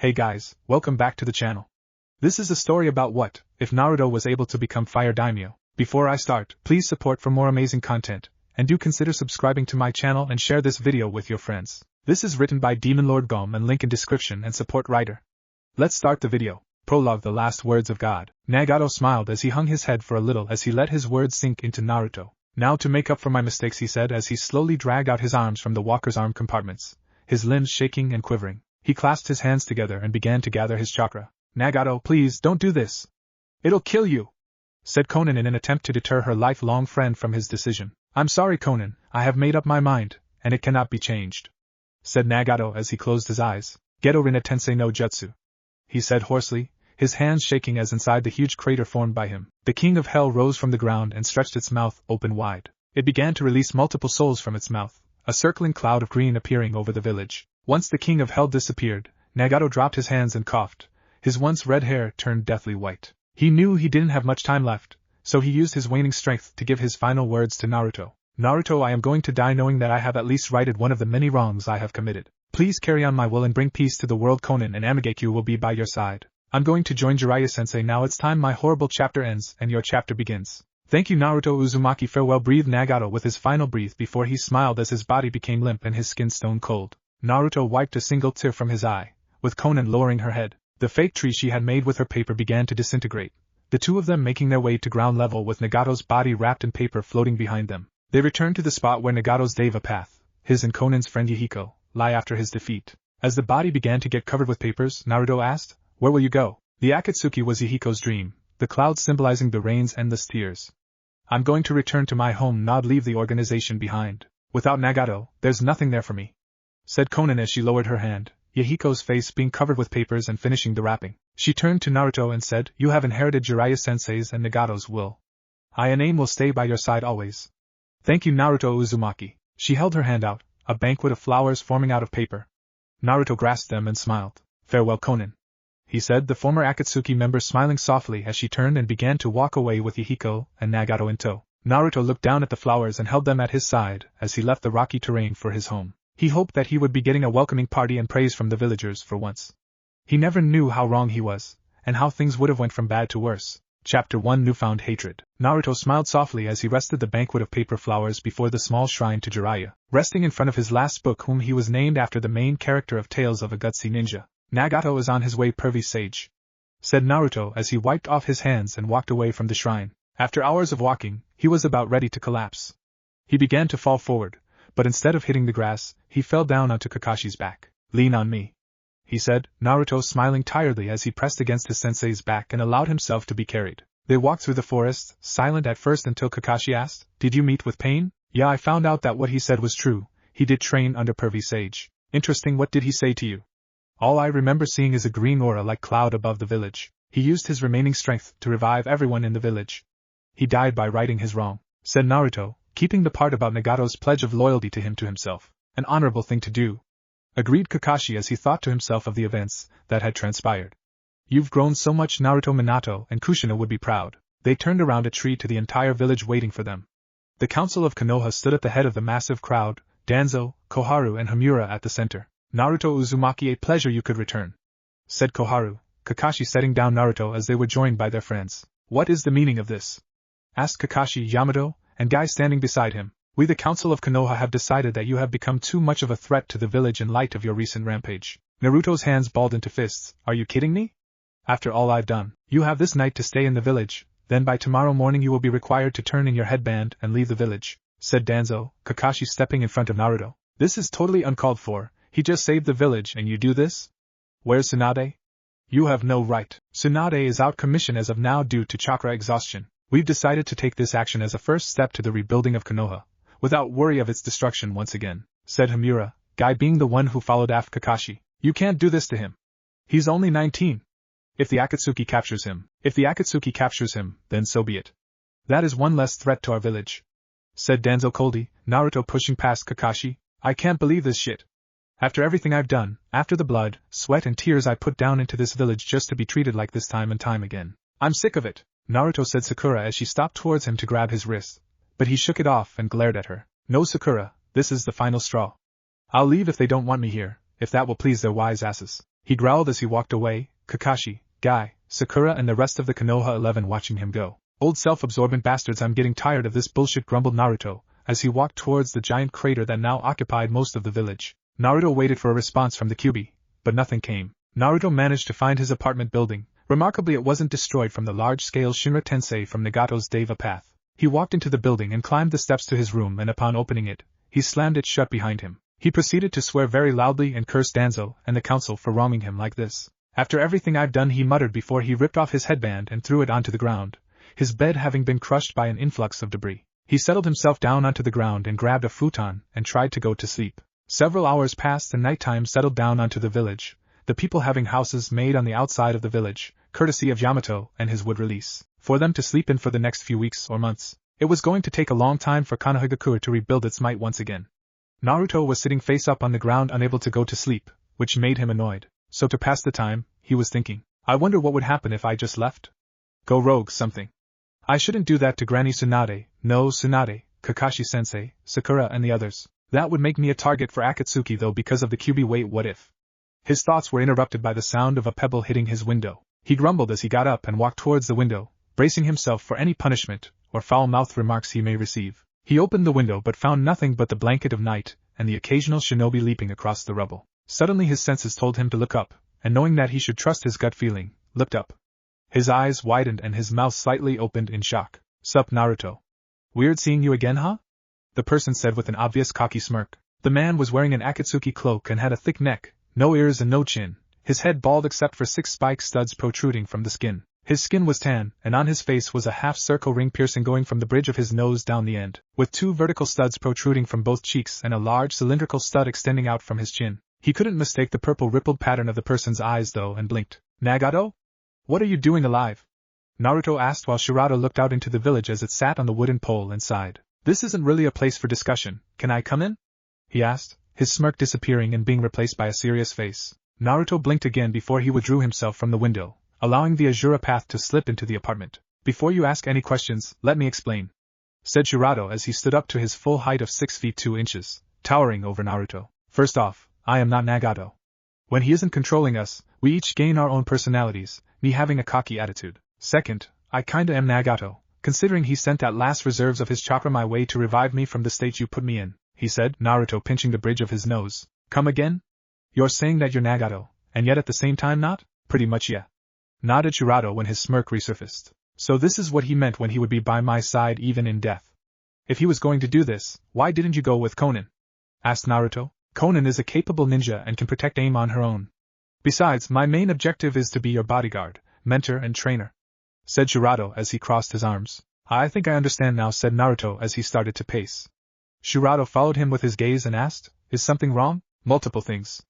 Hey guys, welcome back to the channel. This is a story about what if Naruto was able to become Fire Daimyo. Before I start, please support for more amazing content, and do consider subscribing to my channel and share this video with your friends. This is written by DemonLordGalm and link in description and support writer. Let's start the video. Prologue: The Last Words of God. Nagato smiled as he hung his head for a little as he let his words sink into Naruto. Now to make up for my mistakes, he said as he slowly dragged out his arms from the walker's arm compartments, his limbs shaking and quivering. He clasped his hands together and began to gather his chakra. Nagato, please don't do this. It'll kill you, said Konan in an attempt to deter her lifelong friend from his decision. I'm sorry, Konan, I have made up my mind, and it cannot be changed, said Nagato as he closed his eyes. Geto Rina Tensei no Jutsu, he said hoarsely, his hands shaking as inside the huge crater formed by him, the king of hell rose from the ground and stretched its mouth open wide. It began to release multiple souls from its mouth, a circling cloud of green appearing over the village. Once the king of hell disappeared, Nagato dropped his hands and coughed. His once red hair turned deathly white. He knew he didn't have much time left, so he used his waning strength to give his final words to Naruto. Naruto, I am going to die knowing that I have at least righted one of the many wrongs I have committed. Please carry on my will and bring peace to the world. Konan and Amigekyo will be by your side. I'm going to join Jiraiya-sensei now. It's time my horrible chapter ends and your chapter begins. Thank you, Naruto Uzumaki. Farewell, breathed Nagato with his final breath before he smiled as his body became limp and his skin stone cold. Naruto wiped a single tear from his eye, with Konan lowering her head. The fake tree she had made with her paper began to disintegrate, the two of them making their way to ground level with Nagato's body wrapped in paper floating behind them. They returned to the spot where Nagato's Deva path, his and Konan's friend Yahiko, lie after his defeat. As the body began to get covered with papers, Naruto asked, "Where will you go?" The Akatsuki was Yahiko's dream, the clouds symbolizing the rain's endless tears. I'm going to return to my home, not leave the organization behind. Without Nagato, there's nothing there for me, said Konan as she lowered her hand, Yahiko's face being covered with papers and finishing the wrapping. She turned to Naruto and said, You have inherited Jiraiya-sensei's and Nagato's will. I and Aim will stay by your side always. Thank you, Naruto Uzumaki. She held her hand out, a banquet of flowers forming out of paper. Naruto grasped them and smiled. Farewell, Konan, he said, the former Akatsuki member smiling softly as she turned and began to walk away with Yahiko and Nagato in tow. Naruto looked down at the flowers and held them at his side as he left the rocky terrain for his home. He hoped that he would be getting a welcoming party and praise from the villagers for once. He never knew how wrong he was, and how things would have went from bad to worse. Chapter 1: Newfound Hatred. Naruto smiled softly as he rested the banquet of paper flowers before the small shrine to Jiraiya, resting in front of his last book, whom he was named after the main character of Tales of a Gutsy Ninja. Nagato is on his way, pervy sage, said Naruto as he wiped off his hands and walked away from the shrine. After hours of walking, he was about ready to collapse. He began to fall forward, but instead of hitting the grass, he fell down onto Kakashi's back. Lean on me, he said, Naruto smiling tiredly as he pressed against his sensei's back and allowed himself to be carried. They walked through the forest, silent at first until Kakashi asked, Did you meet with Pain? Yeah, I found out that what he said was true. He did train under Pervy Sage. Interesting, what did he say to you? All I remember seeing is a green aura-like cloud above the village. He used his remaining strength to revive everyone in the village. He died by righting his wrong, said Naruto, keeping the part about Nagato's pledge of loyalty to him to himself. An honorable thing to do, agreed Kakashi as he thought to himself of the events that had transpired. You've grown so much. Naruto, Minato, and Kushina would be proud. They turned around a tree to the entire village waiting for them. The council of Konoha stood at the head of the massive crowd, Danzo, Koharu and Hamura at the center. Naruto Uzumaki, a pleasure you could return, said Koharu, Kakashi setting down Naruto as they were joined by their friends. What is the meaning of this? Asked Kakashi, Yamato, and Guy standing beside him. We, the Council of Konoha, have decided that you have become too much of a threat to the village in light of your recent rampage. Naruto's hands balled into fists. Are you kidding me? After all I've done, you have this night to stay in the village, then by tomorrow morning you will be required to turn in your headband and leave the village, said Danzo, Kakashi stepping in front of Naruto. This is totally uncalled for. He just saved the village and you do this? Where's Tsunade? You have no right. Tsunade is out commission as of now due to chakra exhaustion. We've decided to take this action as a first step to the rebuilding of Konoha, without worry of its destruction once again, said Hamura, Guy being the one who followed after Kakashi. You can't do this to him. He's only 19. If the Akatsuki captures him, then so be it. That is one less threat to our village, said Danzo coldly, Naruto pushing past Kakashi. I can't believe this shit. After everything I've done, after the blood, sweat and tears I put down into this village just to be treated like this time and time again. I'm sick of it, Naruto said Sakura as she stopped towards him to grab his wrist, but he shook it off and glared at her. No, Sakura, this is the final straw. I'll leave if they don't want me here, if that will please their wise asses. he growled as he walked away, Kakashi, Guy, Sakura and the rest of the Konoha 11 watching him go. Old self-absorbent bastards, I'm getting tired of this bullshit, grumbled Naruto, as he walked towards the giant crater that now occupied most of the village. Naruto waited for a response from the Kyuubi, but nothing came. Naruto managed to find his apartment building. Remarkably, it wasn't destroyed from the large-scale Shinra Tensei from Nagato's Deva path. He walked into the building and climbed the steps to his room, and upon opening it, he slammed it shut behind him. He proceeded to swear very loudly and curse Danzo and the council for wronging him like this. After everything I've done, he muttered before he ripped off his headband and threw it onto the ground, his bed having been crushed by an influx of debris. He settled himself down onto the ground and grabbed a futon and tried to go to sleep. Several hours passed and nighttime settled down onto the village, the people having houses made on the outside of the village, courtesy of Yamato and his wood release, for them to sleep in for the next few weeks or months. It was going to take a long time for Konohagakure to rebuild its might once again. Naruto was sitting face up on the ground, unable to go to sleep, which made him annoyed. So to pass the time, he was thinking, I wonder what would happen if I just left? Go rogue something. I shouldn't do that to Granny Tsunade, no Tsunade, Kakashi-sensei, Sakura and the others. That would make me a target for Akatsuki though because of the Kyuubi. Wait, what if? His thoughts were interrupted by the sound of a pebble hitting his window. He grumbled as he got up and walked towards the window, bracing himself for any punishment or foul-mouthed remarks he may receive. He opened the window but found nothing but the blanket of night and the occasional shinobi leaping across the rubble. Suddenly his senses told him to look up, and knowing that he should trust his gut feeling, looked up. His eyes widened and his mouth slightly opened in shock. Sup, Naruto? Weird seeing you again, huh? The person said with an obvious cocky smirk. The man was wearing an Akatsuki cloak and had a thick neck, no ears and no chin, his head bald except for 6 spike studs protruding from the skin. His skin was tan, and on his face was a half-circle ring piercing going from the bridge of his nose down the end, with 2 vertical studs protruding from both cheeks and a large cylindrical stud extending out from his chin. He couldn't mistake the purple rippled pattern of the person's eyes though and blinked. Nagato? What are you doing alive? Naruto asked while Shirado looked out into the village as it sat on the wooden pole and sighed. This isn't really a place for discussion, can I come in? He asked, his smirk disappearing and being replaced by a serious face. Naruto blinked again before he withdrew himself from the window, allowing the Azura path to slip into the apartment. Before you ask any questions, let me explain, said Shirado as he stood up to his full height of 6 feet 2 inches, towering over Naruto. First off, I am not Nagato. When he isn't controlling us, we each gain our own personalities, me having a cocky attitude. Second, I kinda am Nagato, considering he sent that last reserves of his chakra my way to revive me from the state you put me in, he said, Naruto pinching the bridge of his nose. Come again? You're saying that you're Nagato, and yet at the same time not? Pretty much yeah. Nodded Shirado when his smirk resurfaced. So this is what he meant when he would be by my side even in death. If he was going to do this, why didn't you go with Konan? Asked Naruto. Konan is a capable ninja and can protect AIM on her own. Besides, my main objective is to be your bodyguard, mentor and trainer, said Shirado as he crossed his arms. I think I understand now, said Naruto as he started to pace. Shirado followed him with his gaze and asked, is something wrong? Multiple things.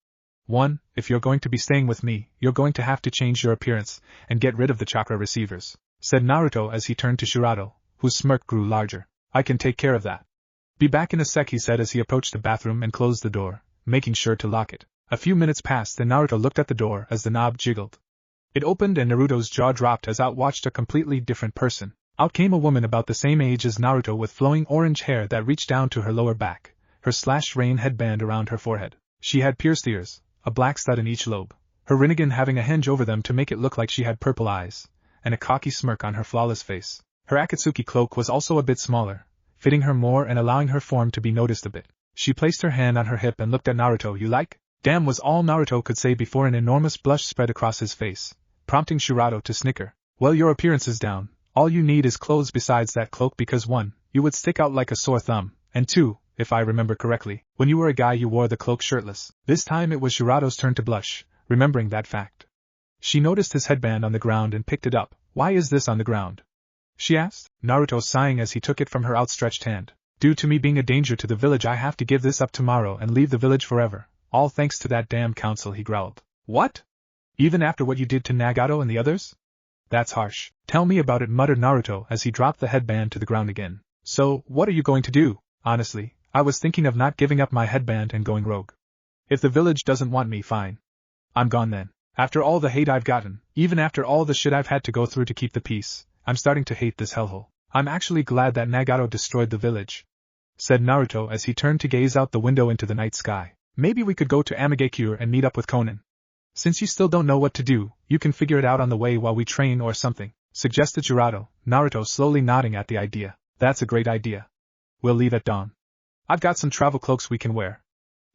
1. If you're going to be staying with me, you're going to have to change your appearance and get rid of the chakra receivers, said Naruto as he turned to Shirado, whose smirk grew larger. I can take care of that. Be back in a sec, he said as he approached the bathroom and closed the door, making sure to lock it. A few minutes passed and Naruto looked at the door as the knob jiggled. It opened and Naruto's jaw dropped as out watched a completely different person. Out came a woman about the same age as Naruto with flowing orange hair that reached down to her lower back, her slash-rain headband around her forehead. She had pierced ears, a black stud in each lobe, her rinnegan having a hinge over them to make it look like she had purple eyes, and a cocky smirk on her flawless face. Her Akatsuki cloak was also a bit smaller, fitting her more and allowing her form to be noticed a bit. She placed her hand on her hip and looked at Naruto. You like? Damn was all Naruto could say before an enormous blush spread across his face, prompting Shirado to snicker. Well, your appearance is down. All you need is clothes besides that cloak because 1, you would stick out like a sore thumb, and 2, if I remember correctly, when you were a guy you wore the cloak shirtless. This time it was Shirado's turn to blush, remembering that fact. She noticed his headband on the ground and picked it up. Why is this on the ground? She asked, Naruto sighing as he took it from her outstretched hand. Due to me being a danger to the village, I have to give this up tomorrow and leave the village forever. All thanks to that damn council, he growled. What? Even after what you did to Nagato and the others? That's harsh. Tell me about it, muttered Naruto as he dropped the headband to the ground again. So, what are you going to do? Honestly, I was thinking of not giving up my headband and going rogue. If the village doesn't want me, fine. I'm gone then. After all the hate I've gotten, even after all the shit I've had to go through to keep the peace, I'm starting to hate this hellhole. I'm actually glad that Nagato destroyed the village, said Naruto as he turned to gaze out the window into the night sky. Maybe we could go to Amigakure and meet up with Konan. Since you still don't know what to do, you can figure it out on the way while we train or something, suggested Naruto slowly nodding at the idea. That's a great idea. We'll leave at dawn. I've got some travel cloaks we can wear,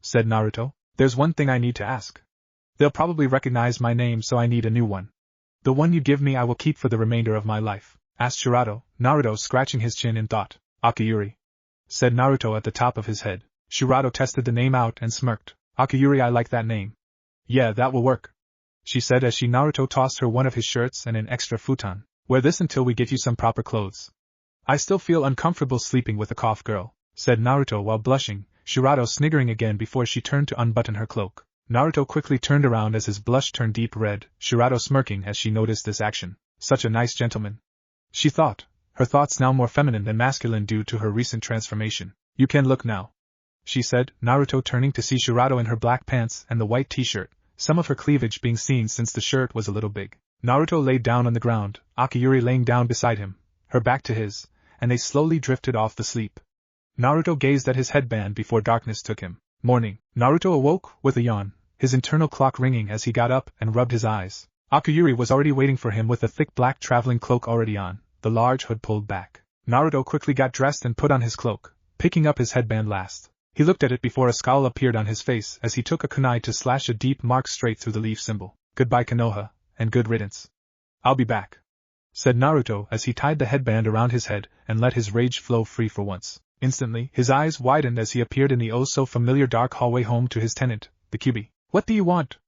said Naruto. There's one thing I need to ask. They'll probably recognize my name, so I need a new one. The one you give me I will keep for the remainder of my life, asked Naruto scratching his chin in thought. Akiyuri, said Naruto at the top of his head. Shirato tested the name out and smirked. Akiyuri, I like that name. Yeah, that will work, she said as Naruto tossed her one of his shirts and an extra futon. Wear this until we get you some proper clothes. I still feel uncomfortable sleeping with a cough girl, said Naruto while blushing, Shirato sniggering again before she turned to unbutton her cloak. Naruto quickly turned around as his blush turned deep red, Shirato smirking as she noticed this action. Such a nice gentleman, she thought, her thoughts now more feminine than masculine due to her recent transformation. You can look now, she said, Naruto turning to see Shirato in her black pants and the white t-shirt, some of her cleavage being seen since the shirt was a little big. Naruto laid down on the ground, Akiyuri laying down beside him, her back to his, and they slowly drifted off to sleep. Naruto gazed at his headband before darkness took him. Morning. Naruto awoke with a yawn, his internal clock ringing as he got up and rubbed his eyes. Akiyuri was already waiting for him with a thick black traveling cloak already on, the large hood pulled back. Naruto quickly got dressed and put on his cloak, picking up his headband last. He looked at it before a scowl appeared on his face as he took a kunai to slash a deep mark straight through the leaf symbol. Goodbye Konoha, and good riddance. I'll be back, said Naruto as he tied the headband around his head and let his rage flow free for once. Instantly, his eyes widened as he appeared in the oh-so-familiar dark hallway home to his tenant, the Kyuubi. What do you want?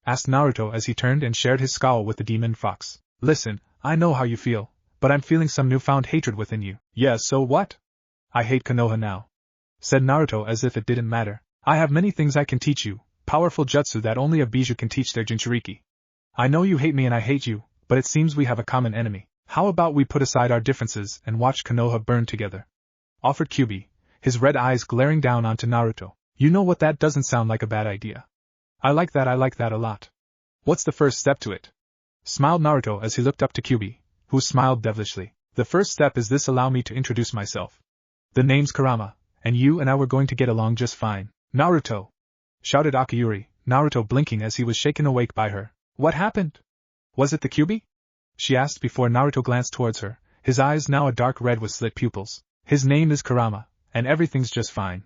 Asked Naruto as he turned and shared his scowl with the demon fox. Listen, I know how you feel, but I'm feeling some newfound hatred within you. Yeah, so what? I hate Konoha now, said Naruto as if it didn't matter. I have many things I can teach you, powerful jutsu that only a Bijuu can teach their Jinchuriki. I know you hate me and I hate you, but it seems we have a common enemy. How about we put aside our differences and watch Konoha burn together? Offered Kyuubi, his red eyes glaring down onto Naruto. You know what, that doesn't sound like a bad idea. I like that a lot. What's the first step to it? Smiled Naruto as he looked up to Kyuubi, who smiled devilishly. The first step is this, allow me to introduce myself. The name's Kurama, and you and I were going to get along just fine. Naruto! Shouted Akiyuri, Naruto blinking as he was shaken awake by her. What happened? Was it the Kyuubi? She asked before Naruto glanced towards her, his eyes now a dark red with slit pupils. His name is Kurama, and everything's just fine.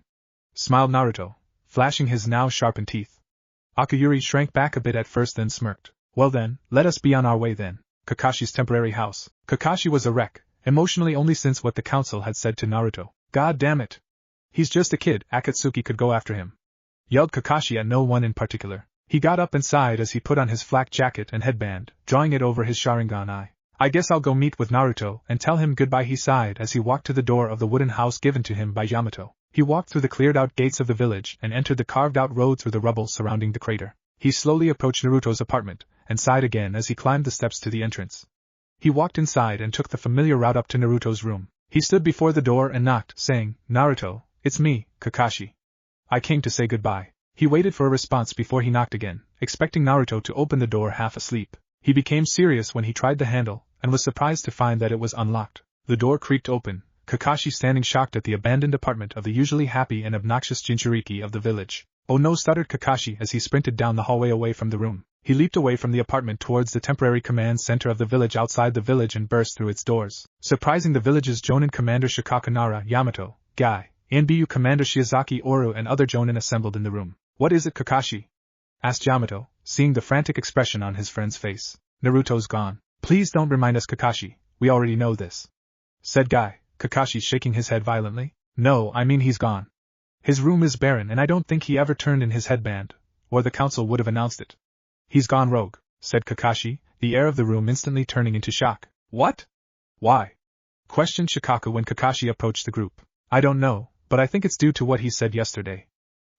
Smiled Naruto, flashing his now sharpened teeth. Akiyuri shrank back a bit at first then smirked. Well then, let us be on our way then. Kakashi's temporary house. Kakashi was a wreck, emotionally only since what the council had said to Naruto. God damn it. He's just a kid, Akatsuki could go after him. Yelled Kakashi at no one in particular. He got up and sighed as he put on his flak jacket and headband, drawing it over his Sharingan eye. I guess I'll go meet with Naruto and tell him goodbye, he sighed as he walked to the door of the wooden house given to him by Yamato. He walked through the cleared-out gates of the village and entered the carved-out road through the rubble surrounding the crater. He slowly approached Naruto's apartment, and sighed again as he climbed the steps to the entrance. He walked inside and took the familiar route up to Naruto's room. He stood before the door and knocked, saying, Naruto, it's me, Kakashi. I came to say goodbye. He waited for a response before he knocked again, expecting Naruto to open the door half asleep. He became serious when he tried the handle, and was surprised to find that it was unlocked. The door creaked open, Kakashi standing shocked at the abandoned apartment of the usually happy and obnoxious Jinchuriki of the village. Oh no, stuttered Kakashi as he sprinted down the hallway away from the room. He leaped away from the apartment towards the temporary command center of the village outside the village and burst through its doors, surprising the village's Jonin commander Shikaku Nara, Yamato, Guy, NBU commander Shiozaki Oru and other Jonin assembled in the room. What is it, Kakashi? Asked Yamato, seeing the frantic expression on his friend's face. Naruto's gone. Please don't remind us, Kakashi, we already know this, said Guy, Kakashi shaking his head violently. No, I mean he's gone. His room is barren and I don't think he ever turned in his headband, or the council would have announced it. He's gone rogue, said Kakashi, the air of the room instantly turning into shock. What? Why? Questioned Shikaku when Kakashi approached the group. I don't know, but I think it's due to what he said yesterday.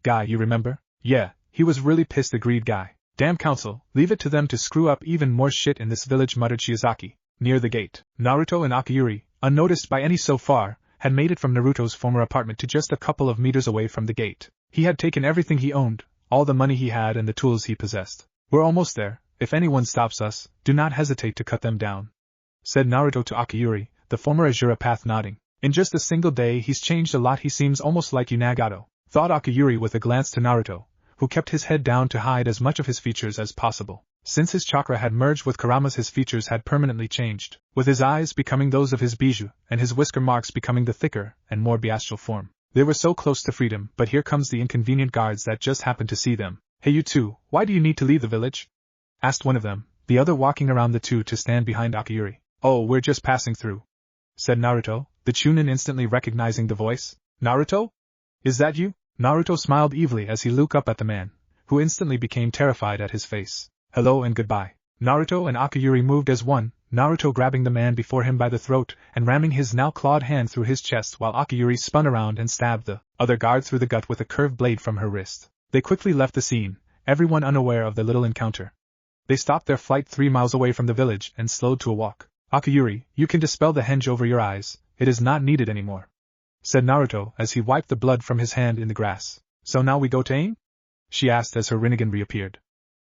Guy, you remember? Yeah, he was really pissed, agreed Guy. Damn council, leave it to them to screw up even more shit in this village, muttered Shiozaki. Near the gate, Naruto and Akiyuri, unnoticed by any so far, had made it from Naruto's former apartment to just a couple of meters away from the gate. He had taken everything he owned, all the money he had and the tools he possessed. We're almost there. If anyone stops us, do not hesitate to cut them down, said Naruto to Akiyuri, the former Azura Path nodding. In just a single day he's changed a lot, he seems almost like you, Nagato, thought Akiyuri with a glance to Naruto, who kept his head down to hide as much of his features as possible. Since his chakra had merged with Kurama's, his features had permanently changed, with his eyes becoming those of his bijou, and his whisker marks becoming the thicker and more bestial form. They were so close to freedom, but here comes the inconvenient guards that just happened to see them. "Hey you two, why do you need to leave the village?" asked one of them, the other walking around the two to stand behind Akiyuri. "Oh, we're just passing through," said Naruto, the Chunin instantly recognizing the voice. "Naruto? Is that you?" Naruto smiled evilly as he looked up at the man, who instantly became terrified at his face. "Hello and goodbye." Naruto and Akiyuri moved as one, Naruto grabbing the man before him by the throat and ramming his now clawed hand through his chest while Akiyuri spun around and stabbed the other guard through the gut with a curved blade from her wrist. They quickly left the scene, everyone unaware of the little encounter. They stopped their flight 3 miles away from the village and slowed to a walk. "Akiyuri, you can dispel the henge over your eyes, it is not needed anymore," said Naruto as he wiped the blood from his hand in the grass. "So now we go to aim?" she asked as her Rinnegan reappeared.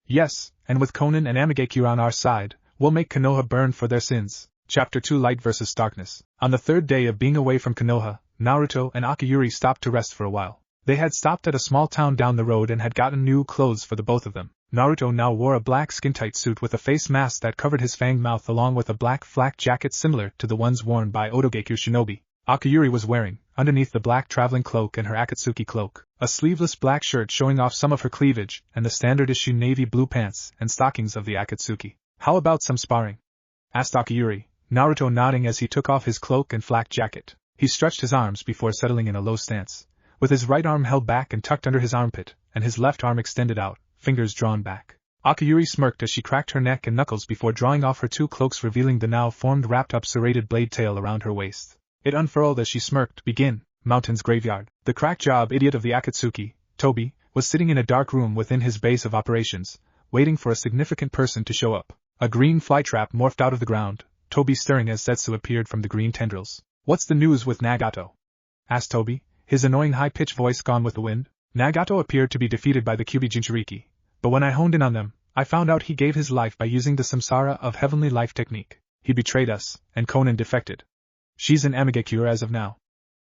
"Yes, and with Konan and Amigakure on our side, we'll make Konoha burn for their sins." Chapter 2 Light vs. Darkness. On the third day of being away from Konoha, Naruto and Akiyuri stopped to rest for a while. They had stopped at a small town down the road and had gotten new clothes for the both of them. Naruto now wore a black skin-tight suit with a face mask that covered his fanged mouth along with a black flak jacket similar to the ones worn by Otogeku shinobi. Akiyuri was wearing, underneath the black traveling cloak and her Akatsuki cloak, a sleeveless black shirt showing off some of her cleavage and the standard issue navy blue pants and stockings of the Akatsuki. "How about some sparring?" asked Akiyuri, Naruto nodding as he took off his cloak and flak jacket. He stretched his arms before settling in a low stance, with his right arm held back and tucked under his armpit, and his left arm extended out, fingers drawn back. Akiyuri smirked as she cracked her neck and knuckles before drawing off her 2 cloaks, revealing the now formed wrapped-up serrated blade tail around her waist. It unfurled as she smirked. "Begin, Mountain's Graveyard." The crack job idiot of the Akatsuki, Tobi, was sitting in a dark room within his base of operations, waiting for a significant person to show up. A green flytrap morphed out of the ground, Tobi stirring as Zetsu appeared from the green tendrils. "What's the news with Nagato?" asked Tobi, his annoying high-pitched voice gone with the wind. "Nagato appeared to be defeated by the Kyuubi Jinchuriki, but when I honed in on them, I found out he gave his life by using the samsara of heavenly life technique. He betrayed us, and Konan defected. She's in Amigakure as of now,"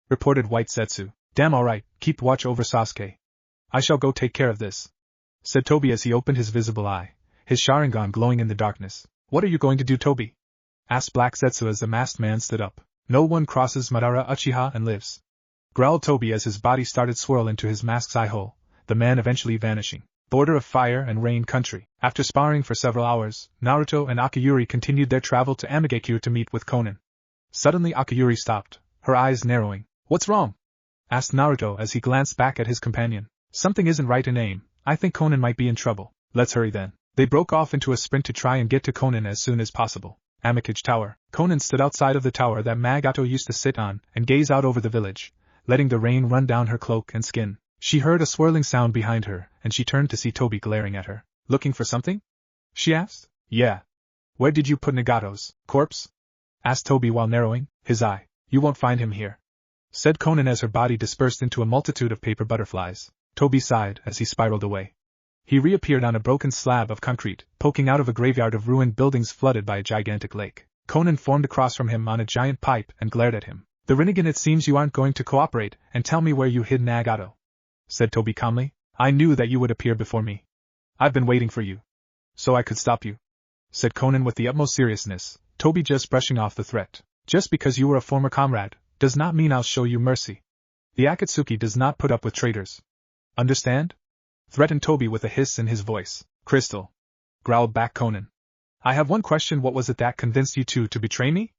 reported White Zetsu. "Damn, alright, keep watch over Sasuke. I shall go take care of this," said Tobi as he opened his visible eye, his Sharingan glowing in the darkness. "What are you going to do, Tobi?" asked Black Zetsu as the masked man stood up. "No one crosses Madara Uchiha and lives," growled Tobi as his body started swirl into his mask's eye hole, the man eventually vanishing. Border of Fire and Rain Country. After sparring for several hours, Naruto and Akiyuri continued their travel to Amigakure to meet with Konan. Suddenly Akiyuri stopped, her eyes narrowing. "What's wrong?" asked Naruto as he glanced back at his companion. "Something isn't right in aim. I think Konan might be in trouble. Let's hurry then." They broke off into a sprint to try and get to Konan as soon as possible. Amikage Tower. Konan stood outside of the tower that Nagato used to sit on and gaze out over the village, letting the rain run down her cloak and skin. She heard a swirling sound behind her, and she turned to see Tobi glaring at her. "Looking for something?" she asked. "Yeah. Where did you put Nagato's corpse?" asked Tobi while narrowing his eye. "You won't find him here," said Konan as her body dispersed into a multitude of paper butterflies. Tobi sighed as he spiraled away. He reappeared on a broken slab of concrete, poking out of a graveyard of ruined buildings flooded by a gigantic lake. Konan formed across from him on a giant pipe and glared at him. "The Rinnegan, it seems you aren't going to cooperate and tell me where you hid Nagato," said Tobi calmly. "I knew that you would appear before me. I've been waiting for you, so I could stop you," said Konan with the utmost seriousness, Tobi just brushing off the threat. "Just because you were a former comrade, does not mean I'll show you mercy. The Akatsuki does not put up with traitors. Understand?" threatened Tobi with a hiss in his voice. "Crystal," growled back Konan. "I have one question. What was it that convinced you two to betray me?"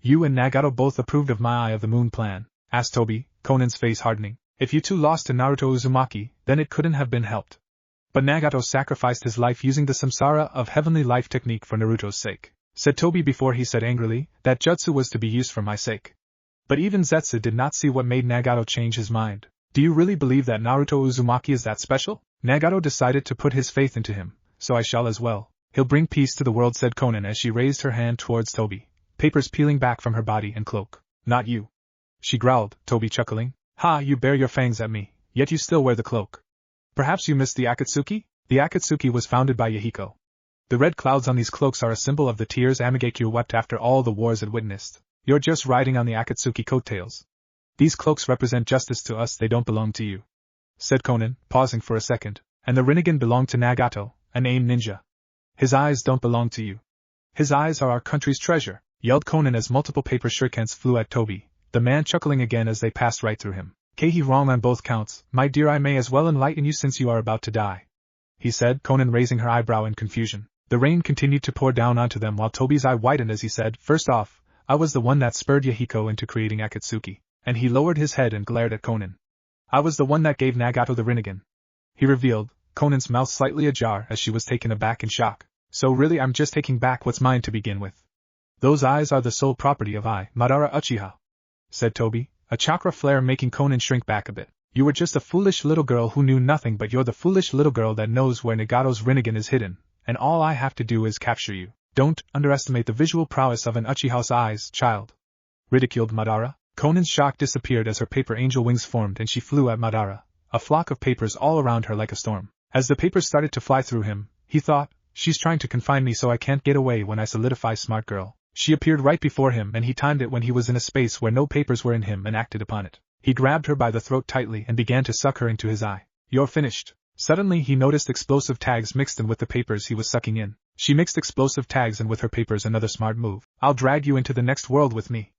"You and Nagato both approved of my Eye of the Moon plan," asked Tobi, Konan's face hardening. "If you two lost to Naruto Uzumaki, then it couldn't have been helped. But Nagato sacrificed his life using the samsara of heavenly life technique for Naruto's sake," said Tobi before he said angrily, "that jutsu was to be used for my sake." But even Zetsu did not see what made Nagato change his mind. "Do you really believe that Naruto Uzumaki is that special?" Nagato decided to put his faith into him, so I shall as well. "He'll bring peace to the world," said Konan as she raised her hand towards Tobi, papers peeling back from her body and cloak. "Not you," she growled, Tobi chuckling. "Ha, you bare your fangs at me, yet you still wear the cloak. Perhaps you missed the Akatsuki?" The Akatsuki was founded by Yahiko. The red clouds on these cloaks are a symbol of the tears Amigakure wept after all the wars it witnessed. You're just riding on the Akatsuki coattails. These cloaks represent justice to us, they don't belong to you," said Konan, pausing for a second. And the Rinnegan belonged to Nagato, an AIM ninja. His eyes don't belong to you. His eyes are our country's treasure, yelled Conan as multiple paper shurikens flew at Toby, the man chuckling again as they passed right through him. Keihi wrong on both counts, my dear, I may as well enlighten you since you are about to die, he said, Conan raising her eyebrow in confusion. The rain continued to pour down onto them while Toby's eye widened as he said, first off, I was the one that spurred Yahiko into creating Akatsuki, and he lowered his head and glared at Conan. I was the one that gave Nagato the Rinnegan, he revealed, Conan's mouth slightly ajar as she was taken aback in shock. So really I'm just taking back what's mine to begin with. Those eyes are the sole property of Madara Uchiha, said Toby, a chakra flare making Conan shrink back a bit. You were just a foolish little girl who knew nothing, but you're the foolish little girl that knows where Nagato's Rinnegan is hidden, and all I have to do is capture you. Don't underestimate the visual prowess of an Uchiha's eyes, child, ridiculed Madara. Conan's shock disappeared as her paper angel wings formed and she flew at Madara, a flock of papers all around her like a storm. As the papers started to fly through him, he thought, she's trying to confine me so I can't get away when I solidify smart girl. She appeared right before him and he timed it when he was in a space where no papers were in him and acted upon it. He grabbed her by the throat tightly and began to suck her into his eye. You're finished. Suddenly he noticed explosive tags mixed in with the papers he was sucking in. She mixed explosive tags in with her papers, another smart move. I'll drag you into the next world with me,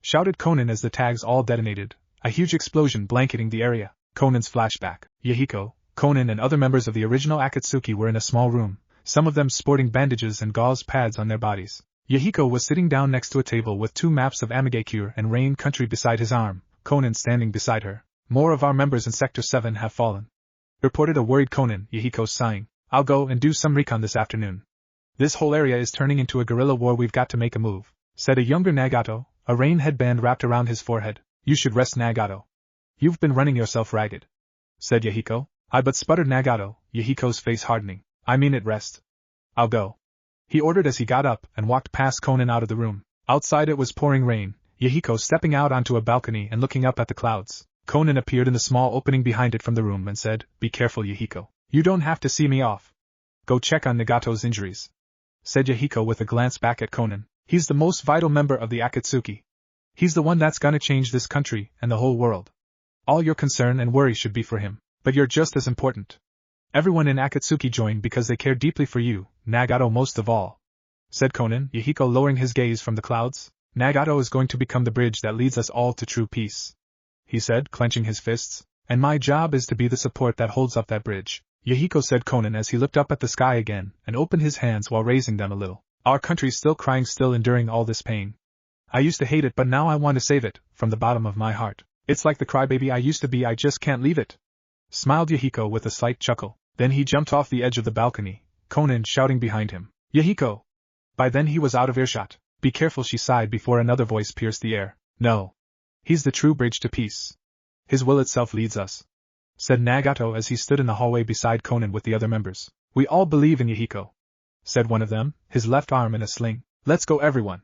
shouted Conan as the tags all detonated, a huge explosion blanketing the area. Conan's flashback. Yahiko, Conan and other members of the original Akatsuki were in a small room, some of them sporting bandages and gauze pads on their bodies. Yahiko was sitting down next to a table with 2 maps of Amigakure and Rain Country beside his arm, Conan standing beside her. More of our members in Sector 7 have fallen, reported a worried Conan. Yahiko sighing. I'll go and do some recon this afternoon. This whole area is turning into a guerrilla war, we've got to make a move, said a younger Nagato, a rain headband wrapped around his forehead. You should rest, Nagato. You've been running yourself ragged, said Yahiko. But sputtered Nagato, Yahiko's face hardening. I mean it, rest. I'll go, he ordered as he got up and walked past Conan out of the room. Outside it was pouring rain, Yahiko stepping out onto a balcony and looking up at the clouds. Conan appeared in the small opening behind it from the room and said, Be careful, Yahiko. You don't have to see me off. Go check on Nagato's injuries, said Yahiko with a glance back at Conan. He's the most vital member of the Akatsuki. He's the one that's gonna change this country and the whole world. All your concern and worry should be for him. But you're just as important. Everyone in Akatsuki joined because they care deeply for you, Nagato most of all, said Conan, Yahiko lowering his gaze from the clouds. Nagato is going to become the bridge that leads us all to true peace, he said, clenching his fists. And my job is to be the support that holds up that bridge, Yahiko said Conan as he looked up at the sky again and opened his hands while raising them a little. Our country's still crying, still enduring all this pain. I used to hate it, but now I want to save it, from the bottom of my heart. It's like the crybaby I used to be, I just can't leave it, smiled Yahiko with a slight chuckle. Then he jumped off the edge of the balcony, Conan shouting behind him, Yahiko! By then he was out of earshot. Be careful, she sighed before another voice pierced the air. No. He's the true bridge to peace. His will itself leads us, said Nagato as he stood in the hallway beside Conan with the other members. We all believe in Yahiko, said one of them, his left arm in a sling. Let's go, everyone,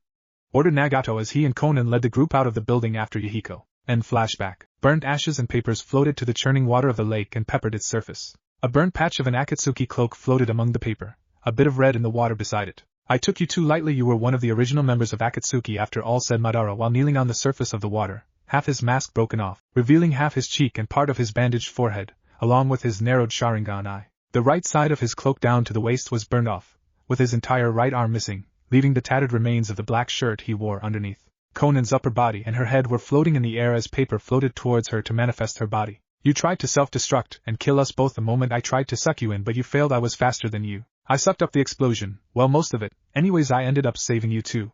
ordered Nagato as he and Conan led the group out of the building after Yahiko. End flashback. Burnt ashes and papers floated to the churning water of the lake and peppered its surface. A burnt patch of an Akatsuki cloak floated among the paper, a bit of red in the water beside it. I took you too lightly, you were one of the original members of Akatsuki after all, said Madara while kneeling on the surface of the water, half his mask broken off, revealing half his cheek and part of his bandaged forehead, along with his narrowed Sharingan eye. The right side of his cloak down to the waist was burned off, with his entire right arm missing, leaving the tattered remains of the black shirt he wore underneath. Conan's upper body and her head were floating in the air as paper floated towards her to manifest her body. You tried to self-destruct and kill us both the moment I tried to suck you in, but you failed. I was faster than you. I sucked up the explosion, well, most of it. Anyways, I ended up saving you too.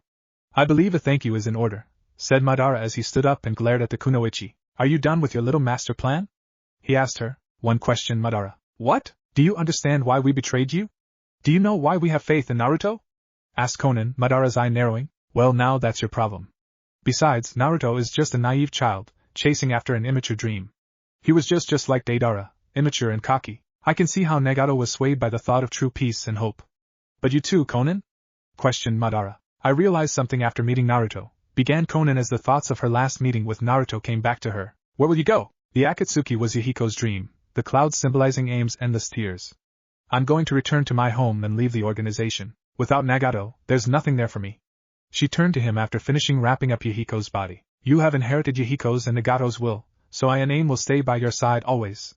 I believe a thank you is in order, said Madara as he stood up and glared at the kunoichi. Are you done with your little master plan? He asked her. One question, Madara. What? Do you understand why we betrayed you? Do you know why we have faith in Naruto? Asked Conan, Madara's eye narrowing. Well, now that's your problem. Besides, Naruto is just a naive child, chasing after an immature dream. He was just like Deidara, immature and cocky. I can see how Nagato was swayed by the thought of true peace and hope. But you too, Conan? Questioned Madara. I realized something after meeting Naruto, began Conan as the thoughts of her last meeting with Naruto came back to her. Where will you go? The Akatsuki was Yahiko's dream, the clouds symbolizing Aim's endless tears. I'm going to return to my home and leave the organization. Without Nagato, there's nothing there for me. She turned to him after finishing wrapping up Yahiko's body. You have inherited Yahiko's and Nagato's will, so I and Aim will stay by your side always.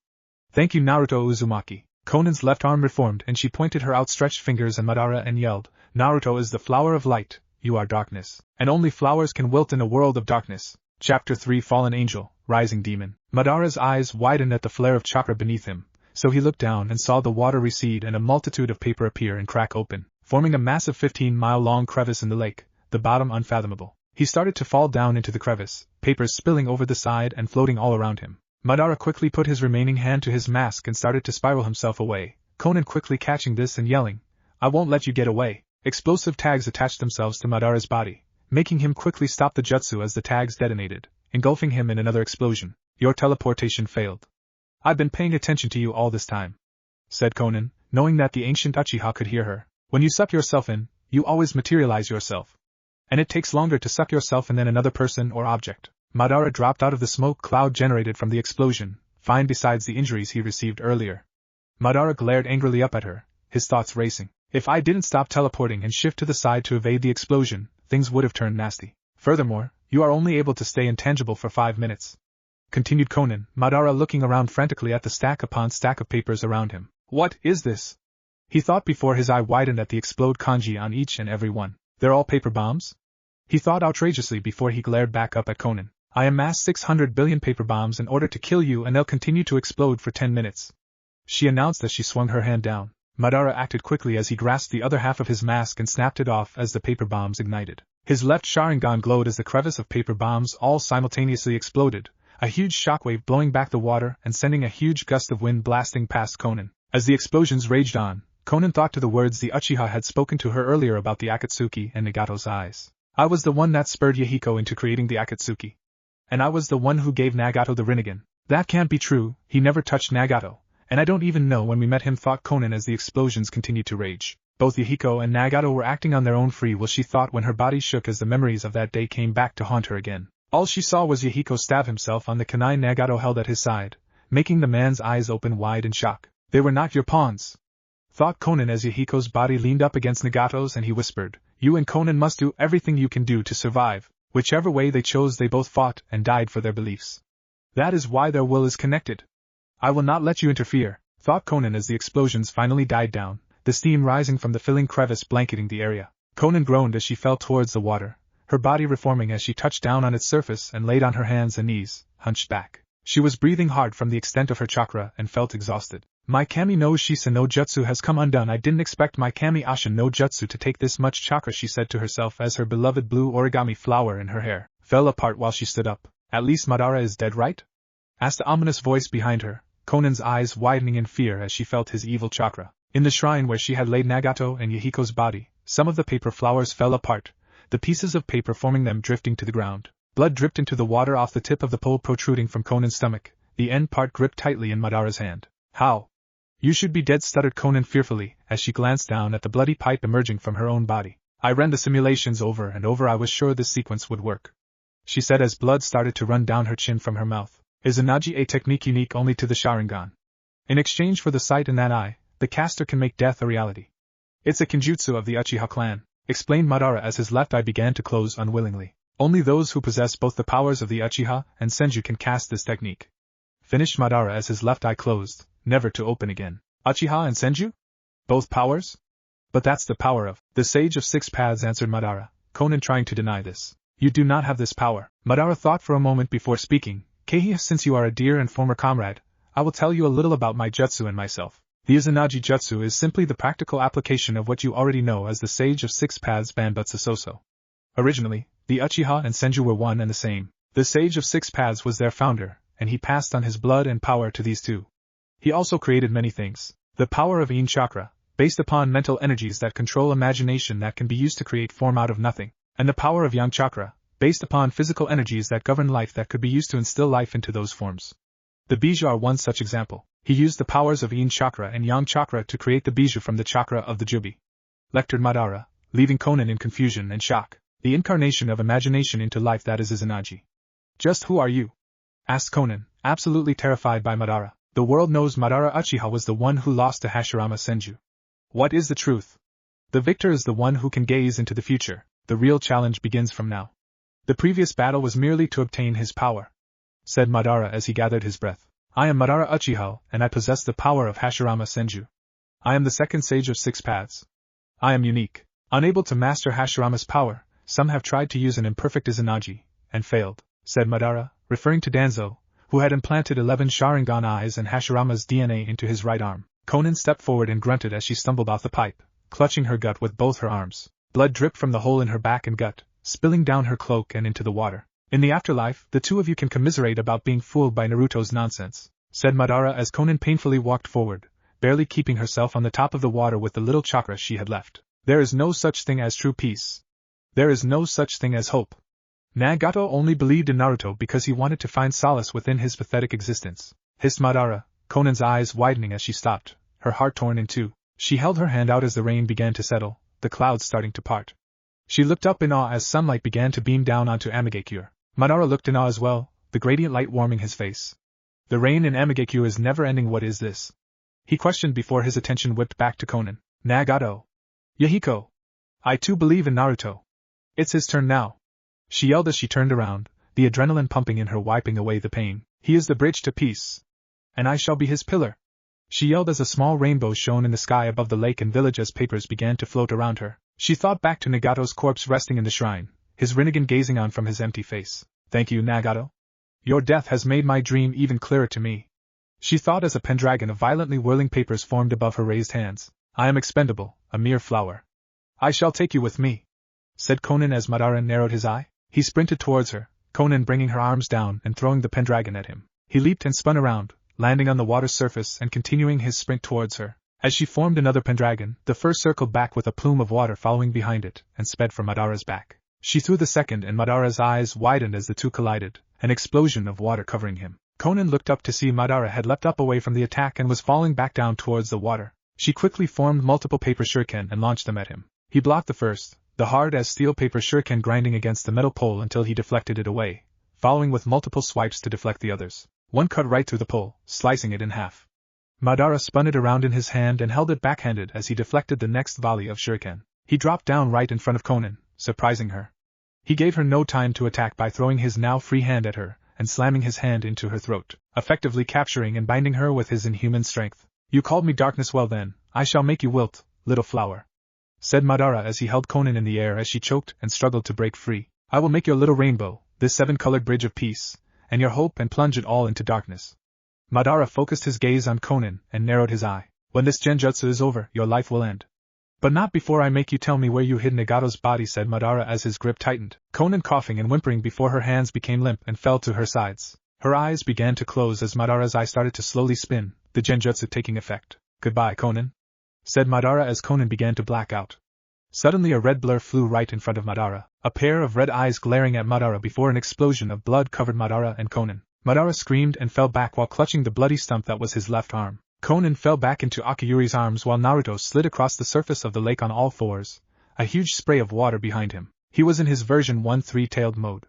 Thank you, Naruto Uzumaki. Conan's left arm reformed and she pointed her outstretched fingers at Madara and yelled, Naruto is the flower of light, you are darkness, and only flowers can wilt in a world of darkness. Chapter 3 Fallen Angel, Rising Demon. Madara's eyes widened at the flare of chakra beneath him, so he looked down and saw the water recede and a multitude of paper appear and crack open, forming a massive 15-mile-long crevice in the lake, the bottom unfathomable. He started to fall down into the crevice, papers spilling over the side and floating all around him. Madara quickly put his remaining hand to his mask and started to spiral himself away, Conan quickly catching this and yelling, I won't let you get away. Explosive tags attached themselves to Madara's body, making him quickly stop the jutsu as the tags detonated, engulfing him in another explosion. Your teleportation failed. I've been paying attention to you all this time, said Conan, knowing that the ancient Uchiha could hear her. When you suck yourself in, you always materialize yourself. And it takes longer to suck yourself in than another person or object. Madara dropped out of the smoke cloud generated from the explosion, fine besides the injuries he received earlier. Madara glared angrily up at her, his thoughts racing. If I didn't stop teleporting and shift to the side to evade the explosion, things would have turned nasty. Furthermore, you are only able to stay intangible for 5 minutes. Continued Conan, Madara looking around frantically at the stack upon stack of papers around him. What is this? He thought before his eye widened at the explode kanji on each and every one. They're all paper bombs? He thought outrageously before he glared back up at Conan. I amassed 600 billion paper bombs in order to kill you and they'll continue to explode for 10 minutes. She announced as she swung her hand down. Madara acted quickly as he grasped the other half of his mask and snapped it off as the paper bombs ignited. His left Sharingan glowed as the crevice of paper bombs all simultaneously exploded, a huge shockwave blowing back the water and sending a huge gust of wind blasting past Conan. As the explosions raged on, Conan thought to the words the Uchiha had spoken to her earlier about the Akatsuki and Nagato's eyes. I was the one that spurred Yahiko into creating the Akatsuki. And I was the one who gave Nagato the Rinnegan. That can't be true, he never touched Nagato. And I don't even know when we met him, thought Conan as the explosions continued to rage. Both Yahiko and Nagato were acting on their own free will, she thought when her body shook as the memories of that day came back to haunt her again. All she saw was Yahiko stab himself on the kunai Nagato held at his side, making the man's eyes open wide in shock. They were not your pawns, thought Conan as Yahiko's body leaned up against Nagato's and he whispered, you and Conan must do everything you can do to survive. Whichever way they chose, they both fought and died for their beliefs. That is why their will is connected. I will not let you interfere, thought Conan as the explosions finally died down, the steam rising from the filling crevice blanketing the area. Conan groaned as she fell towards the water, her body reforming as she touched down on its surface and laid on her hands and knees, hunched back. She was breathing hard from the extent of her chakra and felt exhausted. My Kami no Shisa no Jutsu has come undone. I didn't expect my Kami Asha no Jutsu to take this much chakra, she said to herself as her beloved blue origami flower in her hair fell apart while she stood up. At least Madara is dead, right? Asked the ominous voice behind her, Conan's eyes widening in fear as she felt his evil chakra. In the shrine where she had laid Nagato and Yahiko's body, some of the paper flowers fell apart, the pieces of paper forming them drifting to the ground. Blood dripped into the water off the tip of the pole protruding from Conan's stomach, the end part gripped tightly in Madara's hand. How? You should be dead, stuttered Conan fearfully, as she glanced down at the bloody pipe emerging from her own body. I ran the simulations over and over, I was sure this sequence would work, she said as blood started to run down her chin from her mouth. Is Anaji a technique unique only to the Sharingan? In exchange for the sight in that eye, the caster can make death a reality. It's a kenjutsu of the Uchiha clan, explained Madara as his left eye began to close unwillingly. Only those who possess both the powers of the Uchiha and Senju can cast this technique. Finished Madara as his left eye closed, never to open again. Uchiha and Senju? Both powers? But that's the power of the Sage of Six Paths, answered Madara, Conan trying to deny this. You do not have this power. Madara thought for a moment before speaking. Keihi, since you are a dear and former comrade, I will tell you a little about my jutsu and myself. The Izanagi Jutsu is simply the practical application of what you already know as the Sage of Six Paths Banbutsu Soso. Originally, the Uchiha and Senju were one and the same. The Sage of Six Paths was their founder, and he passed on his blood and power to these two. He also created many things. The power of Yin Chakra, based upon mental energies that control imagination that can be used to create form out of nothing, and the power of Yang Chakra, based upon physical energies that govern life that could be used to instill life into those forms. The Biju are one such example. He used the powers of Yin Chakra and Yang Chakra to create the Biju from the chakra of the Jubi. Lectured Madara, leaving Conan in confusion and shock. The incarnation of imagination into life, that is Izanagi. Just who are you? Asked Conan, absolutely terrified by Madara. The world knows Madara Uchiha was the one who lost to Hashirama Senju. What is the truth? The victor is the one who can gaze into the future. The real challenge begins from now. The previous battle was merely to obtain his power, said Madara as he gathered his breath. I am Madara Uchiha, and I possess the power of Hashirama Senju. I am the second sage of 6 paths. I am unique. Unable to master Hashirama's power, some have tried to use an imperfect Izanagi, and failed, said Madara, referring to Danzo, who had implanted 11 Sharingan eyes and Hashirama's DNA into his right arm. Konan stepped forward and grunted as she stumbled off the pipe, clutching her gut with both her arms. Blood dripped from the hole in her back and gut, spilling down her cloak and into the water. In the afterlife, the two of you can commiserate about being fooled by Naruto's nonsense, said Madara as Konan painfully walked forward, barely keeping herself on the top of the water with the little chakra she had left. There is no such thing as true peace. There is no such thing as hope. Nagato only believed in Naruto because he wanted to find solace within his pathetic existence, hissed Madara, Konan's eyes widening as she stopped, her heart torn in two. She held her hand out as the rain began to settle, the clouds starting to part. She looked up in awe as sunlight began to beam down onto Amigakure. Madara looked in awe as well, the gradient light warming his face. The rain in Amigakure is never ending. What is this? He questioned before his attention whipped back to Konan. Nagato. Yahiko. I too believe in Naruto. It's his turn now. She yelled as she turned around, the adrenaline pumping in her wiping away the pain. He is the bridge to peace. And I shall be his pillar. She yelled as a small rainbow shone in the sky above the lake and village as papers began to float around her. She thought back to Nagato's corpse resting in the shrine, his Rinnegan gazing on from his empty face. Thank you, Nagato. Your death has made my dream even clearer to me. She thought as a pendragon of violently whirling papers formed above her raised hands. I am expendable, a mere flower. I shall take you with me, said Konan as Madara narrowed his eye. He sprinted towards her, Konan bringing her arms down and throwing the pendragon at him. He leaped and spun around, landing on the water's surface and continuing his sprint towards her. As she formed another pendragon, the first circled back with a plume of water following behind it, and sped for Madara's back. She threw the second and Madara's eyes widened as the two collided, an explosion of water covering him. Konan looked up to see Madara had leapt up away from the attack and was falling back down towards the water. She quickly formed multiple paper shuriken and launched them at him. He blocked the first, the hard-as-steel paper shuriken grinding against the metal pole until he deflected it away, following with multiple swipes to deflect the others. One cut right through the pole, slicing it in half. Madara spun it around in his hand and held it backhanded as he deflected the next volley of shuriken. He dropped down right in front of Konan, surprising her. He gave her no time to attack by throwing his now free hand at her, and slamming his hand into her throat, effectively capturing and binding her with his inhuman strength. You called me darkness, well then, I shall make you wilt, little flower, said Madara as he held Konan in the air as she choked and struggled to break free. I will make your little rainbow, this 7-colored bridge of peace, and your hope and plunge it all into darkness. Madara focused his gaze on Konan and narrowed his eye. When this genjutsu is over, your life will end. But not before I make you tell me where you hid Nagato's body, said Madara as his grip tightened. Konan coughing and whimpering before her hands became limp and fell to her sides. Her eyes began to close as Madara's eye started to slowly spin, the genjutsu taking effect. Goodbye, Konan, said Madara as Konan began to black out. Suddenly a red blur flew right in front of Madara, a pair of red eyes glaring at Madara before an explosion of blood covered Madara and Konan. Madara screamed and fell back while clutching the bloody stump that was his left arm. Konan fell back into Akiyuri's arms while Naruto slid across the surface of the lake on all fours, a huge spray of water behind him. He was in his version 1 3-tailed mode.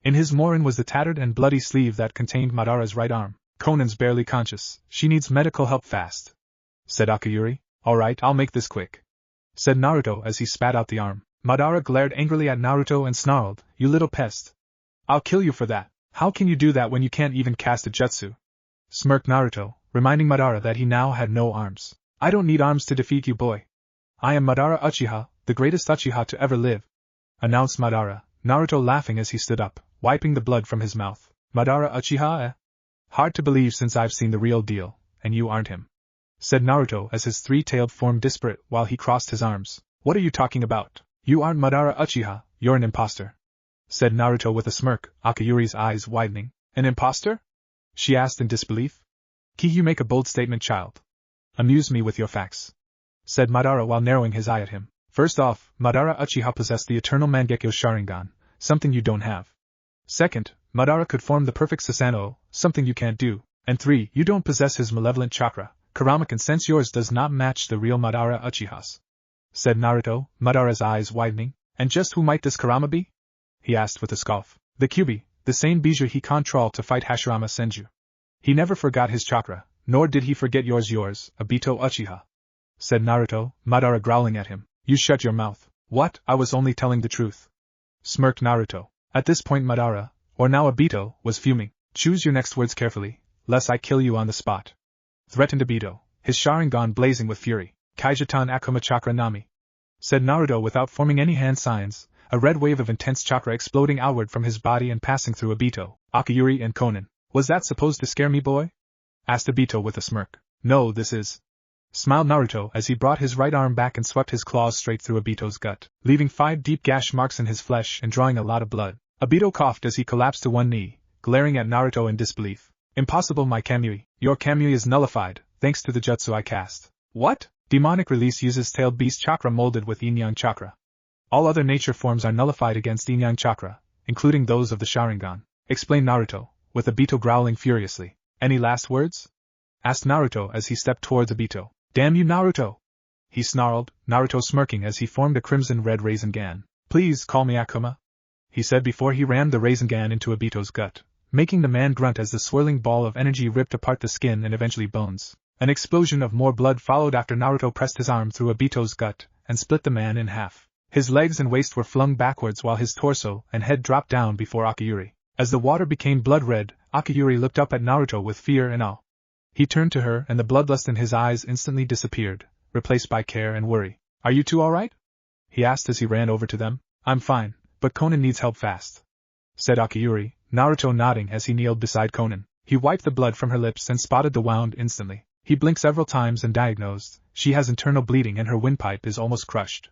In his morin was the tattered and bloody sleeve that contained Madara's right arm. Konan's barely conscious. She needs medical help fast, said Akiyuri. Alright, I'll make this quick, said Naruto as he spat out the arm. Madara glared angrily at Naruto and snarled, You little pest. I'll kill you for that. How can you do that when you can't even cast a jutsu? Smirked Naruto, reminding Madara that he now had no arms. I don't need arms to defeat you, boy. I am Madara Uchiha, the greatest Uchiha to ever live, announced Madara, Naruto laughing as he stood up, wiping the blood from his mouth. Madara Uchiha, eh? Hard to believe since I've seen the real deal, and you aren't him, said Naruto as his 3-tailed form disparate while he crossed his arms. What are you talking about? You aren't Madara Uchiha, you're an imposter, said Naruto with a smirk, Akiyuri's eyes widening. An imposter? She asked in disbelief. You make a bold statement, child. Amuse me with your facts, said Madara while narrowing his eye at him. First off, Madara Uchiha possessed the eternal Mangekyo Sharingan, something you don't have. Second, Madara could form the perfect Susanoo, something you can't do. And 3, you don't possess his malevolent chakra. Kurama can sense yours does not match the real Madara Uchiha's, said Naruto, Madara's eyes widening. And just who might this Kurama be? He asked with a scoff. The Kyuubi, the same bijou he controlled to fight Hashirama Senju. He never forgot his chakra, nor did he forget yours, Obito Uchiha, said Naruto, Madara growling at him. You shut your mouth. What? I was only telling the truth, smirked Naruto. At this point Madara, or now Obito, was fuming. Choose your next words carefully, lest I kill you on the spot. Threatened Obito, his Sharingan blazing with fury. Kaijatan Akuma Chakra Nami, said Naruto without forming any hand signs, a red wave of intense chakra exploding outward from his body and passing through Obito, Akiyuri and Konan. Was that supposed to scare me, boy? Asked Obito with a smirk. No, this is, smiled Naruto as he brought his right arm back and swept his claws straight through Obito's gut, leaving 5 deep gash marks in his flesh and drawing a lot of blood. Obito coughed as he collapsed to one knee, glaring at Naruto in disbelief. Impossible, my Kamui. Your Kamui is nullified, thanks to the jutsu I cast. What? Demonic release uses tailed beast chakra molded with yin-yang chakra. All other nature forms are nullified against yin-yang chakra, including those of the Sharingan, explained Naruto, with Obito growling furiously. Any last words? Asked Naruto as he stepped towards Obito. Damn you, Naruto! He snarled, Naruto smirking as he formed a crimson-red Rasengan. Please call me Akuma, he said before he rammed the Rasengan into Obito's gut, making the man grunt as the swirling ball of energy ripped apart the skin and eventually bones. An explosion of more blood followed after Naruto pressed his arm through Obito's gut and split the man in half. His legs and waist were flung backwards while his torso and head dropped down before Akiyuri. As the water became blood-red, Akiyuri looked up at Naruto with fear and awe. He turned to her and the bloodlust in his eyes instantly disappeared, replaced by care and worry. Are you two alright? He asked as he ran over to them. I'm fine, but Konan needs help fast, said Akiyuri, Naruto nodding as he kneeled beside Konan. He wiped the blood from her lips and spotted the wound instantly. He blinked several times and diagnosed, she has internal bleeding and her windpipe is almost crushed.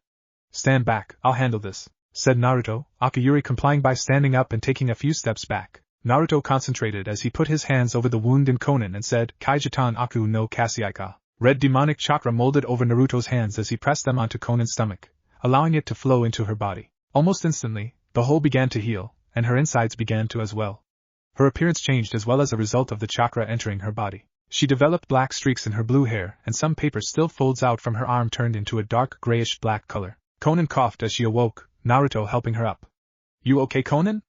Stand back, I'll handle this, said Naruto, Akiyuri complying by standing up and taking a few steps back. Naruto concentrated as he put his hands over the wound in Konan and said, Kaijatan Aku no Kasiaika. Red demonic chakra molded over Naruto's hands as he pressed them onto Konan's stomach, allowing it to flow into her body. Almost instantly, the hole began to heal, and her insides began to as well. Her appearance changed as well as a result of the chakra entering her body. She developed black streaks in her blue hair, and some paper still folds out from her arm turned into a dark grayish-black color. Konan coughed as she awoke, Naruto helping her up. You okay, Konan?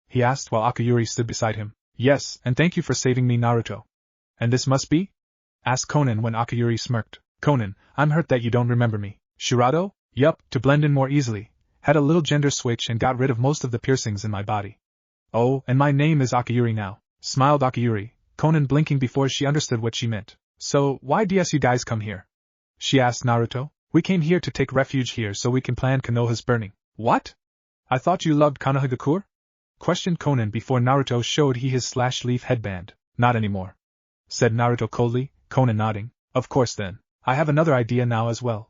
He asked while Akiyuri stood beside him. Yes, and thank you for saving me, Naruto. And this must be? Asked Konan when Akiyuri smirked. Konan, I'm hurt that you don't remember me. Shirado? Yup, to blend in more easily. Had a little gender switch and got rid of most of the piercings in my body. Oh, and my name is Akiyuri now, smiled Akiyuri, Konan blinking before she understood what she meant. So, why DS you guys come here? She asked Naruto. We came here to take refuge here so we can plan Konoha's burning. What? I thought you loved Konohagakure? Questioned Konan before Naruto showed he his slash-leaf headband. Not anymore, said Naruto coldly, Konan nodding. Of course then. I have another idea now as well.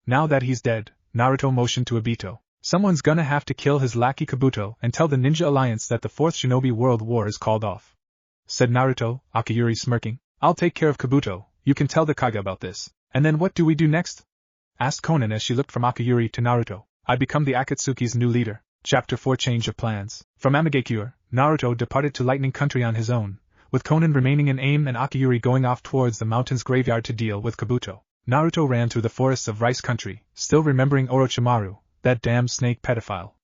Now that he's dead, Naruto motioned to Obito. Someone's gonna have to kill his lackey Kabuto and tell the Ninja Alliance that the 4th Shinobi World War is called off. Said Naruto, Akiyuri smirking. I'll take care of Kabuto, you can tell the Kage about this. And then what do we do next? Asked Konan as she looked from Akiyuri to Naruto. I become the Akatsuki's new leader. Chapter 4 Change of Plans. From Amagakure, Naruto departed to Lightning Country on his own, with Konan remaining in aim and Akiyuri going off towards the mountain's graveyard to deal with Kabuto. Naruto ran through the forests of Rice Country, still remembering Orochimaru, that damn snake pedophile.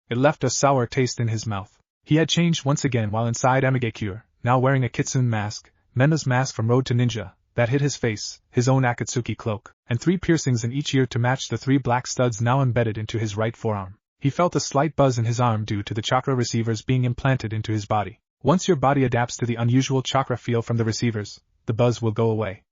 It left a sour taste in his mouth. He had changed once again while inside Amagakure, now wearing a kitsune mask, Menna's mask from Road to Ninja, that hid his face, his own Akatsuki cloak, and 3 piercings in each ear to match the 3 black studs now embedded into his right forearm. He felt a slight buzz in his arm due to the chakra receivers being implanted into his body. Once your body adapts to the unusual chakra feel from the receivers, the buzz will go away,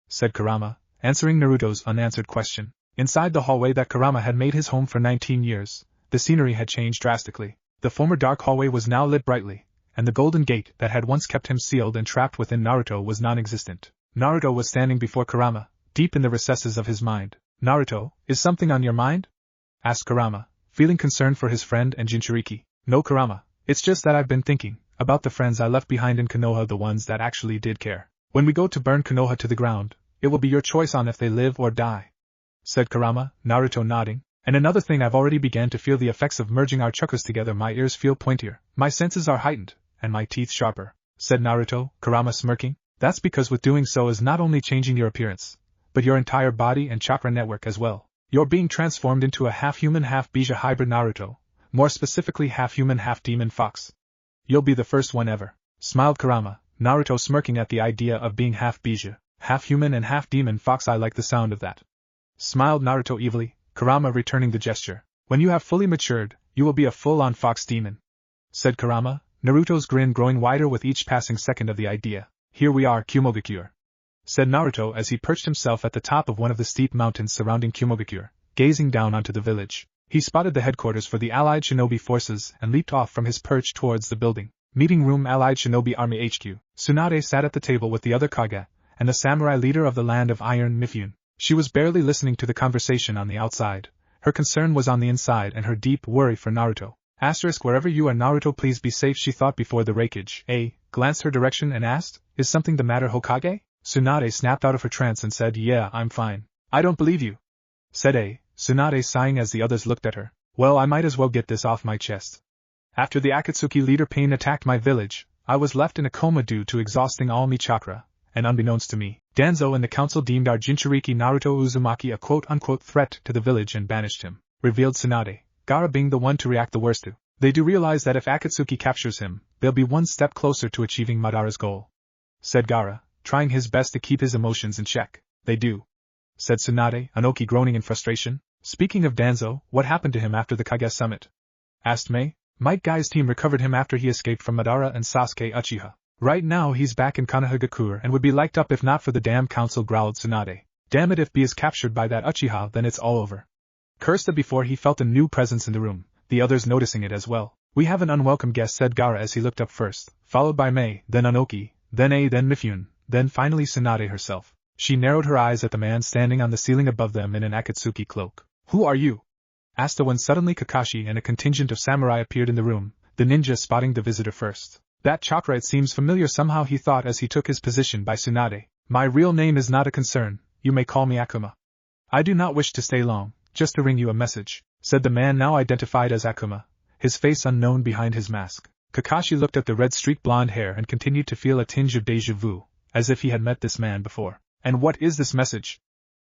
said Kurama, answering Naruto's unanswered question. Inside the hallway that Kurama had made his home for 19 years, the scenery had changed drastically. The former dark hallway was now lit brightly, and the golden gate that had once kept him sealed and trapped within Naruto was non-existent. Naruto was standing before Kurama, deep in the recesses of his mind. Naruto, is something on your mind? Asked Kurama, feeling concerned for his friend and Jinchuriki. No, Kurama, it's just that I've been thinking about the friends I left behind in Konoha, the ones that actually did care. When we go to burn Konoha to the ground, it will be your choice on if they live or die, said Kurama, Naruto nodding. And another thing, I've already began to feel the effects of merging our chakras together. My ears feel pointier, my senses are heightened, and my teeth sharper, said Naruto, Kurama smirking. That's because with doing so is not only changing your appearance, but your entire body and chakra network as well. You're being transformed into a half-human half-Bija hybrid Naruto, more specifically half-human half-demon fox. You'll be the first one ever, smiled Kurama, Naruto smirking at the idea of being half-Bija, half-human and half-demon fox. I like the sound of that, smiled Naruto evilly, Kurama returning the gesture. When you have fully matured, you will be a full-on fox demon, said Kurama, Naruto's grin growing wider with each passing second of the idea. Here we are, Kumogakure, said Naruto as he perched himself at the top of one of the steep mountains surrounding Kumogakure, gazing down onto the village. He spotted the headquarters for the Allied Shinobi forces and leaped off from his perch towards the building. Meeting room, Allied Shinobi Army HQ. Tsunade sat at the table with the other Kage, and the samurai leader of the Land of Iron, Mifune. She was barely listening to the conversation on the outside. Her concern was on the inside and her deep worry for Naruto. Wherever you are, Naruto, please be safe, she thought before the raikage. Glanced her direction and asked, is something the matter, Hokage? Tsunade snapped out of her trance and said, yeah, I'm fine. I don't believe you, said Tsunade, sighing as the others looked at her. Well, I might as well get this off my chest. After the Akatsuki leader pain attacked my village, I was left in a coma due to exhausting all mi chakra, and unbeknownst to me, Danzo and the council deemed our Jinchuriki Naruto Uzumaki a quote-unquote threat to the village and banished him, revealed Tsunade, Gaara being the one to react the worst to. They do realize that if Akatsuki captures him, they'll be one step closer to achieving Madara's goal, said Gaara, trying his best to keep his emotions in check. They do, said Tsunade, Anoki groaning in frustration. Speaking of Danzo, what happened to him after the Kage summit? Asked Mei. Might Guy's team recovered him after he escaped from Madara and Sasuke Uchiha. Right now he's back in Konohagakure and would be liked up if not for the damn council, growled Tsunade. Damn it, if B is captured by that Uchiha, then it's all over. Cursed before he felt a new presence in the room, the others noticing it as well. We have an unwelcome guest, said Gaara as he looked up first, followed by Mei, then Anoki, then Mifune, then finally Tsunade herself. She narrowed her eyes at the man standing on the ceiling above them in an Akatsuki cloak. Who are you? Asked when suddenly Kakashi and a contingent of samurai appeared in the room, the ninja spotting the visitor first. That chakra, it seems familiar somehow, he thought as he took his position by Tsunade. My real name is not a concern, you may call me Akuma. I do not wish to stay long, just to bring you a message, said the man now identified as Akuma, his face unknown behind his mask. Kakashi looked at the red-streaked blonde hair and continued to feel a tinge of déjà vu, as if he had met this man before. And what is this message?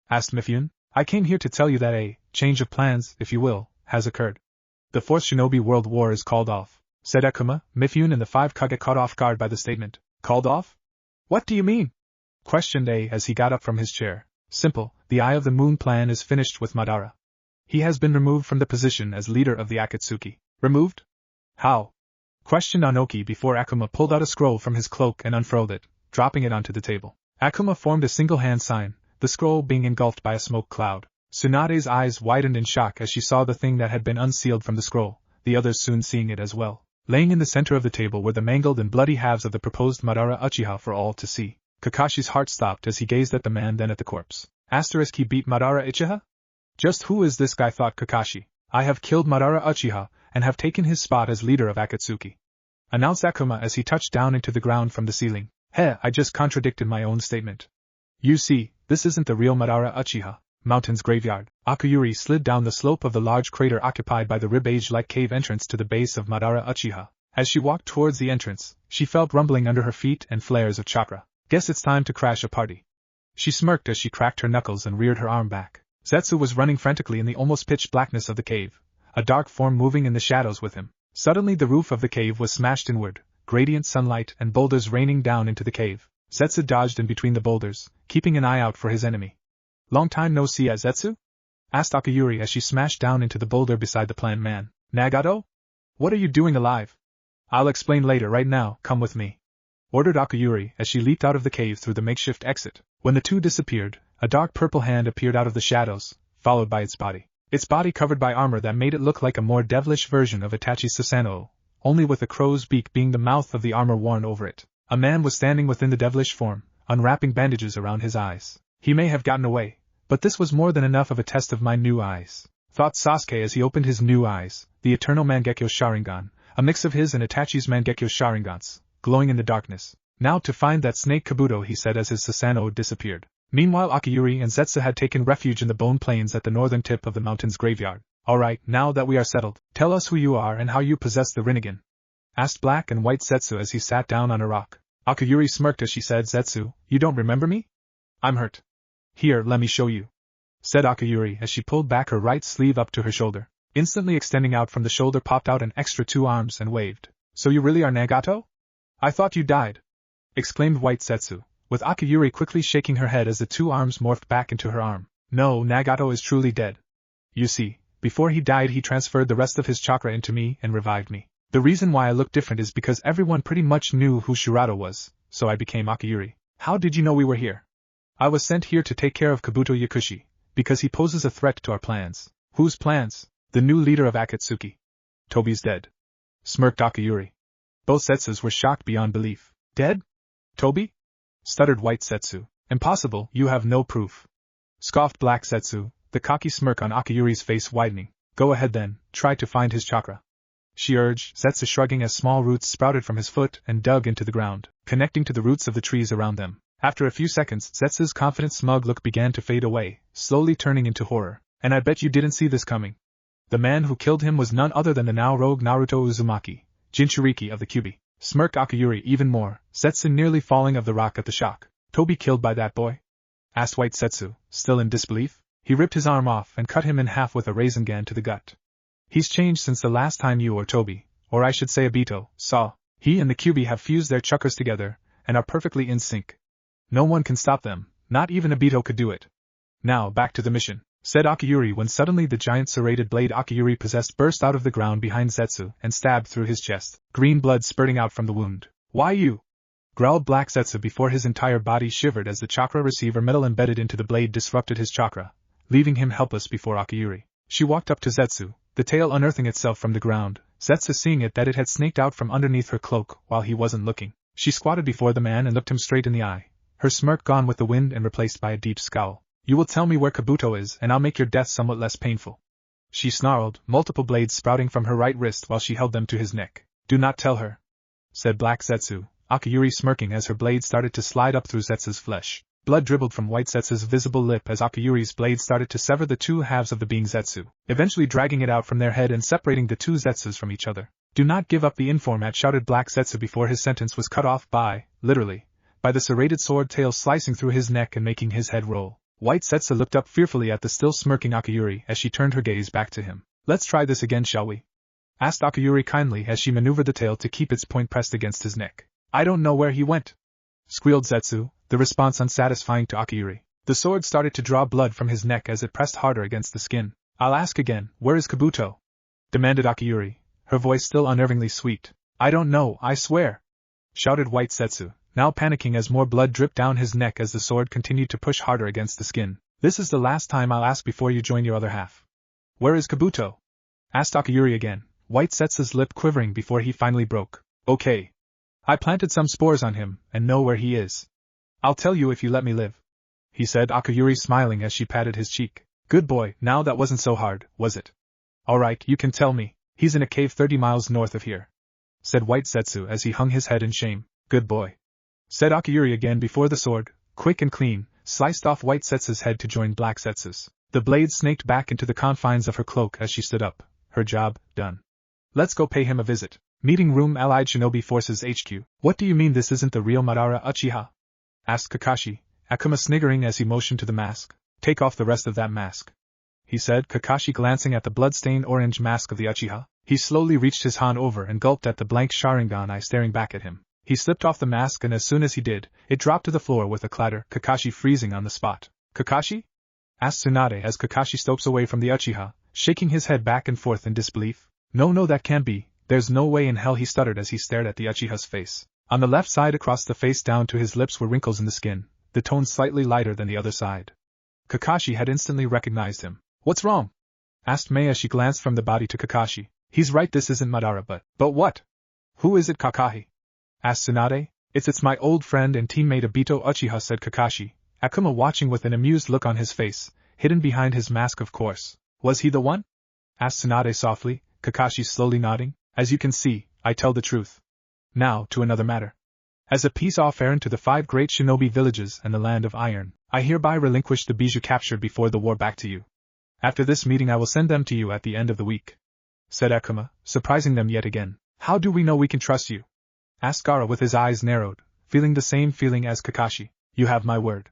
Asked Mifune. I came here to tell you that a change of plans, if you will, has occurred. The Fourth Shinobi World War is called off, said Akuma. Mifune and the five Kage caught off guard by the statement. Called off? What do you mean? Questioned as he got up from his chair. Simple, the Eye of the Moon plan is finished with Madara. He has been removed from the position as leader of the Akatsuki. Removed? How? Questioned Anoki before Akuma pulled out a scroll from his cloak and unfurled it, dropping it onto the table. Akuma formed a single hand sign, the scroll being engulfed by a smoke cloud. Tsunade's eyes widened in shock as she saw the thing that had been unsealed from the scroll, the others soon seeing it as well. Laying in the center of the table were the mangled and bloody halves of the proposed Madara Uchiha for all to see. Kakashi's heart stopped as he gazed at the man, then at the corpse. He beat Madara Uchiha? Just who is this guy, thought Kakashi. I have killed Madara Uchiha, and have taken his spot as leader of Akatsuki, announced Akuma as he touched down into the ground from the ceiling. I just contradicted my own statement. You see, this isn't the real Madara Uchiha. Mountain's graveyard. Akuyuri slid down the slope of the large crater occupied by the rib-age-like cave entrance to the base of Madara Uchiha. As she walked towards the entrance, she felt rumbling under her feet and flares of chakra. Guess it's time to crash a party. She smirked as she cracked her knuckles and reared her arm back. Zetsu was running frantically in the almost pitch blackness of the cave, a dark form moving in the shadows with him. Suddenly the roof of the cave was smashed inward, gradient sunlight and boulders raining down into the cave. Zetsu dodged in between the boulders, keeping an eye out for his enemy. Long time no see, Zetsu? Asked Akuyuri as she smashed down into the boulder beside the plant man. Nagato? What are you doing alive? I'll explain later, right now, come with me, ordered Akuyuri as she leaped out of the cave through the makeshift exit. When the two disappeared, a dark purple hand appeared out of the shadows, followed by its body covered by armor that made it look like a more devilish version of Itachi Susanoo, only with a crow's beak being the mouth of the armor worn over it. A man was standing within the devilish form, unwrapping bandages around his eyes. He may have gotten away, but this was more than enough of a test of my new eyes, thought Sasuke as he opened his new eyes, the eternal Mangekyo Sharingan, a mix of his and Itachi's Mangekyo Sharingans, glowing in the darkness. Now to find that snake Kabuto, he said as his Susanoo disappeared. Meanwhile Akuyuri and Zetsu had taken refuge in the bone plains at the northern tip of the mountain's graveyard. Alright, now that we are settled, tell us who you are and how you possess the Rinnegan, asked Black and White Zetsu as he sat down on a rock. Akuyuri smirked as she said, Zetsu, you don't remember me? I'm hurt. Here, let me show you, said Akuyuri as she pulled back her right sleeve up to her shoulder. Instantly extending out from the shoulder popped out an extra 2 arms and waved. So you really are Nagato? I thought you died, exclaimed White Zetsu, with Akuyuri quickly shaking her head as the 2 arms morphed back into her arm. No, Nagato is truly dead. You see, before he died he transferred the rest of his chakra into me and revived me. The reason why I look different is because everyone pretty much knew who Shirado was, so I became Akiyuri. How did you know we were here? I was sent here to take care of Kabuto Yakushi, because he poses a threat to our plans. Whose plans? The new leader of Akatsuki. Tobi's dead. Smirked Akiyuri. Both Setsus were shocked beyond belief. Dead? Tobi? Stuttered White Setsu. Impossible, you have no proof. Scoffed Black Setsu, the cocky smirk on Akiyuri's face widening. Go ahead then, try to find his chakra. She urged, Setsu shrugging as small roots sprouted from his foot and dug into the ground, connecting to the roots of the trees around them. After a few seconds, Setsu's confident smug look began to fade away, slowly turning into horror. And I bet you didn't see this coming. The man who killed him was none other than the now rogue Naruto Uzumaki, Jinchuriki of the Kyuubi. Smirked Akiyuri even more, Setsu nearly falling of the rock at the shock. Tobi killed by that boy? Asked White Setsu, still in disbelief. He ripped his arm off and cut him in half with a Rasengan to the gut. He's changed since the last time you or Tobi, or I should say Obito, saw. He and the Kyuubi have fused their chakras together, and are perfectly in sync. No one can stop them, not even Obito could do it. Now back to the mission, said Akiyuri when suddenly the giant serrated blade Akiyuri possessed burst out of the ground behind Setsu and stabbed through his chest, green blood spurting out from the wound. Why you? Growled Black Setsu before his entire body shivered as the chakra receiver metal embedded into the blade disrupted his chakra, leaving him helpless before Akiyuri. She walked up to Setsu, the tail unearthing itself from the ground, Setsu seeing it that it had snaked out from underneath her cloak while he wasn't looking. She squatted before the man and looked him straight in the eye, her smirk gone with the wind and replaced by a deep scowl. You will tell me where Kabuto is and I'll make your death somewhat less painful. She snarled, multiple blades sprouting from her right wrist while she held them to his neck. Do not tell her, said Black Setsu, Akiyuri smirking as her blade started to slide up through Setsu's flesh. Blood dribbled from White Setsu's visible lip as Akiyuri's blade started to sever the two halves of the being Zetsu, eventually dragging it out from their head and separating the two Zetsus from each other. Do not give up the informat, shouted Black Setsu before his sentence was cut off by, literally, by the serrated sword tail slicing through his neck and making his head roll. White Setsu looked up fearfully at the still smirking Akiyuri as she turned her gaze back to him. Let's try this again, shall we? Asked Akiyuri kindly as she maneuvered the tail to keep its point pressed against his neck. I don't know where he went, squealed Zetsu, the response unsatisfying to Akiyuri. The sword started to draw blood from his neck as it pressed harder against the skin. I'll ask again, where is Kabuto? Demanded Akiyuri, her voice still unnervingly sweet. I don't know, I swear, shouted White Setsu, now panicking as more blood dripped down his neck as the sword continued to push harder against the skin. This is the last time I'll ask before you join your other half. Where is Kabuto? Asked Akiyuri again, White Setsu's lip quivering before he finally broke. Okay. I planted some spores on him, and know where he is. I'll tell you if you let me live, he said, Akiyuri smiling as she patted his cheek. Good boy, now that wasn't so hard, was it? Alright, you can tell me. He's in a cave 30 miles north of here, said White Setsu as he hung his head in shame. Good boy, said Akiyuri again before the sword, quick and clean, sliced off White Setsu's head to join Black Setsu's. The blade snaked back into the confines of her cloak as she stood up, her job done. Let's go pay him a visit. Meeting room, Allied Shinobi Forces HQ. What do you mean this isn't the real Madara Uchiha? Asked Kakashi, Akuma sniggering as he motioned to the mask. Take off the rest of that mask, he said, Kakashi glancing at the blood-stained orange mask of the Uchiha. He slowly reached his hand over and gulped at the blank Sharingan eye staring back at him. He slipped off the mask and as soon as he did, it dropped to the floor with a clatter, Kakashi freezing on the spot. Kakashi? Asked Tsunade as Kakashi stops away from the Uchiha, shaking his head back and forth in disbelief. No, that can't be. There's no way in hell, he stuttered as he stared at the Uchiha's face. On the left side across the face down to his lips were wrinkles in the skin, the tone slightly lighter than the other side. Kakashi had instantly recognized him. What's wrong? Asked Mei as she glanced from the body to Kakashi. He's right, this isn't Madara, but what? Who is it, Kakashi? Asked Tsunade. It's my old friend and teammate Obito Uchiha, said Kakashi, Akuma watching with an amused look on his face, hidden behind his mask of course. Was he the one? Asked Tsunade softly, Kakashi slowly nodding. As you can see, I tell the truth. Now, to another matter. As a peace-off errand to the 5 great shinobi villages and the Land of Iron, I hereby relinquish the bijou captured before the war back to you. After this meeting I will send them to you at the end of the week, said Akuma, surprising them yet again. How do we know we can trust you? Asked Gaara with his eyes narrowed, feeling the same feeling as Kakashi. You have my word.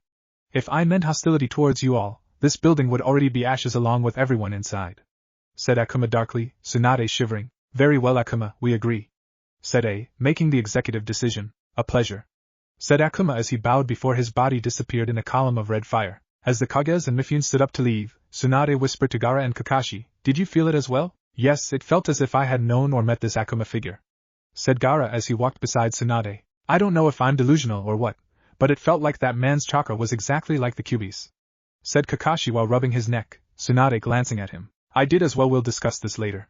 If I meant hostility towards you all, this building would already be ashes along with everyone inside, said Akuma darkly, Tsunade shivering. Very well, Akuma, we agree, said A, making the executive decision. A pleasure, said Akuma as he bowed before his body disappeared in a column of red fire. As the Kages and Mifune stood up to leave, Tsunade whispered to Gaara and Kakashi, Did you feel it as well? Yes, it felt as if I had known or met this Akuma figure, said Gaara as he walked beside Tsunade. I don't know if I'm delusional or what, but it felt like that man's chakra was exactly like the Kyuubi's," said Kakashi while rubbing his neck, Tsunade glancing at him. "I did as well, we'll discuss this later.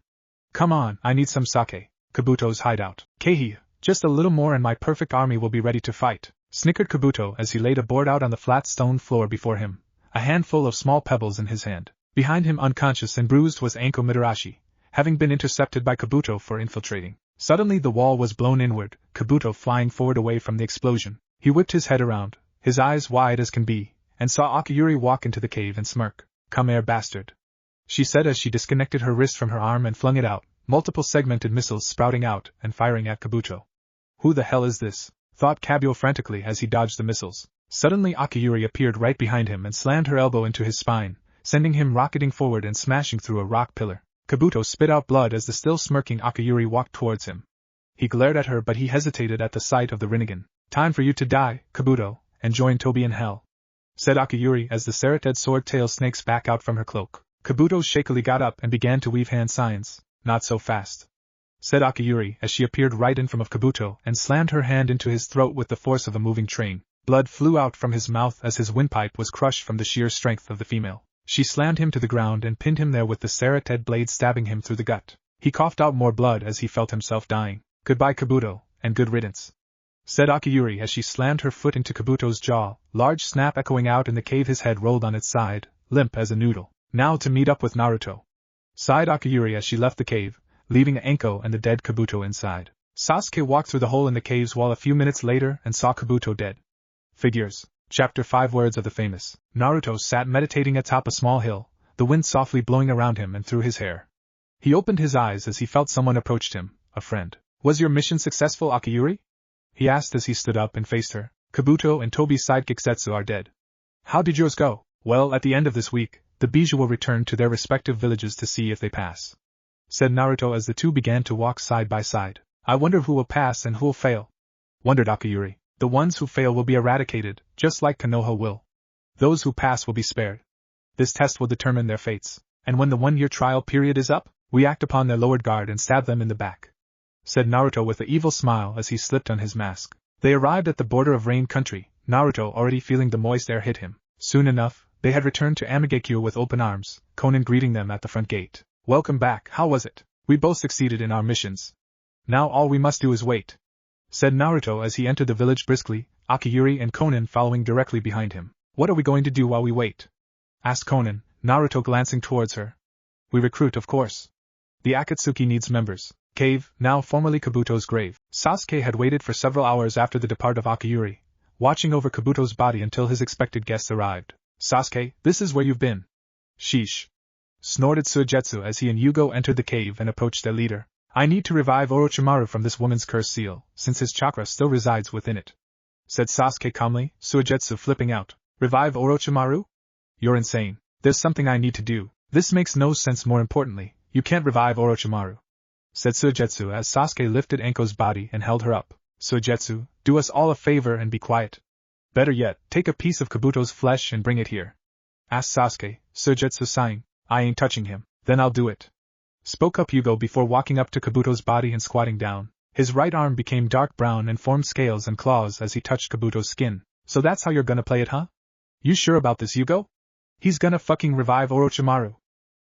Come on, I need some sake." Kabuto's hideout. "Keihi, just a little more and my perfect army will be ready to fight," snickered Kabuto as he laid a board out on the flat stone floor before him, a handful of small pebbles in his hand. Behind him, unconscious and bruised, was Anko Mitarashi, having been intercepted by Kabuto for infiltrating. Suddenly the wall was blown inward, Kabuto flying forward away from the explosion. He whipped his head around, his eyes wide as can be, and saw Akiyuri walk into the cave and smirk. "Come here, bastard," she said as she disconnected her wrist from her arm and flung it out, multiple segmented missiles sprouting out and firing at Kabuto. "Who the hell is this?" thought Kabuto frantically as he dodged the missiles. Suddenly Akiyuri appeared right behind him and slammed her elbow into his spine, sending him rocketing forward and smashing through a rock pillar. Kabuto spit out blood as the still smirking Akiyuri walked towards him. He glared at her, but he hesitated at the sight of the Rinnegan. "Time for you to die, Kabuto, and join Tobi in hell," said Akiyuri as the serrated sword tail snakes back out from her cloak. Kabuto shakily got up and began to weave hand signs. "Not so fast," said Akiyuri as she appeared right in front of Kabuto and slammed her hand into his throat with the force of a moving train. Blood flew out from his mouth as his windpipe was crushed from the sheer strength of the female. She slammed him to the ground and pinned him there with the serrated blade stabbing him through the gut. He coughed out more blood as he felt himself dying. "Goodbye, Kabuto, and good riddance," said Akiyuri as she slammed her foot into Kabuto's jaw, large snap echoing out in the cave. His head rolled on its side, limp as a noodle. "Now to meet up with Naruto," sighed Akiyuri as she left the cave, leaving Anko and the dead Kabuto inside. Sasuke walked through the hole in the caves wall a few minutes later and saw Kabuto dead. Figures. Chapter 5 Words of the Famous. Naruto sat meditating atop a small hill, the wind softly blowing around him and through his hair. He opened his eyes as he felt someone approached him, a friend. "Was your mission successful, Akiyuri?" he asked as he stood up and faced her. "Kabuto and Tobi's sidekick Setsu are dead. How did yours go?" "Well, at the end of this week, the Bijou will return to their respective villages to see if they pass," said Naruto as the two began to walk side by side. "I wonder who will pass and who will fail," wondered Akiyuri. "The ones who fail will be eradicated, just like Konoha will. Those who pass will be spared. This test will determine their fates, and when the 1-year trial period is up, we act upon their lowered guard and stab them in the back," said Naruto with an evil smile as he slipped on his mask. They arrived at the border of Rain Country, Naruto already feeling the moist air hit him. Soon enough, they had returned to Amigekyo with open arms, Konan greeting them at the front gate. "Welcome back, how was it? We both succeeded in our missions. Now all we must do is wait," said Naruto as he entered the village briskly, Akiyuri and Konan following directly behind him. "What are we going to do while we wait?" asked Konan, Naruto glancing towards her. "We recruit, of course. The Akatsuki needs members." Cave, now formerly Kabuto's grave. Sasuke had waited for several hours after the departure of Akiyuri, watching over Kabuto's body until his expected guests arrived. "Sasuke, this is where you've been." "Sheesh," snorted Suigetsu as he and Yugo entered the cave and approached their leader. "I need to revive Orochimaru from this woman's curse seal, since his chakra still resides within it," said Sasuke calmly, Suigetsu flipping out. "Revive Orochimaru? You're insane. There's something I need to do." "This makes no sense. More importantly, you can't revive Orochimaru," said Suigetsu as Sasuke lifted Anko's body and held her up. "Suigetsu, do us all a favor and be quiet. Better yet, take a piece of Kabuto's flesh and bring it here," asked Sasuke, Suigetsu sighing. "I ain't touching him." "Then I'll do it," spoke up Yugo before walking up to Kabuto's body and squatting down. His right arm became dark brown and formed scales and claws as he touched Kabuto's skin. "So that's how you're gonna play it, huh? You sure about this, Yugo? He's gonna fucking revive Orochimaru,"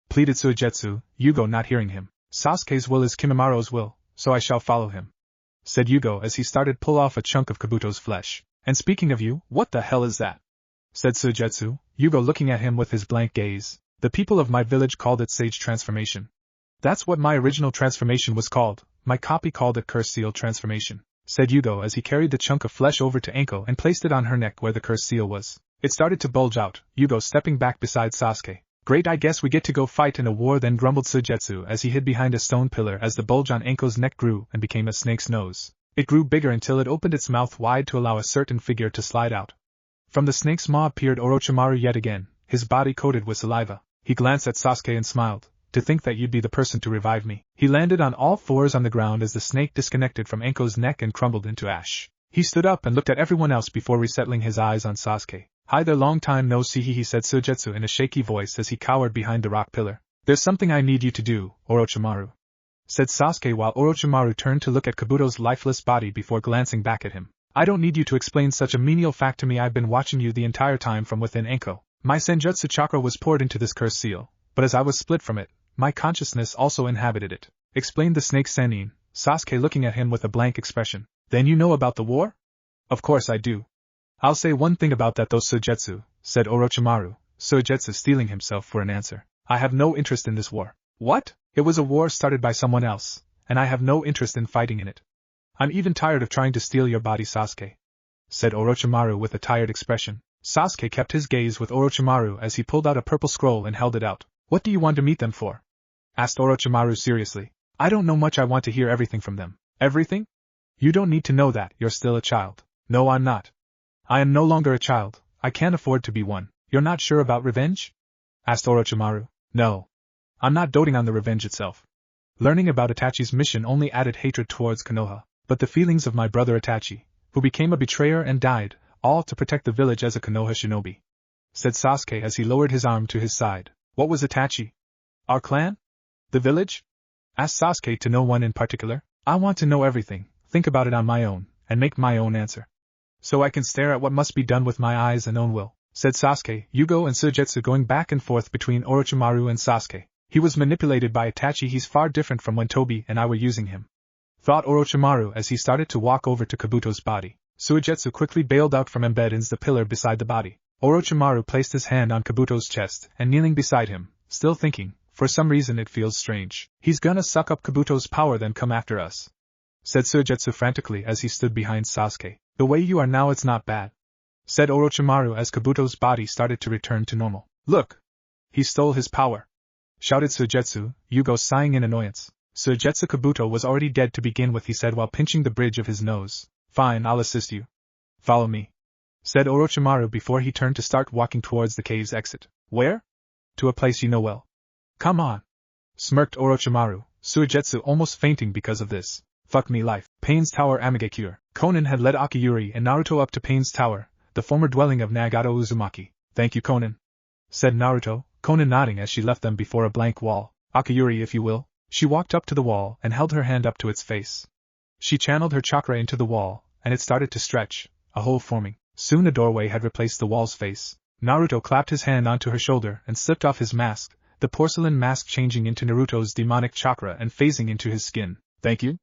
pleaded Suigetsu, Yugo not hearing him. "Sasuke's will is Kimimara's will, so I shall follow him," said Yugo as he started pull off a chunk of Kabuto's flesh. "And speaking of you, what the hell is that?" said Suigetsu, Yugo looking at him with his blank gaze. "The people of my village called it Sage Transformation." "That's what my original transformation was called, my copy called it Curse Seal Transformation," said Yugo as he carried the chunk of flesh over to Anko and placed it on her neck where the curse seal was. It started to bulge out, Yugo stepping back beside Sasuke. "Great, I guess we get to go fight in a war then," grumbled Suigetsu as he hid behind a stone pillar as the bulge on Anko's neck grew and became a snake's nose. It grew bigger until it opened its mouth wide to allow a certain figure to slide out. From the snake's maw appeared Orochimaru yet again, his body coated with saliva. He glanced at Sasuke and smiled. "To think that you'd be the person to revive me." He landed on all fours on the ground as the snake disconnected from Anko's neck and crumbled into ash. He stood up and looked at everyone else before resettling his eyes on Sasuke. "Hi there, long time no see," he said Suigetsu in a shaky voice as he cowered behind the rock pillar. "There's something I need you to do, Orochimaru," said Sasuke while Orochimaru turned to look at Kabuto's lifeless body before glancing back at him. I don't need you to explain such a menial fact to me. I've been watching you the entire time from within Anko. My senjutsu chakra was poured into this cursed seal, but as I was split from it, my consciousness also inhabited it, explained the snake Sannin, Sasuke looking at him with a blank expression. Then you know about the war? Of course I do. I'll say one thing about that though, Suigetsu, said Orochimaru, Suigetsu steeling himself for an answer. I have no interest in this war. What? It was a war started by someone else, and I have no interest in fighting in it. I'm even tired of trying to steal your body, Sasuke, said Orochimaru with a tired expression. Sasuke kept his gaze with Orochimaru as he pulled out a purple scroll and held it out. What do you want to meet them for? Asked Orochimaru seriously. I don't know much. I want to hear everything from them. Everything? You don't need to know that. You're still a child. No, I'm not. I am no longer a child. I can't afford to be one. You're not sure about revenge? Asked Orochimaru. No. I'm not doting on the revenge itself. Learning about Itachi's mission only added hatred towards Konoha, but the feelings of my brother Itachi, who became a betrayer and died, all to protect the village as a Konoha shinobi, said Sasuke as he lowered his arm to his side. What was Itachi? Our clan? The village? Asked Sasuke to no one in particular. I want to know everything, think about it on my own, and make my own answer. So I can stare at what must be done with my eyes and own will, said Sasuke, Yugo and Suigetsu going back and forth between Orochimaru and Sasuke. He was manipulated by Itachi. He's far different from when Tobi and I were using him, thought Orochimaru as he started to walk over to Kabuto's body. Suigetsu quickly bailed out from embedded in the pillar beside the body. Orochimaru placed his hand on Kabuto's chest and kneeling beside him, still thinking, for some reason it feels strange. He's gonna suck up Kabuto's power then come after us, said Suigetsu frantically as he stood behind Sasuke. The way you are now, it's not bad, said Orochimaru as Kabuto's body started to return to normal. Look! He stole his power, shouted Suigetsu, Yugo sighing in annoyance. Suigetsu Kabuto was already dead to begin with, he said while pinching the bridge of his nose. Fine, I'll assist you. Follow me, said Orochimaru before he turned to start walking towards the cave's exit. Where? To a place you know well. Come on, smirked Orochimaru, Suigetsu almost fainting because of this. Fuck me life. Pain's Tower Amigakure. Konan had led Akiyuri and Naruto up to Pain's Tower, the former dwelling of Nagato Uzumaki. Thank you, Konan, said Naruto, Konan nodding as she left them before a blank wall. Akiyuri, if you will. She walked up to the wall and held her hand up to its face. She channeled her chakra into the wall, and it started to stretch, a hole forming. Soon a doorway had replaced the wall's face. Naruto clapped his hand onto her shoulder and slipped off his mask, the porcelain mask changing into Naruto's demonic chakra and phasing into his skin. Thank you,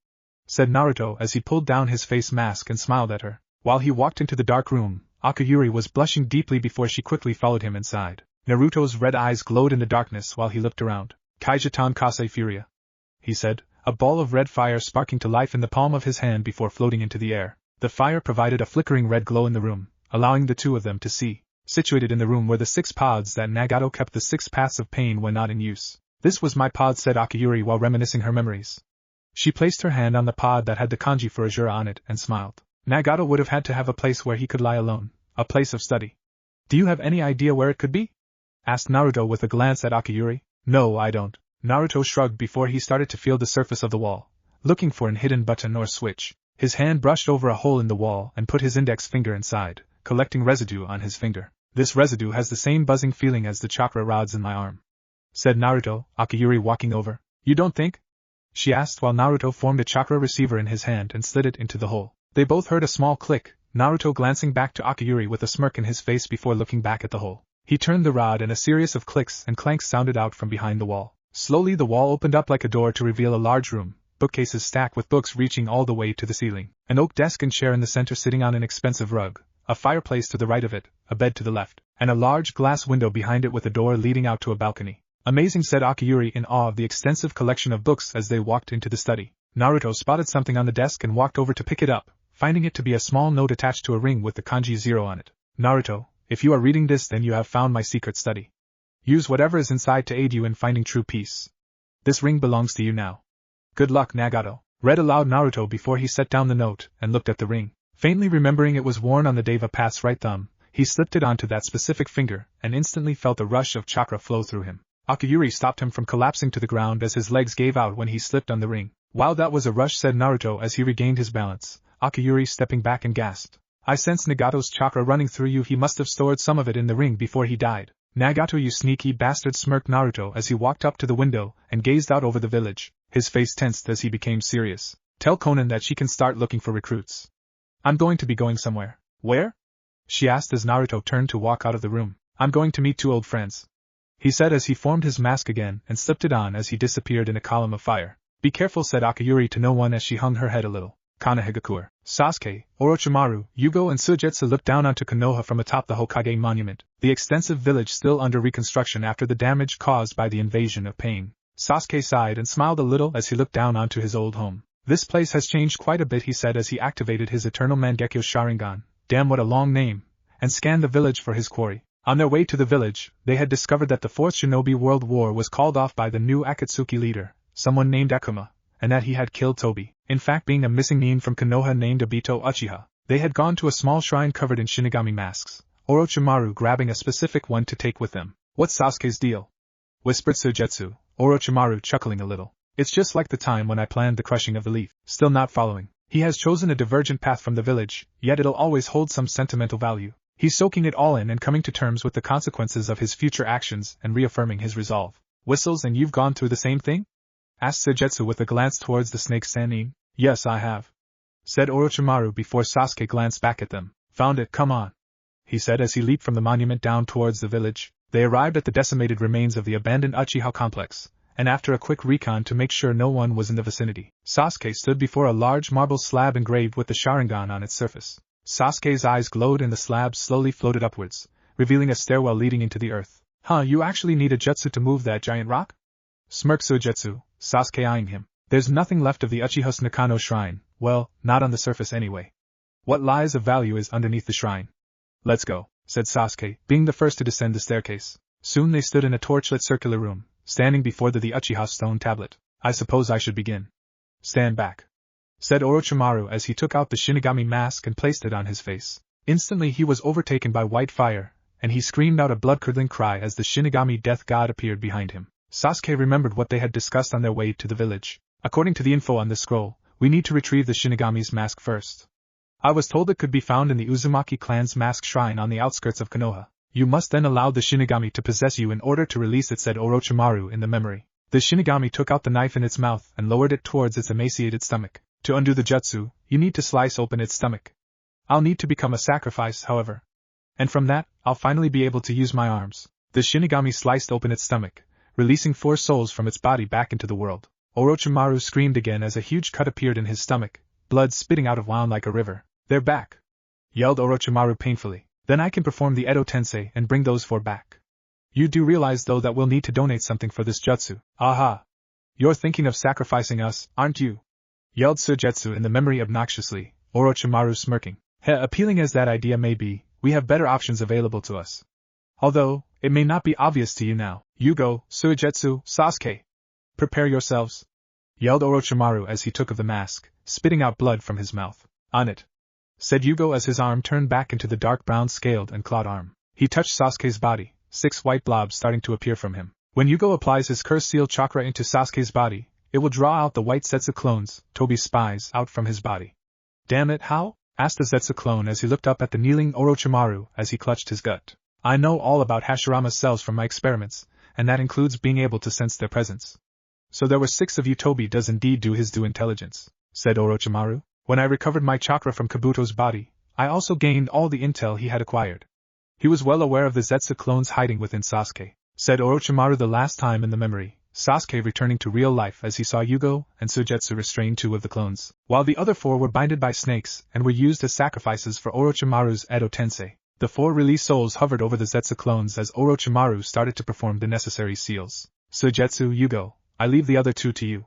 said Naruto as he pulled down his face mask and smiled at her. While he walked into the dark room, Akiyuri was blushing deeply before she quickly followed him inside. Naruto's red eyes glowed in the darkness while he looked around. Kaijatan Kase Furia, he said, a ball of red fire sparking to life in the palm of his hand before floating into the air. The fire provided a flickering red glow in the room, allowing the two of them to see. Situated in the room were the 6 pods that Nagato kept, the 6 paths of pain when not in use. This was my pod, said Akiyuri while reminiscing her memories. She placed her hand on the pod that had the kanji for Azura on it and smiled. Nagato would have had to have a place where he could lie alone, a place of study. Do you have any idea where it could be? Asked Naruto with a glance at Akiyuri. No, I don't. Naruto shrugged before he started to feel the surface of the wall, looking for an hidden button or switch. His hand brushed over a hole in the wall and put his index finger inside, collecting residue on his finger. This residue has the same buzzing feeling as the chakra rods in my arm, said Naruto, Akiyuri walking over. You don't think? She asked while Naruto formed a chakra receiver in his hand and slid it into the hole. They both heard a small click, Naruto glancing back to Akiyuri with a smirk in his face before looking back at the hole. He turned the rod and a series of clicks and clanks sounded out from behind the wall. Slowly the wall opened up like a door to reveal a large room, bookcases stacked with books reaching all the way to the ceiling, an oak desk and chair in the center sitting on an expensive rug, a fireplace to the right of it, a bed to the left, and a large glass window behind it with a door leading out to a balcony. Amazing, said Akiyuri in awe of the extensive collection of books as they walked into the study. Naruto spotted something on the desk and walked over to pick it up, finding it to be a small note attached to a ring with the kanji 0 on it. Naruto, if you are reading this, then you have found my secret study. Use whatever is inside to aid you in finding true peace. This ring belongs to you now. Good luck, Nagato, read aloud Naruto before he set down the note and looked at the ring. Faintly remembering it was worn on the Deva Path's right thumb, he slipped it onto that specific finger and instantly felt a rush of chakra flow through him. Akiyuri stopped him from collapsing to the ground as his legs gave out when he slipped on the ring. Wow, that was a rush, said Naruto as he regained his balance. Akiyuri stepping back and gasped. I sense Nagato's chakra running through you. He must have stored some of it in the ring before he died. Nagato, you sneaky bastard, smirked Naruto as he walked up to the window and gazed out over the village. His face tensed as he became serious. Tell Konan that she can start looking for recruits. I'm going to be going somewhere. Where? She asked as Naruto turned to walk out of the room. I'm going to meet 2 old friends, he said as he formed his mask again and slipped it on as he disappeared in a column of fire. Be careful, said Akayuri to no one as she hung her head a little. Konohagakure, Sasuke, Orochimaru, Yugo and Suigetsu looked down onto Konoha from atop the Hokage monument, the extensive village still under reconstruction after the damage caused by the invasion of Pain. Sasuke sighed and smiled a little as he looked down onto his old home. This place has changed quite a bit, he said as he activated his eternal Mangekyo Sharingan, damn what a long name, and scanned the village for his quarry. On their way to the village, they had discovered that the Fourth Shinobi World War was called off by the new Akatsuki leader, someone named Akuma, and that he had killed Tobi. In fact, being a missing nin from Konoha named Obito Uchiha, they had gone to a small shrine covered in Shinigami masks, Orochimaru grabbing a specific one to take with them. What's Sasuke's deal? Whispered Suigetsu, Orochimaru chuckling a little. It's just like the time when I planned the crushing of the leaf. Still not following. He has chosen a divergent path from the village, yet it'll always hold some sentimental value. He's soaking it all in and coming to terms with the consequences of his future actions and reaffirming his resolve. Whistles, and you've gone through the same thing? Asked Suigetsu with a glance towards the snake Sannin. Yes, I have, said Orochimaru before Sasuke glanced back at them. Found it, come on, he said as he leaped from the monument down towards the village. They arrived at the decimated remains of the abandoned Uchiha complex, and after a quick recon to make sure no one was in the vicinity, Sasuke stood before a large marble slab engraved with the Sharingan on its surface. Sasuke's eyes glowed and the slab slowly floated upwards, revealing a stairwell leading into the earth. Huh, you actually need a jutsu to move that giant rock? Smirked Suigetsu, Sasuke eyeing him. There's nothing left of the Uchiha's Nakano shrine, well, not on the surface anyway. What lies of value is underneath the shrine. Let's go, said Sasuke, being the first to descend the staircase. Soon they stood in a torchlit circular room, standing before the Uchiha stone tablet. I suppose I should begin. Stand back, said Orochimaru as he took out the Shinigami mask and placed it on his face. Instantly he was overtaken by white fire, and he screamed out a blood-curdling cry as the Shinigami death god appeared behind him. Sasuke remembered what they had discussed on their way to the village. According to the info on the scroll, we need to retrieve the Shinigami's mask first. I was told it could be found in the Uzumaki clan's mask shrine on the outskirts of Konoha. You must then allow the Shinigami to possess you in order to release it, said Orochimaru in the memory. The Shinigami took out the knife in its mouth and lowered it towards its emaciated stomach. To undo the jutsu, you need to slice open its stomach. I'll need to become a sacrifice, however. And from that, I'll finally be able to use my arms. The Shinigami sliced open its stomach, releasing 4 souls from its body back into the world. Orochimaru screamed again as a huge cut appeared in his stomach, blood spitting out of wound like a river. They're back, yelled Orochimaru painfully. Then I can perform the Edo Tensei and bring those 4 back. You do realize though that we'll need to donate something for this jutsu. Aha! You're thinking of sacrificing us, aren't you? Yelled Suigetsu in the memory obnoxiously, Orochimaru smirking. Appealing as that idea may be, we have better options available to us. Although, it may not be obvious to you now. Yugo, Suigetsu, Sasuke. Prepare yourselves, yelled Orochimaru as he took of the mask, spitting out blood from his mouth. On it, said Yugo as his arm turned back into the dark brown scaled and clawed arm. He touched Sasuke's body, 6 white blobs starting to appear from him. When Yugo applies his curse seal chakra into Sasuke's body, it will draw out the white Zetsu clones, Tobi's spies, out from his body. Damn it, how? Asked the Zetsu clone as he looked up at the kneeling Orochimaru as he clutched his gut. I know all about Hashirama's cells from my experiments, and that includes being able to sense their presence. So there were 6 of you. Tobi does indeed do his due intelligence, said Orochimaru. When I recovered my chakra from Kabuto's body, I also gained all the intel he had acquired. He was well aware of the Zetsu clones hiding within Sasuke, said Orochimaru the last time in the memory, Sasuke returning to real life as he saw Yugo and Suigetsu restrain 2 of the clones, while the other 4 were binded by snakes and were used as sacrifices for Orochimaru's Edo Tensei. The 4 released souls hovered over the Zetsu clones as Orochimaru started to perform the necessary seals. Suigetsu, Yugo, I leave the other 2 to you,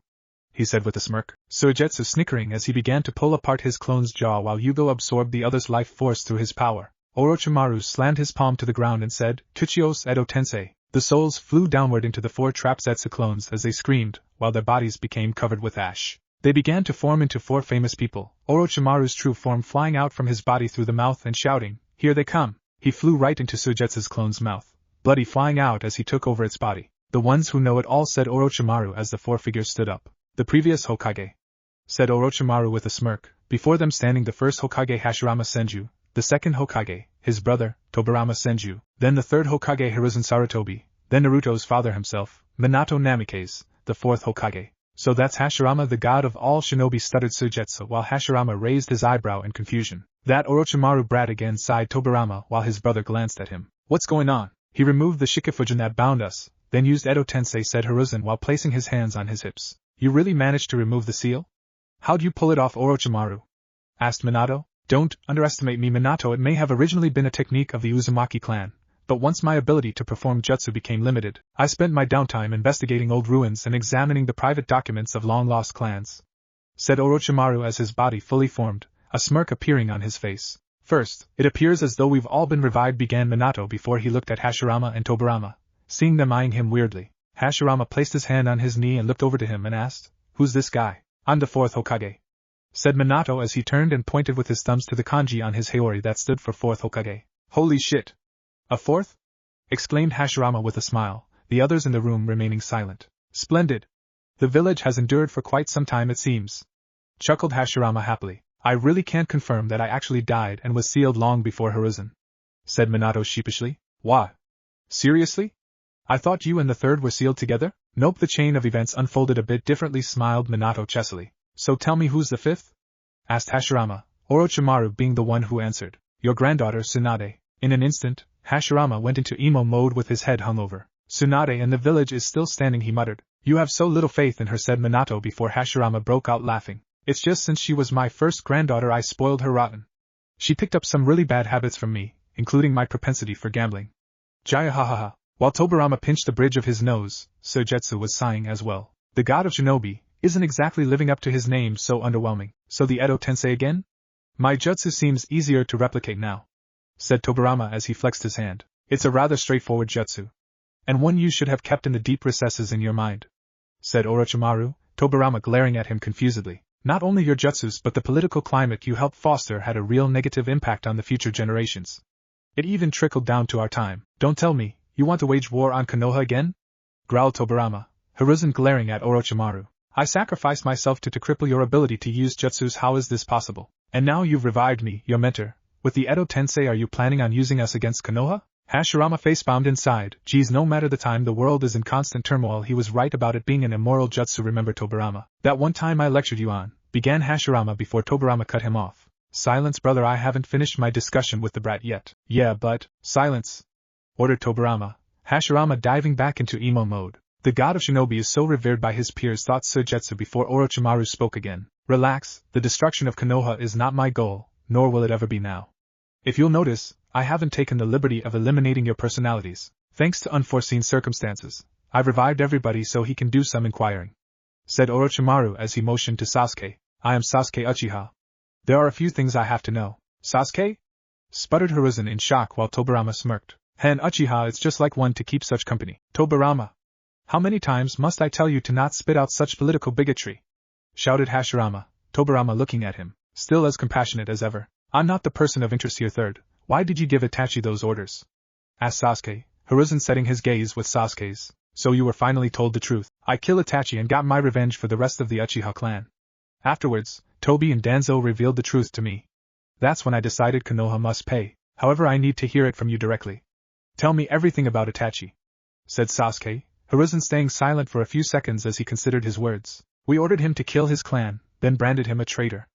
he said with a smirk. Suigetsu snickering as he began to pull apart his clone's jaw while Yugo absorbed the other's life force through his power. Orochimaru slammed his palm to the ground and said, Tuchios Edo Tensei. The souls flew downward into the 4 trapped Zetsu clones as they screamed, while their bodies became covered with ash. They began to form into 4 famous people, Orochimaru's true form flying out from his body through the mouth and shouting, Here they come! He flew right into Suigetsu's clone's mouth, bloody flying out as he took over its body. The ones who know it all, said Orochimaru as the 4 figures stood up. The previous Hokage, said Orochimaru with a smirk, before them standing the first Hokage Hashirama Senju, the second Hokage, his brother, Tobirama Senju, then the third Hokage Hiruzen Sarutobi, then Naruto's father himself, Minato Namikaze, the 4th Hokage. So that's Hashirama, the god of all shinobi, stuttered Suigetsu while Hashirama raised his eyebrow in confusion. That Orochimaru brat again, sighed Tobirama while his brother glanced at him. What's going on? He removed the shikifujin that bound us, then used Edo Tensei, said Hiruzen while placing his hands on his hips. You really managed to remove the seal? How'd you pull it off, Orochimaru? Asked Minato. Don't underestimate me, Minato. It may have originally been a technique of the Uzumaki clan, but once my ability to perform jutsu became limited, I spent my downtime investigating old ruins and examining the private documents of long-lost clans, said Orochimaru as his body fully formed, a smirk appearing on his face. First, it appears as though we've all been revived, began Minato before he looked at Hashirama and Tobirama, seeing them eyeing him weirdly. Hashirama placed his hand on his knee and looked over to him and asked, Who's this guy? I'm the 4th Hokage, said Minato as he turned and pointed with his thumbs to the kanji on his haori that stood for 4th Hokage. Holy shit! A 4th? Exclaimed Hashirama with a smile, the others in the room remaining silent. Splendid! The village has endured for quite some time, it seems, chuckled Hashirama happily. I really can't confirm that I actually died and was sealed long before Hiruzen, said Minato sheepishly. Why? Seriously? I thought you and the 3rd were sealed together? Nope, the chain of events unfolded a bit differently, smiled Minato chessily. So tell me, who's the 5th? Asked Hashirama, Orochimaru being the one who answered. Your granddaughter, Tsunade. In an instant, Hashirama went into emo mode with his head hung over. Tsunade and the village is still standing, he muttered. You have so little faith in her, said Minato before Hashirama broke out laughing. It's just since she was my first granddaughter I spoiled her rotten. She picked up some really bad habits from me, including my propensity for gambling. Jaya ha ha ha. While Tobirama pinched the bridge of his nose, Suigetsu was sighing as well. The god of shinobi isn't exactly living up to his name, so underwhelming. So the Edo Tensei again? My jutsu seems easier to replicate now, said Tobirama as he flexed his hand. It's a rather straightforward jutsu, and one you should have kept in the deep recesses in your mind, said Orochimaru, Tobirama glaring at him confusedly. Not only your jutsus but the political climate you helped foster had a real negative impact on the future generations. It even trickled down to our time. Don't tell me, you want to wage war on Konoha again? Growled Tobirama, Hiruzen glaring at Orochimaru. I sacrificed myself to cripple your ability to use jutsus. How is this possible? And now you've revived me, your mentor. With the Edo Tensei, are you planning on using us against Konoha? Hashirama facepalmed inside. Geez, no matter the time the world is in constant turmoil, he was right about it being an immoral jutsu. Remember, Tobirama, that one time I lectured you on, began Hashirama before Tobirama cut him off. Silence, brother, I haven't finished my discussion with the brat yet. Yeah, but, silence, ordered Tobirama, Hashirama diving back into emo mode. The god of shinobi is so revered by his peers, thought Suigetsu before Orochimaru spoke again. Relax, the destruction of Konoha is not my goal, nor will it ever be now. If you'll notice, I haven't taken the liberty of eliminating your personalities. Thanks to unforeseen circumstances, I've revived everybody so he can do some inquiring, said Orochimaru as he motioned to Sasuke. I am Sasuke Uchiha. There are a few things I have to know. Sasuke? Sputtered Hiruzen in shock while Tobirama smirked. Hen Uchiha, it's just like one to keep such company. Tobirama, how many times must I tell you to not spit out such political bigotry? Shouted Hashirama, Tobirama looking at him, still as compassionate as ever. I'm not the person of interest here. 3rd, why did you give Itachi those orders? Asked Sasuke, Hiruzen setting his gaze with Sasuke's. So you were finally told the truth. I killed Itachi and got my revenge for the rest of the Uchiha clan. Afterwards, Tobi and Danzo revealed the truth to me. That's when I decided Konoha must pay. However, I need to hear it from you directly. Tell me everything about Itachi, said Sasuke, Hiruzen staying silent for a few seconds as he considered his words. We ordered him to kill his clan, then branded him a traitor.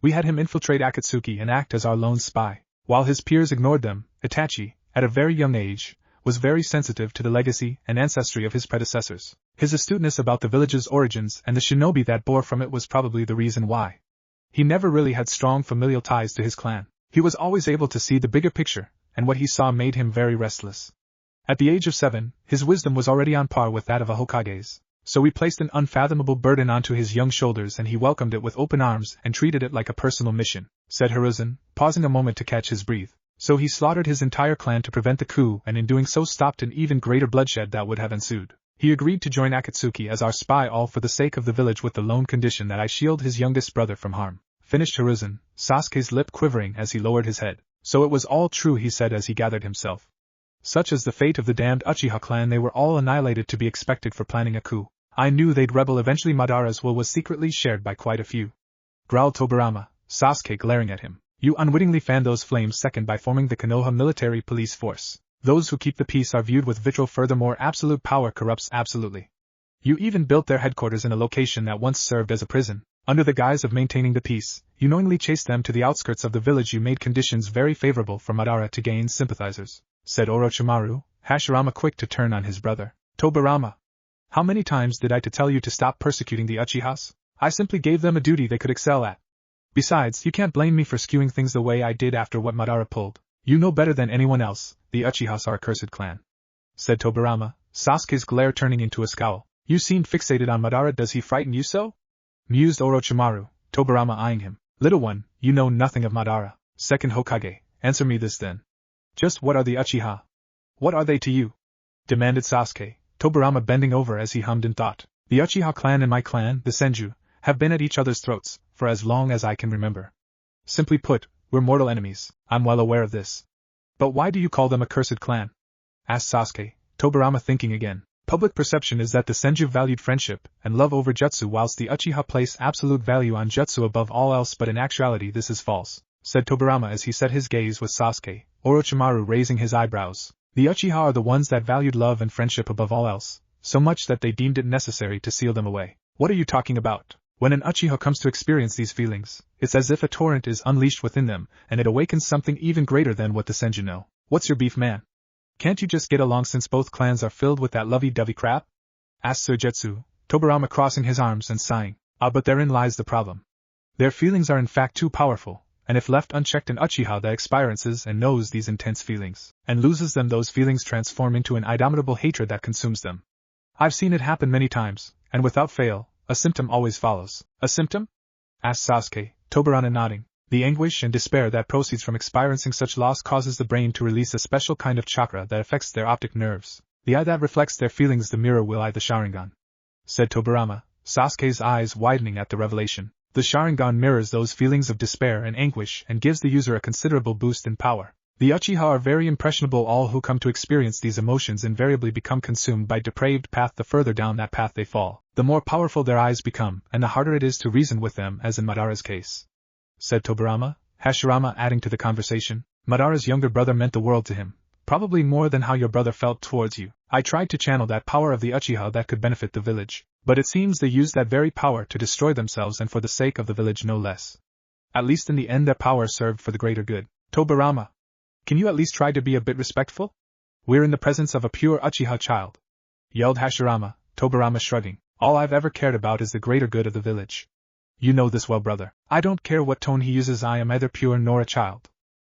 We had him infiltrate Akatsuki and act as our lone spy. While his peers ignored them, Itachi, at a very young age, was very sensitive to the legacy and ancestry of his predecessors. His astuteness about the village's origins and the shinobi that bore from it was probably the reason why. He never really had strong familial ties to his clan. He was always able to see the bigger picture, and what he saw made him very restless. At the age of 7, his wisdom was already on par with that of a Hokage's. So we placed an unfathomable burden onto his young shoulders and he welcomed it with open arms and treated it like a personal mission, said Hiruzen, pausing a moment to catch his breath. So he slaughtered his entire clan to prevent the coup and in doing so stopped an even greater bloodshed that would have ensued. He agreed to join Akatsuki as our spy, all for the sake of the village, with the lone condition that I shield his youngest brother from harm. Finished Hiruzen, Sasuke's lip quivering as he lowered his head. So it was all true, he said as he gathered himself. Such is the fate of the damned Uchiha clan, they were all annihilated, to be expected for planning a coup. I knew they'd rebel eventually. Madara's will was secretly shared by quite a few. Growled Tobirama, Sasuke glaring at him. You unwittingly fanned those flames. Second, by forming the Konoha military police force. Those who keep the peace are viewed with vitriol. Furthermore, absolute power corrupts absolutely. You even built their headquarters in a location that once served as a prison. Under the guise of maintaining the peace, you knowingly chased them to the outskirts of the village. You made conditions very favorable for Madara to gain sympathizers, said Orochimaru, Hashirama quick to turn on his brother. Tobirama, how many times did I tell you to stop persecuting the Uchihas? I simply gave them a duty they could excel at. Besides, you can't blame me for skewing things the way I did after what Madara pulled. You know better than anyone else, the Uchihas are a cursed clan, said Tobirama, Sasuke's glare turning into a scowl. You seemed fixated on Madara. Does he frighten you so? Mused Orochimaru, Tobirama eyeing him. Little one, you know nothing of Madara. Second Hokage, answer me this then. Just what are the Uchiha? What are they to you? Demanded Sasuke, Tobirama bending over as he hummed in thought. The Uchiha clan and my clan, the Senju, have been at each other's throats for as long as I can remember. Simply put, we're mortal enemies. I'm well aware of this. But why do you call them a cursed clan? Asked Sasuke, Tobirama thinking again. Public perception is that the Senju valued friendship and love over jutsu, whilst the Uchiha place absolute value on jutsu above all else, but in actuality this is false, said Tobirama as he set his gaze with Sasuke, Orochimaru raising his eyebrows. The Uchiha are the ones that valued love and friendship above all else, so much that they deemed it necessary to seal them away. What are you talking about? When an Uchiha comes to experience these feelings, it's as if a torrent is unleashed within them, and it awakens something even greater than what the Senju know. What's your beef, man? Can't you just get along since both clans are filled with that lovey-dovey crap? Asked Suigetsu, Tobirama crossing his arms and sighing. But therein lies the problem. Their feelings are in fact too powerful, and if left unchecked, an Uchiha that experiences and knows these intense feelings, and loses them, those feelings transform into an indomitable hatred that consumes them. I've seen it happen many times, and without fail, a symptom always follows. A symptom? Asked Sasuke, Tobirama nodding. The anguish and despair that proceeds from experiencing such loss causes the brain to release a special kind of chakra that affects their optic nerves. The eye that reflects their feelings, the mirror will eye the Sharingan, said Tobirama, Sasuke's eyes widening at the revelation. The Sharingan mirrors those feelings of despair and anguish and gives the user a considerable boost in power. The Uchiha are very impressionable. All who come to experience these emotions invariably become consumed by depraved path. The further down that path they fall, the more powerful their eyes become, and the harder it is to reason with them, as in Madara's case, said Tobirama, Hashirama adding to the conversation. Madara's younger brother meant the world to him, probably more than how your brother felt towards you. I tried to channel that power of the Uchiha that could benefit the village, but it seems they used that very power to destroy themselves, and for the sake of the village no less. At least in the end their power served for the greater good. Tobirama, can you at least try to be a bit respectful? We're in the presence of a pure Uchiha child, yelled Hashirama, Tobirama shrugging. All I've ever cared about is the greater good of the village. You know this well, brother. I don't care what tone he uses, I am neither pure nor a child,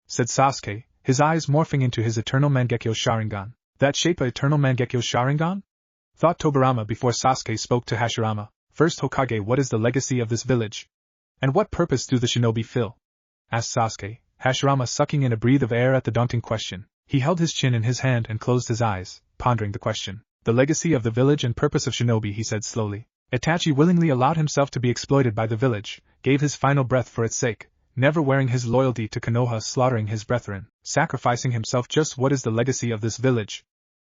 said Sasuke, his eyes morphing into his eternal Mangekyo Sharingan. That shape, a eternal Mangekyo Sharingan? Thought Tobirama before Sasuke spoke to Hashirama. First Hokage, what is the legacy of this village? And what purpose do the shinobi fill? Asked Sasuke, Hashirama sucking in a breath of air at the daunting question. He held his chin in his hand and closed his eyes, pondering the question. The legacy of the village and purpose of shinobi, he said slowly. Itachi willingly allowed himself to be exploited by the village, gave his final breath for its sake, never wearing his loyalty to Konoha, slaughtering his brethren, sacrificing himself. Just what is the legacy of this village?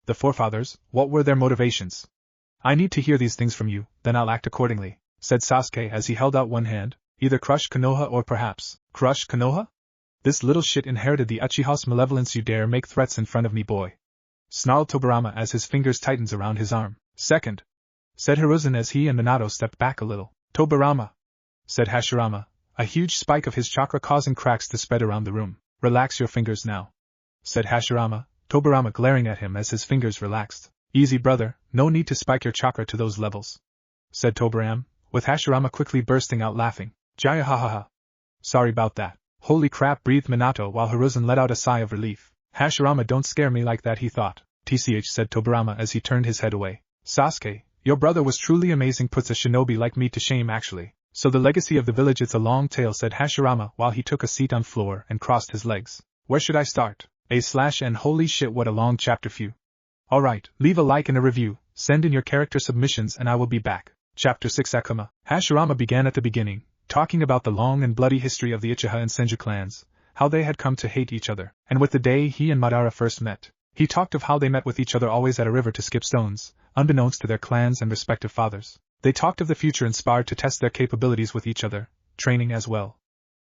The forefathers, what were their motivations? I need to hear these things from you, then I'll act accordingly, said Sasuke as he held out one hand. Either crush Konoha or perhaps, crush Konoha? This little shit inherited the Uchiha's malevolence. You dare make threats in front of me, boy? Snarled Tobirama as his fingers tightened around his arm. Second, said Hiruzen as he and Minato stepped back a little. Tobirama, said Hashirama, a huge spike of his chakra causing cracks to spread around the room. Relax your fingers now, said Hashirama, Tobirama glaring at him as his fingers relaxed. Easy, brother, no need to spike your chakra to those levels, said Tobirama, with Hashirama quickly bursting out laughing. Jaya ha ha ha. Sorry about that. Holy crap, breathed Minato while Hiruzen let out a sigh of relief. Hashirama, don't scare me like that, he thought. TCH, said Tobirama as he turned his head away. Sasuke, your brother was truly amazing, puts a shinobi like me to shame actually. So the legacy of the village, it's a long tale, said Hashirama while he took a seat on floor and crossed his legs. Where should I start? And holy shit, what a long chapter, few. Alright, leave a like and a review, send in your character submissions and I will be back. Chapter 6 Akuma. Hashirama began at the beginning, talking about the long and bloody history of the Uchiha and Senju clans, how they had come to hate each other, and with the day he and Madara first met. He talked of how they met with each other always at a river to skip stones, unbeknownst to their clans and respective fathers. They talked of the future, inspired to test their capabilities with each other, training as well.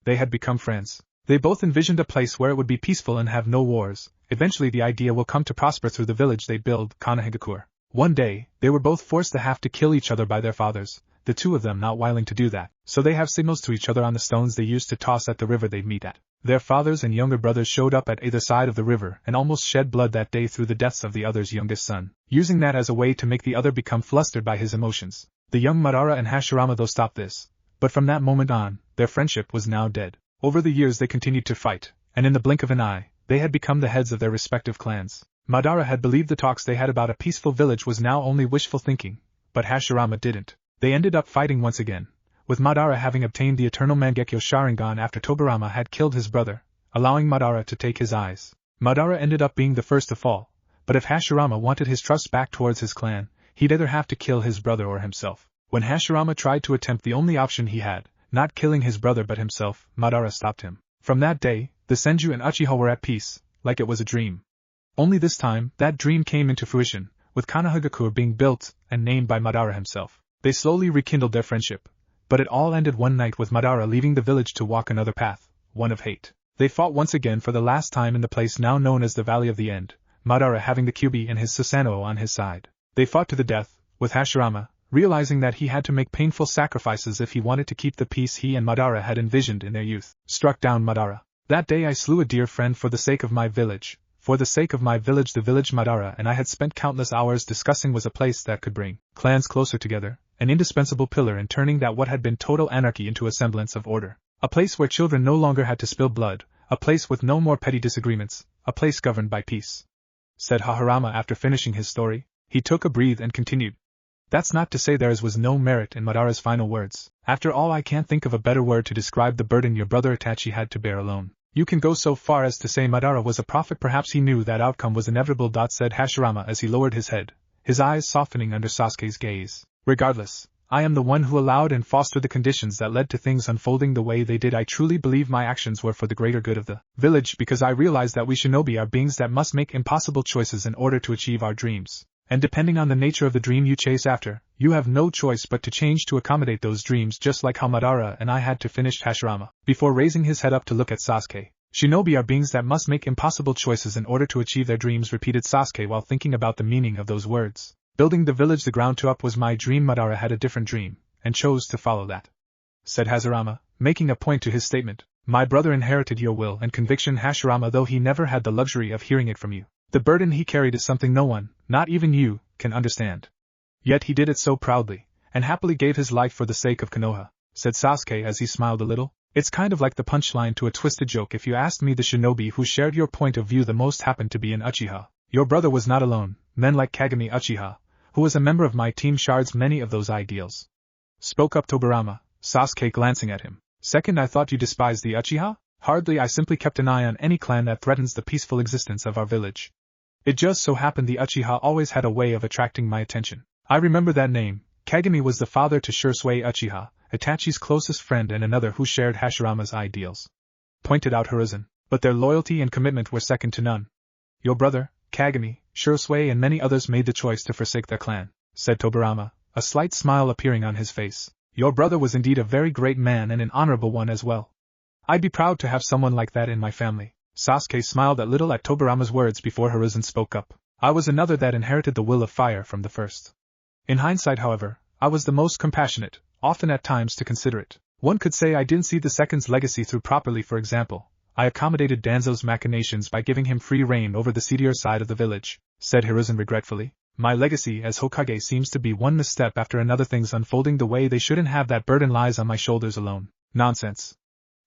They had become friends. They both envisioned a place where it would be peaceful and have no wars. Eventually the idea will come to prosper through the village they build, Konohagakure. One day, they were both forced to have to kill each other by their fathers, the two of them not willing to do that, so they have signals to each other on the stones they used to toss at the river they meet at. Their fathers and younger brothers showed up at either side of the river and almost shed blood that day through the deaths of the other's youngest son, using that as a way to make the other become flustered by his emotions. The young Madara and Hashirama though stopped this, but from that moment on, their friendship was now dead. Over the years they continued to fight, and in the blink of an eye, they had become the heads of their respective clans. Madara had believed the talks they had about a peaceful village was now only wishful thinking, but Hashirama didn't. They ended up fighting once again, with Madara having obtained the eternal Mangekyo Sharingan after Tobirama had killed his brother, allowing Madara to take his eyes. Madara ended up being the first to fall, but if Hashirama wanted his trust back towards his clan, he'd either have to kill his brother or himself. When Hashirama tried to attempt the only option he had, not killing his brother but himself, Madara stopped him. From that day, the Senju and Uchiha were at peace, like it was a dream. Only this time, that dream came into fruition, with Konohagakure being built and named by Madara himself. They slowly rekindled their friendship, but it all ended one night with Madara leaving the village to walk another path, one of hate. They fought once again for the last time in the place now known as the Valley of the End, Madara having the Kyuubi and his Susanoo on his side. They fought to the death, with Hashirama, realizing that he had to make painful sacrifices if he wanted to keep the peace he and Madara had envisioned in their youth, struck down Madara. That day I slew a dear friend for the sake of my village. For the sake of my village, the village Madara and I had spent countless hours discussing was a place that could bring clans closer together, an indispensable pillar in turning that what had been total anarchy into a semblance of order. A place where children no longer had to spill blood, a place with no more petty disagreements, a place governed by peace. Said Hahirama after finishing his story. He took a breath and continued. That's not to say there was no merit in Madara's final words. After all, I can't think of a better word to describe the burden your brother Itachi had to bear alone. You can go so far as to say Madara was a prophet. Perhaps he knew that outcome was inevitable. Said Hashirama as he lowered his head, his eyes softening under Sasuke's gaze. Regardless, I am the one who allowed and fostered the conditions that led to things unfolding the way they did. I truly believe my actions were for the greater good of the village because I realize that we shinobi are beings that must make impossible choices in order to achieve our dreams. And depending on the nature of the dream you chase after, you have no choice but to change to accommodate those dreams, just like how Madara and I had to. Finish Hashirama, before raising his head up to look at Sasuke. Shinobi are beings that must make impossible choices in order to achieve their dreams, repeated Sasuke while thinking about the meaning of those words. Building the village the ground up was my dream. Madara had a different dream, and chose to follow that. Said Hashirama, making a point to his statement. My brother inherited your will and conviction, Hashirama, though he never had the luxury of hearing it from you. The burden he carried is something no one, not even you, can understand. Yet he did it so proudly, and happily gave his life for the sake of Konoha, said Sasuke as he smiled a little. It's kind of like the punchline to a twisted joke. If you asked me, the shinobi who shared your point of view the most happened to be an Uchiha. Your brother was not alone. Men like Kagami Uchiha, who was a member of my team, shares many of those ideals. Spoke up Tobirama, Sasuke glancing at him. Second, I thought you despised the Uchiha? Hardly, I simply kept an eye on any clan that threatens the peaceful existence of our village. It just so happened the Uchiha always had a way of attracting my attention. I remember that name. Kagami was the father to Shursui Uchiha, Itachi's closest friend and another who shared Hashirama's ideals. Pointed out Hiruzen, but their loyalty and commitment were second to none. Your brother, Kagami, Shursui and many others made the choice to forsake their clan, said Tobirama, a slight smile appearing on his face. Your brother was indeed a very great man and an honorable one as well. I'd be proud to have someone like that in my family. Sasuke smiled a little at Tobirama's words before Hiruzen spoke up. I was another that inherited the will of fire from the first. In hindsight, however, I was the most compassionate, often at times to consider it. One could say I didn't see the second's legacy through properly. For example, I accommodated Danzo's machinations by giving him free reign over the seedier side of the village, said Hiruzen regretfully. My legacy as Hokage seems to be one misstep after another, things unfolding the way they shouldn't have. That burden lies on my shoulders alone. Nonsense.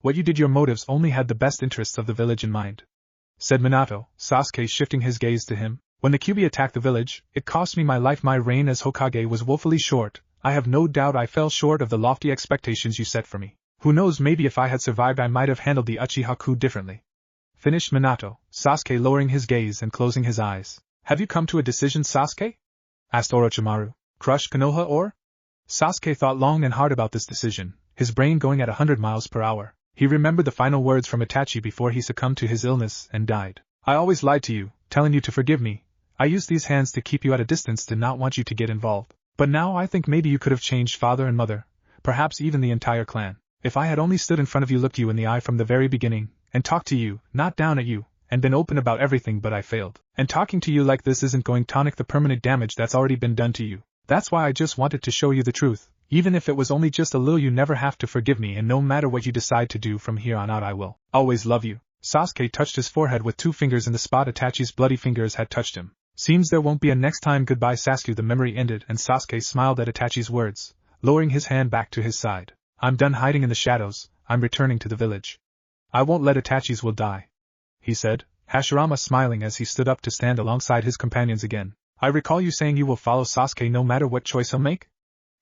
What you did, your motives only had the best interests of the village in mind, said Minato, Sasuke shifting his gaze to him. When the Kyuubi attacked the village, it cost me my life. My reign as Hokage was woefully short. I have no doubt I fell short of the lofty expectations you set for me. Who knows, maybe if I had survived I might have handled the Uchiha coup differently. Finished Minato, Sasuke lowering his gaze and closing his eyes. Have you come to a decision, Sasuke? Asked Orochimaru. Crush Konoha or? Sasuke thought long and hard about this decision, his brain going at 100 miles per hour. He remembered the final words from Itachi before he succumbed to his illness and died. I always lied to you, telling you to forgive me. I used these hands to keep you at a distance, did not want you to get involved. But now I think maybe you could have changed father and mother, perhaps even the entire clan. If I had only stood in front of you, looked you in the eye from the very beginning, and talked to you, not down at you, and been open about everything, but I failed. And talking to you like this isn't going to tonic the permanent damage that's already been done to you. That's why I just wanted to show you the truth. Even if it was only just a little, you never have to forgive me, and no matter what you decide to do from here on out, I will always love you. Sasuke touched his forehead with 2 fingers in the spot Itachi's bloody fingers had touched him. Seems there won't be a next time. Goodbye, Sasuke. The memory ended, and Sasuke smiled at Itachi's words, lowering his hand back to his side. I'm done hiding in the shadows, I'm returning to the village. I won't let Itachi's will die, he said, Hashirama smiling as he stood up to stand alongside his companions again. I recall you saying you will follow Sasuke no matter what choice he'll make?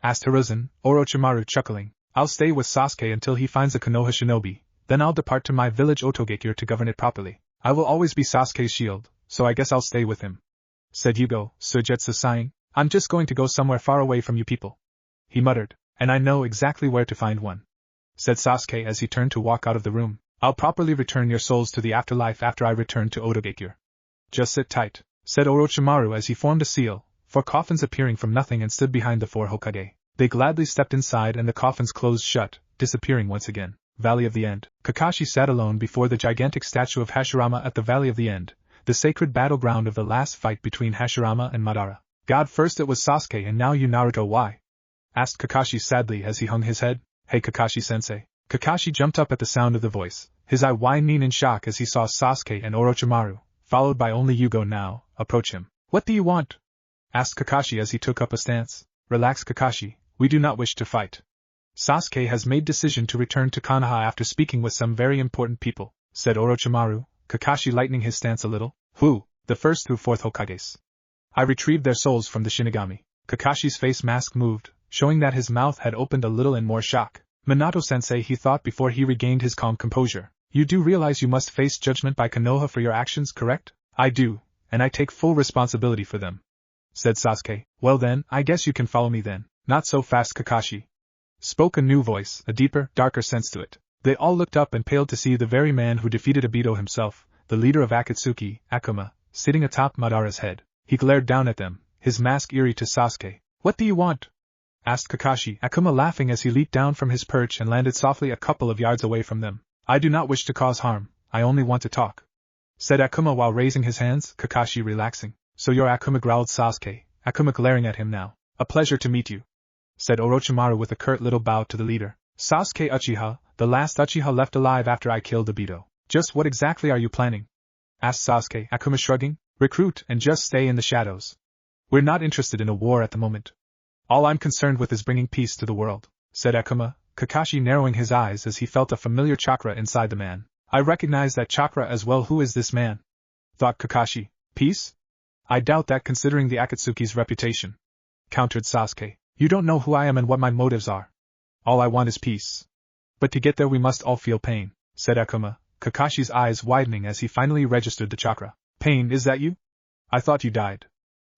Asked Hiruzen, Orochimaru chuckling. I'll stay with Sasuke until he finds a Konoha shinobi, then I'll depart to my village Otogekure to govern it properly. I will always be Sasuke's shield, so I guess I'll stay with him, said Yugo, Suigetsu sighing. I'm just going to go somewhere far away from you people, he muttered. And I know exactly where to find one, said Sasuke as he turned to walk out of the room. I'll properly return your souls to the afterlife after I return to Otogekure. Just sit tight, said Orochimaru as he formed a seal, 4 coffins appearing from nothing and stood behind the 4 Hokage. They gladly stepped inside and the coffins closed shut, disappearing once again. Valley of the End. Kakashi sat alone before the gigantic statue of Hashirama at the Valley of the End, the sacred battleground of the last fight between Hashirama and Madara. God, first it was Sasuke and now you, Naruto. Why? Asked Kakashi sadly as he hung his head. Hey Kakashi-sensei. Kakashi jumped up at the sound of the voice, his eye widening in shock as he saw Sasuke and Orochimaru, followed by only Yugo now, approach him. What do you want? Asked Kakashi as he took up a stance. Relax, Kakashi, we do not wish to fight. Sasuke has made decision to return to Konoha after speaking with some very important people, said Orochimaru, Kakashi lightening his stance a little. Who? The first through 4th Hokages. I retrieved their souls from the Shinigami. Kakashi's face mask moved, showing that his mouth had opened a little in more shock. Minato-sensei, he thought before he regained his calm composure. You do realize you must face judgment by Konoha for your actions, correct? I do, and I take full responsibility for them, said Sasuke. Well then, I guess you can follow me then. Not so fast, Kakashi, spoke a new voice, a deeper, darker sense to it. They all looked up and paled to see the very man who defeated Obito himself, the leader of Akatsuki, Akuma, sitting atop Madara's head. He glared down at them, his mask eerie to Sasuke. What do you want? Asked Kakashi, Akuma laughing as he leaped down from his perch and landed softly a couple of yards away from them. I do not wish to cause harm, I only want to talk, said Akuma while raising his hands, Kakashi relaxing. So you're Akuma, growled Sasuke, Akuma glaring at him now. A pleasure to meet you, said Orochimaru with a curt little bow to the leader. Sasuke Uchiha, the last Uchiha left alive after I killed Obito. Just what exactly are you planning? Asked Sasuke, Akuma shrugging. Recruit and just stay in the shadows. We're not interested in a war at the moment. All I'm concerned with is bringing peace to the world, said Akuma, Kakashi narrowing his eyes as he felt a familiar chakra inside the man. I recognize that chakra as well. Who is this man? Thought Kakashi. Peace? I doubt that considering the Akatsuki's reputation, countered Sasuke. You don't know who I am and what my motives are. All I want is peace. But to get there we must all feel pain, said Akuma, Kakashi's eyes widening as he finally registered the chakra. Pain, is that you? I thought you died,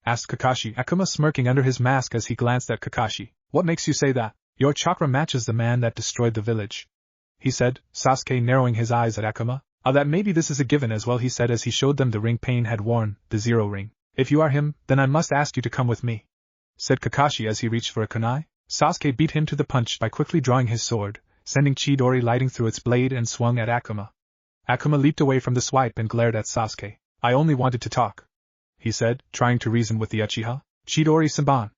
asked Kakashi, Akuma smirking under his mask as he glanced at Kakashi. What makes you say that? Your chakra matches the man that destroyed the village, he said, Sasuke narrowing his eyes at Akuma. That maybe this is a given as well, he said as he showed them the ring Pain had worn, the 0 ring. If you are him, then I must ask you to come with me, said Kakashi as he reached for a kunai. Sasuke beat him to the punch by quickly drawing his sword, sending Chidori lighting through its blade and swung at Akuma. Akuma leaped away from the swipe and glared at Sasuke. I only wanted to talk, he said, trying to reason with the Uchiha. Chidori Samban,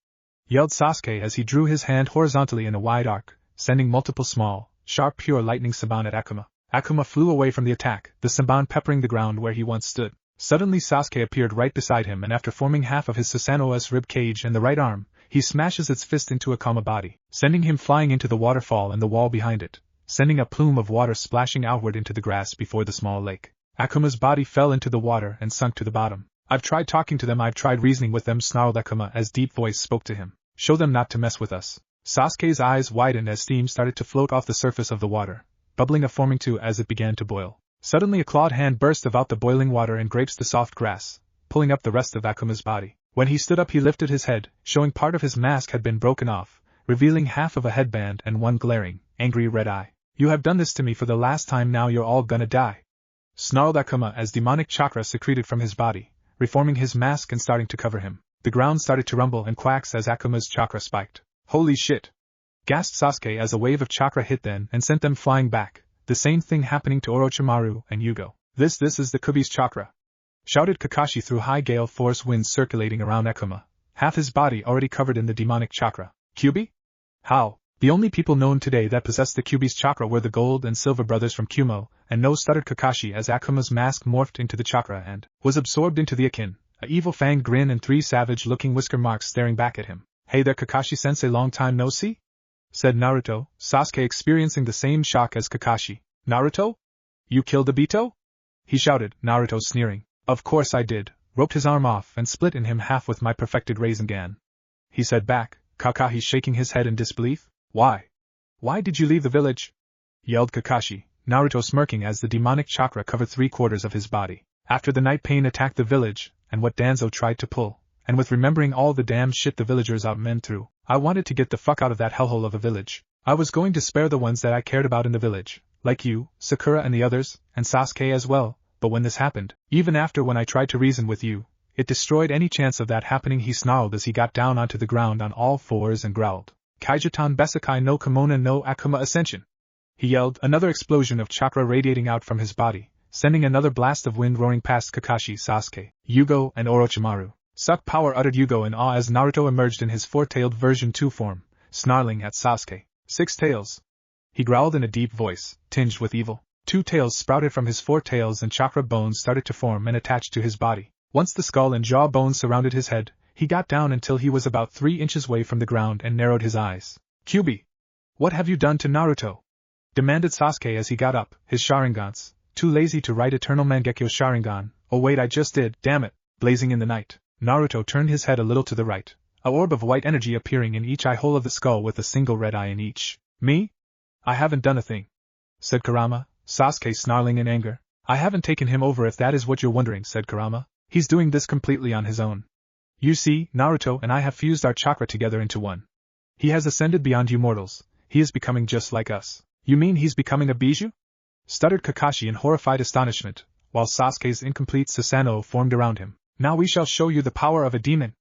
yelled Sasuke as he drew his hand horizontally in a wide arc, sending multiple small, sharp pure lightning Samban at Akuma. Akuma flew away from the attack, the Samban peppering the ground where he once stood. Suddenly Sasuke appeared right beside him and after forming half of his Susanoo's rib cage and the right arm, he smashes its fist into Akuma body, sending him flying into the waterfall and the wall behind it, sending a plume of water splashing outward into the grass before the small lake. Akuma's body fell into the water and sunk to the bottom. I've tried talking to them, I've tried reasoning with them, snarled Akuma as deep voice spoke to him. Show them not to mess with us. Sasuke's eyes widened as steam started to float off the surface of the water, bubbling a forming too as it began to boil. Suddenly a clawed hand burst about the boiling water and grapes the soft grass, pulling up the rest of Akuma's body. When he stood up he lifted his head, showing part of his mask had been broken off, revealing half of a headband and one glaring, angry red eye. You have done this to me for the last time, now you're all gonna die, snarled Akuma as demonic chakra secreted from his body, reforming his mask and starting to cover him. The ground started to rumble and quacks as Akuma's chakra spiked. Holy shit! Gasped Sasuke as a wave of chakra hit then and sent them flying back, the same thing happening to Orochimaru and Yugo. This is the Kubi's chakra!" shouted Kakashi through high gale force winds circulating around Ekuma, half his body already covered in the demonic chakra. Kubi? How? The only people known today that possessed the Kubi's chakra were the Gold and Silver brothers from Kumo, and no, stuttered Kakashi as Akuma's mask morphed into the chakra and was absorbed into the Akin, a evil fanged grin and 3 savage-looking whisker marks staring back at him. "Hey there, Kakashi-sensei, long time no see?" said Naruto, Sasuke experiencing the same shock as Kakashi. "Naruto? You killed Obito?" he shouted, Naruto sneering. "Of course I did, roped his arm off and split in him half with my perfected Rasengan," he said back, Kakashi shaking his head in disbelief. "Why? Why did you leave the village?" yelled Kakashi, Naruto smirking as the demonic chakra covered 3/4 of his body. "After the night pain attacked the village, and what Danzo tried to pull, and with remembering all the damn shit the villagers out men through, I wanted to get the fuck out of that hellhole of a village. I was going to spare the ones that I cared about in the village, like you, Sakura and the others, and Sasuke as well, but when this happened, even after when I tried to reason with you, it destroyed any chance of that happening," he snarled as he got down onto the ground on all fours and growled. "Kaijutan Besakai no Kimona no Akuma Ascension!" he yelled, another explosion of chakra radiating out from his body, sending another blast of wind roaring past Kakashi, Sasuke, Yugo, and Orochimaru. "Suck power," uttered Yugo in awe as Naruto emerged in his 4-tailed version 2 form, snarling at Sasuke. 6 tails! He growled in a deep voice, tinged with evil. 2 tails sprouted from his 4 tails and chakra bones started to form and attach to his body. Once the skull and jaw bones surrounded his head, he got down until he was about 3 inches away from the ground and narrowed his eyes. "Kyuubi! What have you done to Naruto?" demanded Sasuke as he got up, his Sharingans, too lazy to write Eternal Mangekyo Sharingan. "Oh wait, I just did, damn it!" Blazing in the night, Naruto turned his head a little to the right, a orb of white energy appearing in each eye hole of the skull with a single red eye in each. "Me? I haven't done a thing," said Kurama, Sasuke snarling in anger. "I haven't taken him over if that is what you're wondering," said Kurama. "He's doing this completely on his own. You see, Naruto and I have fused our chakra together into one. He has ascended beyond you mortals, he is becoming just like us." "You mean he's becoming a Bijuu?" stuttered Kakashi in horrified astonishment, while Sasuke's incomplete Susanoo formed around him. "Now we shall show you the power of a demon!"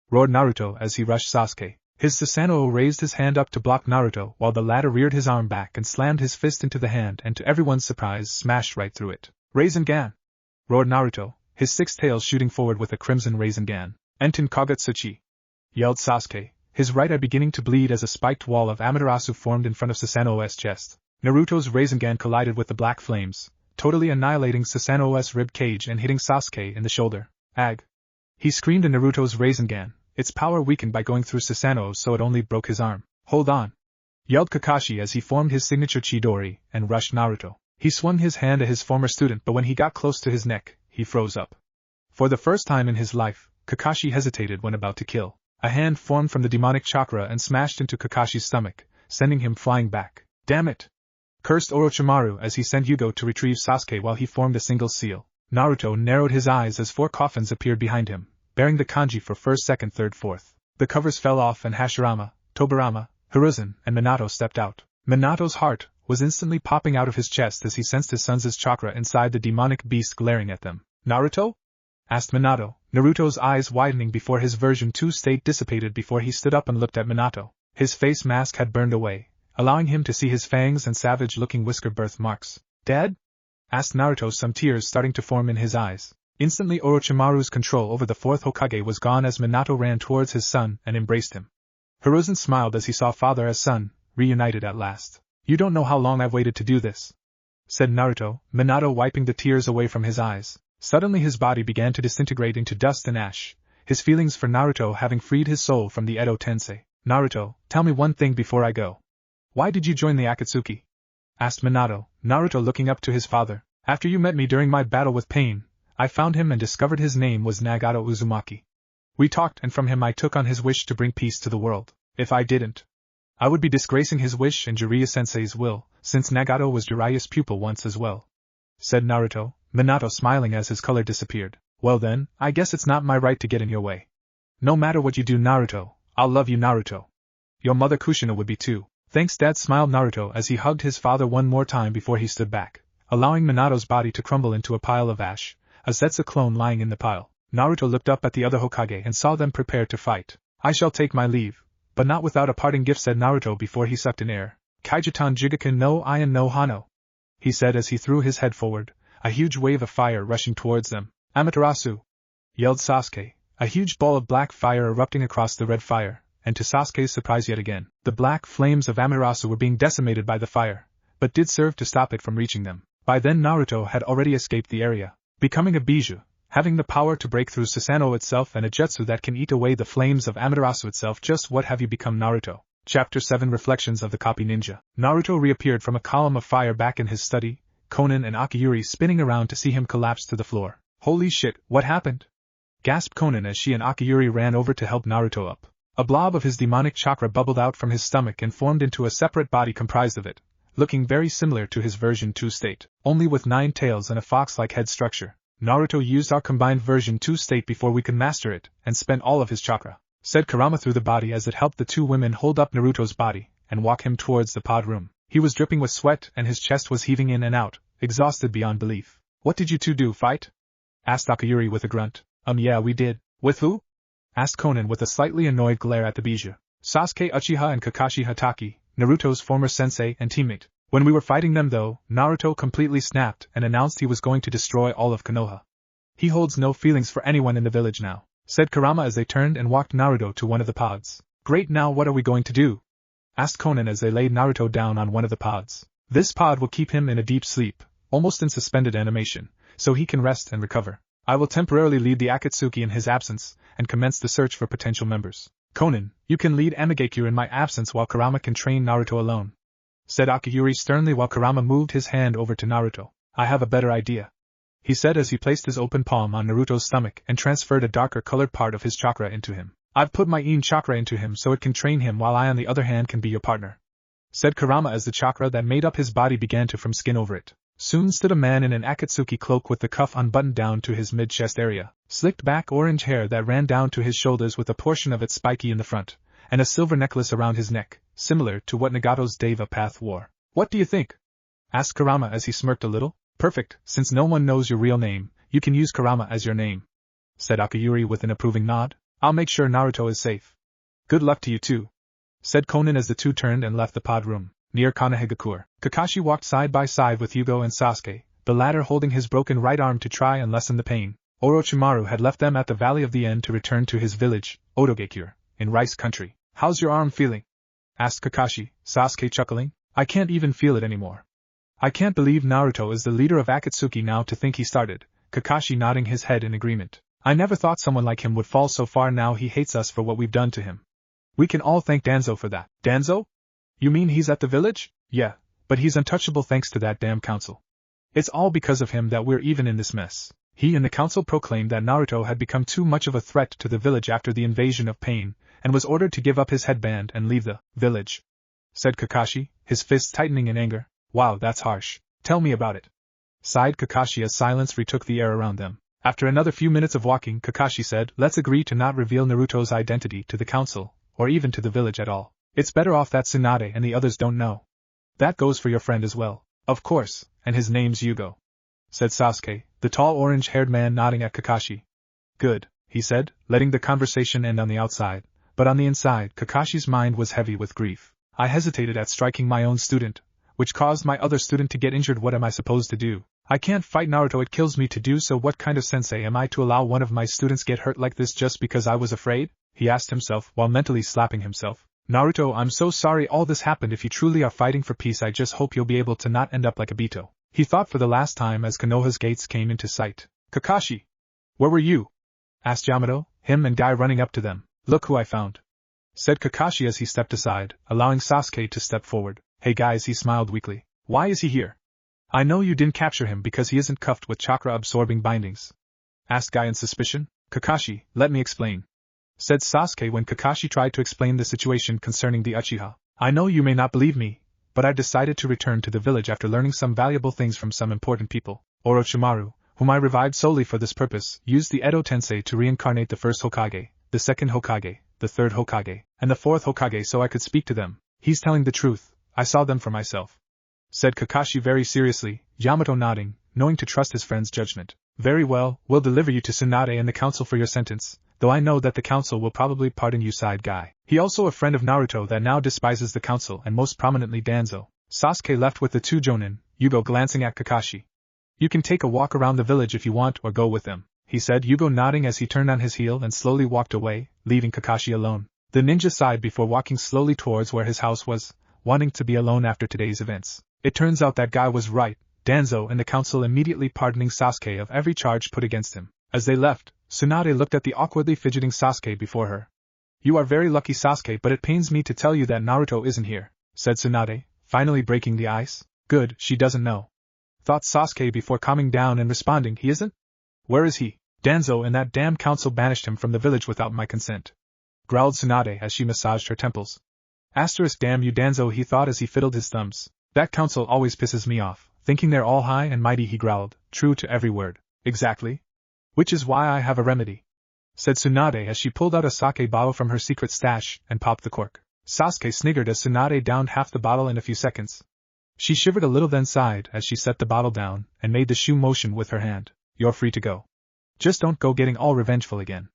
roared Naruto as he rushed Sasuke. His Susanoo raised his hand up to block Naruto while the latter reared his arm back and slammed his fist into the hand and to everyone's surprise smashed right through it. "Rasengan!" roared Naruto, his 6 tails shooting forward with a crimson Rasengan. "Enten Kagetsuchi!" yelled Sasuke, his right eye beginning to bleed as a spiked wall of Amaterasu formed in front of Susanoo's chest. Naruto's Rasengan collided with the black flames, totally annihilating Susanoo's rib cage and hitting Sasuke in the shoulder. "Ag!" he screamed in Naruto's Rasengan, its power weakened by going through Susanoo so it only broke his arm. "Hold on!" yelled Kakashi as he formed his signature Chidori and rushed Naruto. He swung his hand at his former student, but when he got close to his neck, he froze up. For the first time in his life, Kakashi hesitated when about to kill. A hand formed from the demonic chakra and smashed into Kakashi's stomach, sending him flying back. "Damn it!" cursed Orochimaru as he sent Yugo to retrieve Sasuke while he formed a single seal. Naruto narrowed his eyes as 4 coffins appeared behind him, bearing the kanji for 1st, 2nd, 3rd, 4th. The covers fell off and Hashirama, Tobirama, Hiruzen, and Minato stepped out. Minato's heart was instantly popping out of his chest as he sensed his son's chakra inside the demonic beast glaring at them. "Naruto?" asked Minato, Naruto's eyes widening before his version 2 state dissipated before he stood up and looked at Minato. His face mask had burned away, allowing him to see his fangs and savage-looking whisker birthmarks. "Dad?" asked Naruto, some tears starting to form in his eyes. Instantly Orochimaru's control over the 4th Hokage was gone as Minato ran towards his son and embraced him. Hiruzen smiled as he saw father as son, reunited at last. "You don't know how long I've waited to do this," said Naruto, Minato wiping the tears away from his eyes. Suddenly his body began to disintegrate into dust and ash, his feelings for Naruto having freed his soul from the Edo Tensei. "Naruto, tell me one thing before I go. Why did you join the Akatsuki?" asked Minato, Naruto looking up to his father. "After you met me during my battle with Pain, I found him and discovered his name was Nagato Uzumaki. We talked and from him I took on his wish to bring peace to the world. If I didn't, I would be disgracing his wish and Jiraiya-sensei's will, since Nagato was Jiraiya's pupil once as well," said Naruto, Minato smiling as his color disappeared. "Well then, I guess it's not my right to get in your way. No matter what you do, Naruto, I'll love you, Naruto. Your mother Kushina would be too." "Thanks, Dad," smiled Naruto as he hugged his father one more time before he stood back, allowing Minato's body to crumble into a pile of ash, a Zetsu clone lying in the pile. Naruto looked up at the other Hokage and saw them prepare to fight. "I shall take my leave, but not without a parting gift," said Naruto before he sucked in air. "Kaijutan Jigaku no Ian no Hano," he said as he threw his head forward, a huge wave of fire rushing towards them. Amaterasu! Yelled Sasuke, a huge ball of black fire erupting across the red fire, and to Sasuke's surprise yet again, the black flames of Amaterasu were being decimated by the fire, but did serve to stop it from reaching them. By then Naruto had already escaped the area, becoming a Biju, having the power to break through Susanoo itself and a jutsu that can eat away the flames of Amaterasu itself. Just what have you become, Naruto? Chapter 7 Reflections of the Copy Ninja. Naruto reappeared from a column of fire back in his study, Konan and Akiyuri spinning around to see him collapse to the floor. Holy shit, what happened? Gasped Konan as she and Akiyuri ran over to help Naruto up. A blob of his demonic chakra bubbled out from his stomach and formed into a separate body comprised of it, looking very similar to his version 2 state, only with 9 tails and a fox-like head structure. Naruto used our combined version 2 state before we could master it, and spent all of his chakra, said Kurama through the body as it helped the two women hold up Naruto's body and walk him towards the pod room. He was dripping with sweat and his chest was heaving in and out, exhausted beyond belief. What did you two do, fight? Asked Akiyuri with a grunt. Yeah, we did. With who? Asked Konan with a slightly annoyed glare at the Biju. Sasuke Uchiha and Kakashi Hatake, Naruto's former sensei and teammate. When we were fighting them though, Naruto completely snapped and announced he was going to destroy all of Konoha. He holds no feelings for anyone in the village now, said Kurama as they turned and walked Naruto to one of the pods. Great, now what are we going to do? Asked Konan as they laid Naruto down on one of the pods. This pod will keep him in a deep sleep, almost in suspended animation, so he can rest and recover. I will temporarily lead the Akatsuki in his absence, and commence the search for potential members. Konan, you can lead Amigakure in my absence while Kurama can train Naruto alone, said Akiyuri sternly while Kurama moved his hand over to Naruto. I have a better idea, he said as he placed his open palm on Naruto's stomach and transferred a darker colored part of his chakra into him. I've put my Yin chakra into him so it can train him while I on the other hand can be your partner, said Kurama as the chakra that made up his body began to form skin over it. Soon stood a man in an Akatsuki cloak with the cuff unbuttoned down to his mid-chest area, slicked back orange hair that ran down to his shoulders with a portion of it spiky in the front, and a silver necklace around his neck, similar to what Nagato's Deva Path wore. What do you think? Asked Kurama as he smirked a little. Perfect, since no one knows your real name, you can use Kurama as your name, said Akiyuri with an approving nod. I'll make sure Naruto is safe. Good luck to you too, said Konan as the two turned and left the pod room. Near Kanehigakure, Kakashi walked side by side with Yugo and Sasuke, the latter holding his broken right arm to try and lessen the pain. Orochimaru had left them at the Valley of the End to return to his village, Odogakure, in Rice Country. How's your arm feeling? Asked Kakashi, Sasuke chuckling. I can't even feel it anymore. I can't believe Naruto is the leader of Akatsuki now, to think he started, Kakashi nodding his head in agreement. I never thought someone like him would fall so far. Now he hates us for what we've done to him. We can all thank Danzo for that. Danzo? You mean he's at the village? Yeah, but he's untouchable thanks to that damn council. It's all because of him that we're even in this mess. He and the council proclaimed that Naruto had become too much of a threat to the village after the invasion of Pain, and was ordered to give up his headband and leave the village, said Kakashi, his fists tightening in anger. Wow, that's harsh. Tell me about it, sighed Kakashi as silence retook the air around them. After another few minutes of walking, Kakashi said, let's agree to not reveal Naruto's identity to the council, or even to the village at all. It's better off that Tsunade and the others don't know. That goes for your friend as well. Of course, and his name's Yugo, said Sasuke, the tall orange-haired man nodding at Kakashi. Good, he said, letting the conversation end on the outside, but on the inside, Kakashi's mind was heavy with grief. I hesitated at striking my own student, which caused my other student to get injured. What am I supposed to do? I can't fight Naruto, it kills me to do so. What kind of sensei am I to allow one of my students get hurt like this just because I was afraid? He asked himself while mentally slapping himself. Naruto, I'm so sorry all this happened. If you truly are fighting for peace, I just hope you'll be able to not end up like Obito. He thought for the last time as Konoha's gates came into sight. Kakashi! Where were you? Asked Yamato, him and Guy running up to them. Look who I found, said Kakashi as he stepped aside, allowing Sasuke to step forward. Hey guys, he smiled weakly. Why is he here? I know you didn't capture him because he isn't cuffed with chakra-absorbing bindings, asked Guy in suspicion. Kakashi, let me explain, said Sasuke when Kakashi tried to explain the situation concerning the Uchiha. I know you may not believe me, but I've decided to return to the village after learning some valuable things from some important people. Orochimaru, whom I revived solely for this purpose, used the Edo Tensei to reincarnate the first Hokage, the second Hokage, the third Hokage, and the fourth Hokage so I could speak to them. He's telling the truth, I saw them for myself, said Kakashi very seriously, Yamato nodding, knowing to trust his friend's judgment. Very well, we'll deliver you to Tsunade and the council for your sentence, though I know that the council will probably pardon you, sighed Guy. He also a friend of Naruto that now despises the council and most prominently Danzo. Sasuke left with the two Jonin, Yugo glancing at Kakashi. You can take a walk around the village if you want or go with them, he said, Yugo nodding as he turned on his heel and slowly walked away, leaving Kakashi alone. The ninja sighed before walking slowly towards where his house was, wanting to be alone after today's events. It turns out that guy was right, Danzo and the council immediately pardoning Sasuke of every charge put against him. As they left, Tsunade looked at the awkwardly fidgeting Sasuke before her. You are very lucky, Sasuke, but it pains me to tell you that Naruto isn't here, said Tsunade, finally breaking the ice. Good, she doesn't know, thought Sasuke before calming down and responding, he isn't? Where is he? Danzo and that damn council banished him from the village without my consent, growled Tsunade as she massaged her temples. Asterisk damn you Danzo, he thought as he fiddled his thumbs. That council always pisses me off, thinking they're all high and mighty, he growled, true to every word. Exactly. Which is why I have a remedy, said Tsunade as she pulled out a sake bottle from her secret stash and popped the cork. Sasuke sniggered as Tsunade downed half the bottle in a few seconds. She shivered a little then sighed as she set the bottle down and made the shoe motion with her hand. You're free to go. Just don't go getting all revengeful again,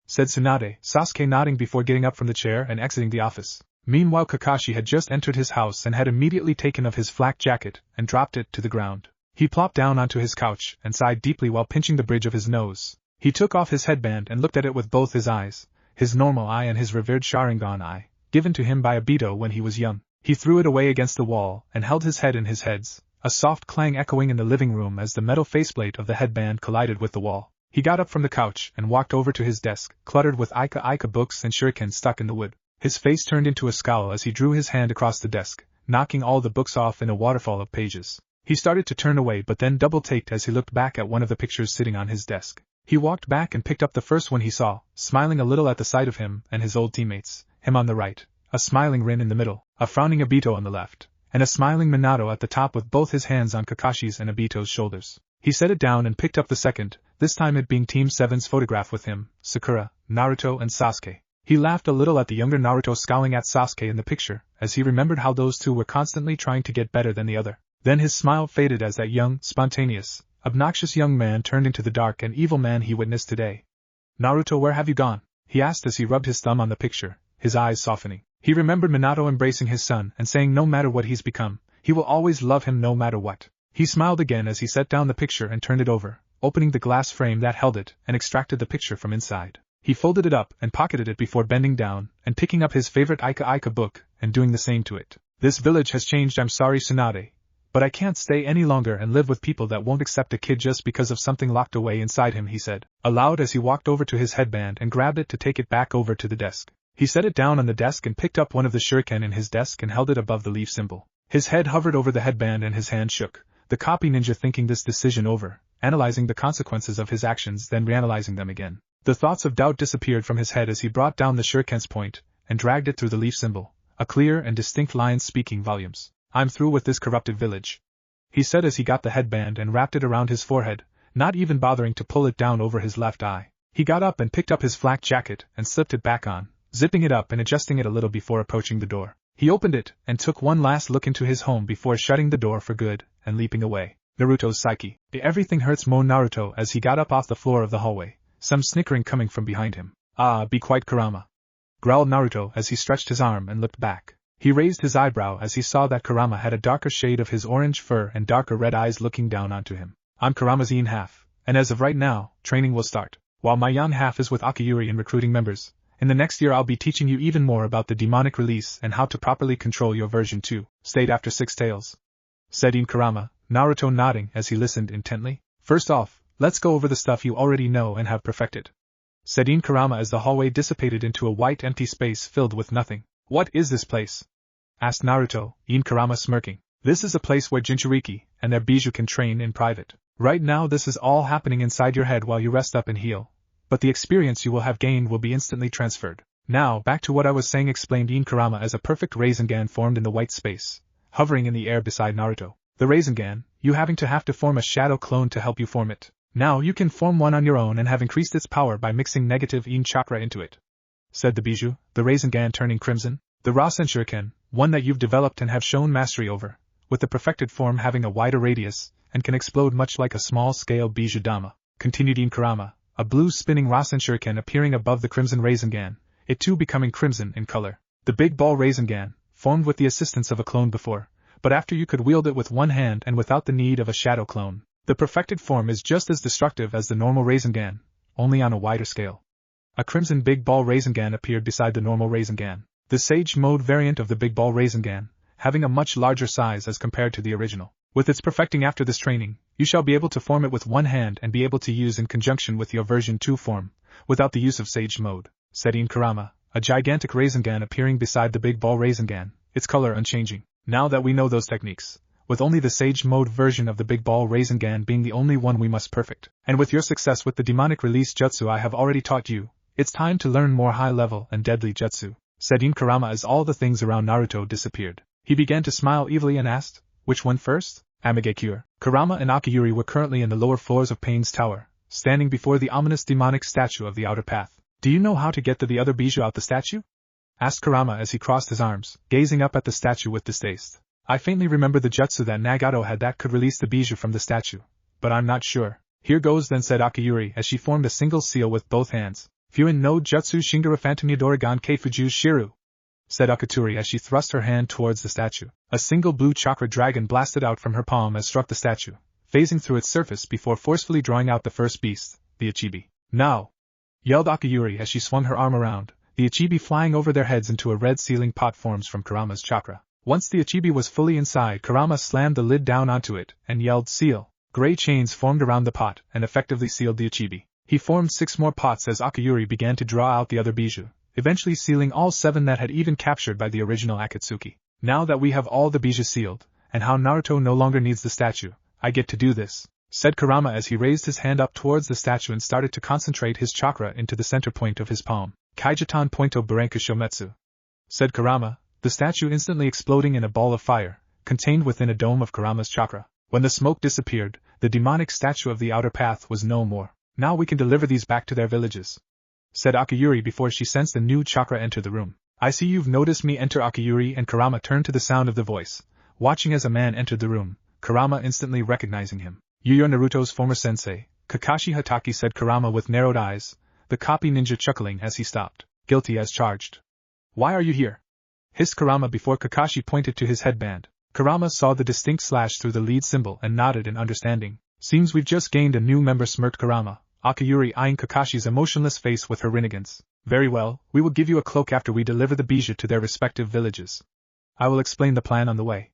said Tsunade, Sasuke nodding before getting up from the chair and exiting the office. Meanwhile Kakashi had just entered his house and had immediately taken off his flak jacket and dropped it to the ground. He plopped down onto his couch and sighed deeply while pinching the bridge of his nose. He took off his headband and looked at it with both his eyes, his normal eye and his revered Sharingan eye, given to him by Obito when he was young. He threw it away against the wall and held his head in his hands, a soft clang echoing in the living room as the metal faceplate of the headband collided with the wall. He got up from the couch and walked over to his desk, cluttered with Ika books and shurikens stuck in the wood. His face turned into a scowl as he drew his hand across the desk, knocking all the books off in a waterfall of pages. He started to turn away but then double-taked as he looked back at one of the pictures sitting on his desk. He walked back and picked up the first one he saw, smiling a little at the sight of him and his old teammates, him on the right, a smiling Rin in the middle, a frowning Obito on the left, and a smiling Minato at the top with both his hands on Kakashi's and Obito's shoulders. He set it down and picked up the second, this time it being Team 7's photograph with him, Sakura, Naruto and Sasuke. He laughed a little at the younger Naruto scowling at Sasuke in the picture, as he remembered how those two were constantly trying to get better than the other. Then his smile faded as that young, spontaneous, obnoxious young man turned into the dark and evil man he witnessed today. Naruto, where have you gone? He asked as he rubbed his thumb on the picture, his eyes softening. He remembered Minato embracing his son and saying no matter what he's become, he will always love him no matter what. He smiled again as he set down the picture and turned it over, opening the glass frame that held it and extracted the picture from inside. He folded it up and pocketed it before bending down and picking up his favorite Ika book and doing the same to it. This village has changed, I'm sorry Tsunade, but I can't stay any longer and live with people that won't accept a kid just because of something locked away inside him, he said, aloud as he walked over to his headband and grabbed it to take it back over to the desk. He set it down on the desk and picked up one of the shuriken in his desk and held it above the leaf symbol. His head hovered over the headband and his hand shook, the copy ninja thinking this decision over, analyzing the consequences of his actions then reanalyzing them again. The thoughts of doubt disappeared from his head as he brought down the shuriken's point and dragged it through the leaf symbol, a clear and distinct line speaking volumes. I'm through with this corrupted village, he said as he got the headband and wrapped it around his forehead, not even bothering to pull it down over his left eye. He got up and picked up his flak jacket and slipped it back on, zipping it up and adjusting it a little before approaching the door. He opened it and took one last look into his home before shutting the door for good and leaping away. Naruto's psyche. Everything hurts, moaned Naruto as he got up off the floor of the hallway, some snickering coming from behind him. Ah, be quiet, Kurama, growled Naruto as he stretched his arm and looked back. He raised his eyebrow as he saw that Kurama had a darker shade of his orange fur and darker red eyes looking down onto him. I'm Kurama's yin half, and as of right now, training will start. While my yang half is with Akiyuri in recruiting members, in the next year I'll be teaching you even more about the demonic release and how to properly control your version 2, stayed after 6 tails, said In Kurama, Naruto nodding as he listened intently. First off, let's go over the stuff you already know and have perfected, said In Kurama as the hallway dissipated into a white empty space filled with nothing. What is this place? Asked Naruto, In Kurama smirking. This is a place where Jinchuriki and their bijou can train in private. Right now this is all happening inside your head while you rest up and heal, but the experience you will have gained will be instantly transferred. Now back to what I was saying, explained In Kurama as a perfect Rasengan formed in the white space, hovering in the air beside Naruto. The Rasengan, you have to form a shadow clone to help you form it. Now you can form one on your own and have increased its power by mixing negative Yin chakra into it, said the bijou, the Rasengan turning crimson. The Rasen Shuriken, one that you've developed and have shown mastery over, with the perfected form having a wider radius, and can explode much like a small-scale bijou dama, continued In Kurama, a blue spinning Rasen Shuriken appearing above the crimson Rasengan, it too becoming crimson in color. The big ball Rasengan, formed with the assistance of a clone before, but after you could wield it with one hand and without the need of a shadow clone. The perfected form is just as destructive as the normal Rasengan, only on a wider scale. A crimson big ball Rasengan appeared beside the normal Rasengan, the Sage Mode variant of the big ball Rasengan, having a much larger size as compared to the original. With its perfecting after this training, you shall be able to form it with one hand and be able to use in conjunction with your version 2 form, without the use of Sage Mode, said In Kurama, a gigantic Rasengan appearing beside the big ball Rasengan, its color unchanging. Now that we know those techniques, with only the Sage Mode version of the big ball Rasengan being the only one we must perfect, and with your success with the demonic release jutsu I have already taught you, it's time to learn more high-level and deadly jutsu, said In Kurama as all the things around Naruto disappeared. He began to smile evilly and asked, which one first? Amigakure. Kurama and Akiyuri were currently in the lower floors of Pain's tower, standing before the ominous demonic statue of the outer path. Do you know how to get the other bijou out the statue? Asked Kurama as he crossed his arms, gazing up at the statue with distaste. I faintly remember the jutsu that Nagato had that could release the bijou from the statue, but I'm not sure. Here goes then, said Akiyuri as she formed a single seal with both hands. Fuin no jutsu shingara phantomyadorigan keifuju shiru, said Akaturi as she thrust her hand towards the statue. A single blue chakra dragon blasted out from her palm as struck the statue, phasing through its surface before forcefully drawing out the first beast, the Ichibi. Now! Yelled Akiyuri as she swung her arm around, the Ichibi flying over their heads into a red sealing pot forms from Kurama's chakra. Once the Ichibi was fully inside, Kurama slammed the lid down onto it and yelled, seal! Gray chains formed around the pot and effectively sealed the Ichibi. He formed 6 more pots as Akiyuri began to draw out the other bijou, eventually sealing all 7 that had even captured by the original Akatsuki. Now that we have all the bijou sealed, and how Naruto no longer needs the statue, I get to do this, said Kurama as he raised his hand up towards the statue and started to concentrate his chakra into the center point of his palm. Kaijatan pointo Barenka Shometsu, said Kurama, the statue instantly exploding in a ball of fire, contained within a dome of Kurama's chakra. When the smoke disappeared, the demonic statue of the outer path was no more. Now we can deliver these back to their villages, said Akiyuri before she sensed a new chakra enter the room. I see you've noticed me, enter Akiyuri, and Kurama turned to the sound of the voice, watching as a man entered the room, Kurama instantly recognizing him. You're Naruto's former sensei, Kakashi Hatake, said Kurama with narrowed eyes, the copy ninja chuckling as he stopped. Guilty as charged. Why are you here? Hissed Kurama before Kakashi pointed to his headband. Kurama saw the distinct slash through the lead symbol and nodded in understanding. Seems we've just gained a new member, smirked Kurama, Akiyuri eyeing Kakashi's emotionless face with her renegades. Very well, we will give you a cloak after we deliver the bijou to their respective villages. I will explain the plan on the way.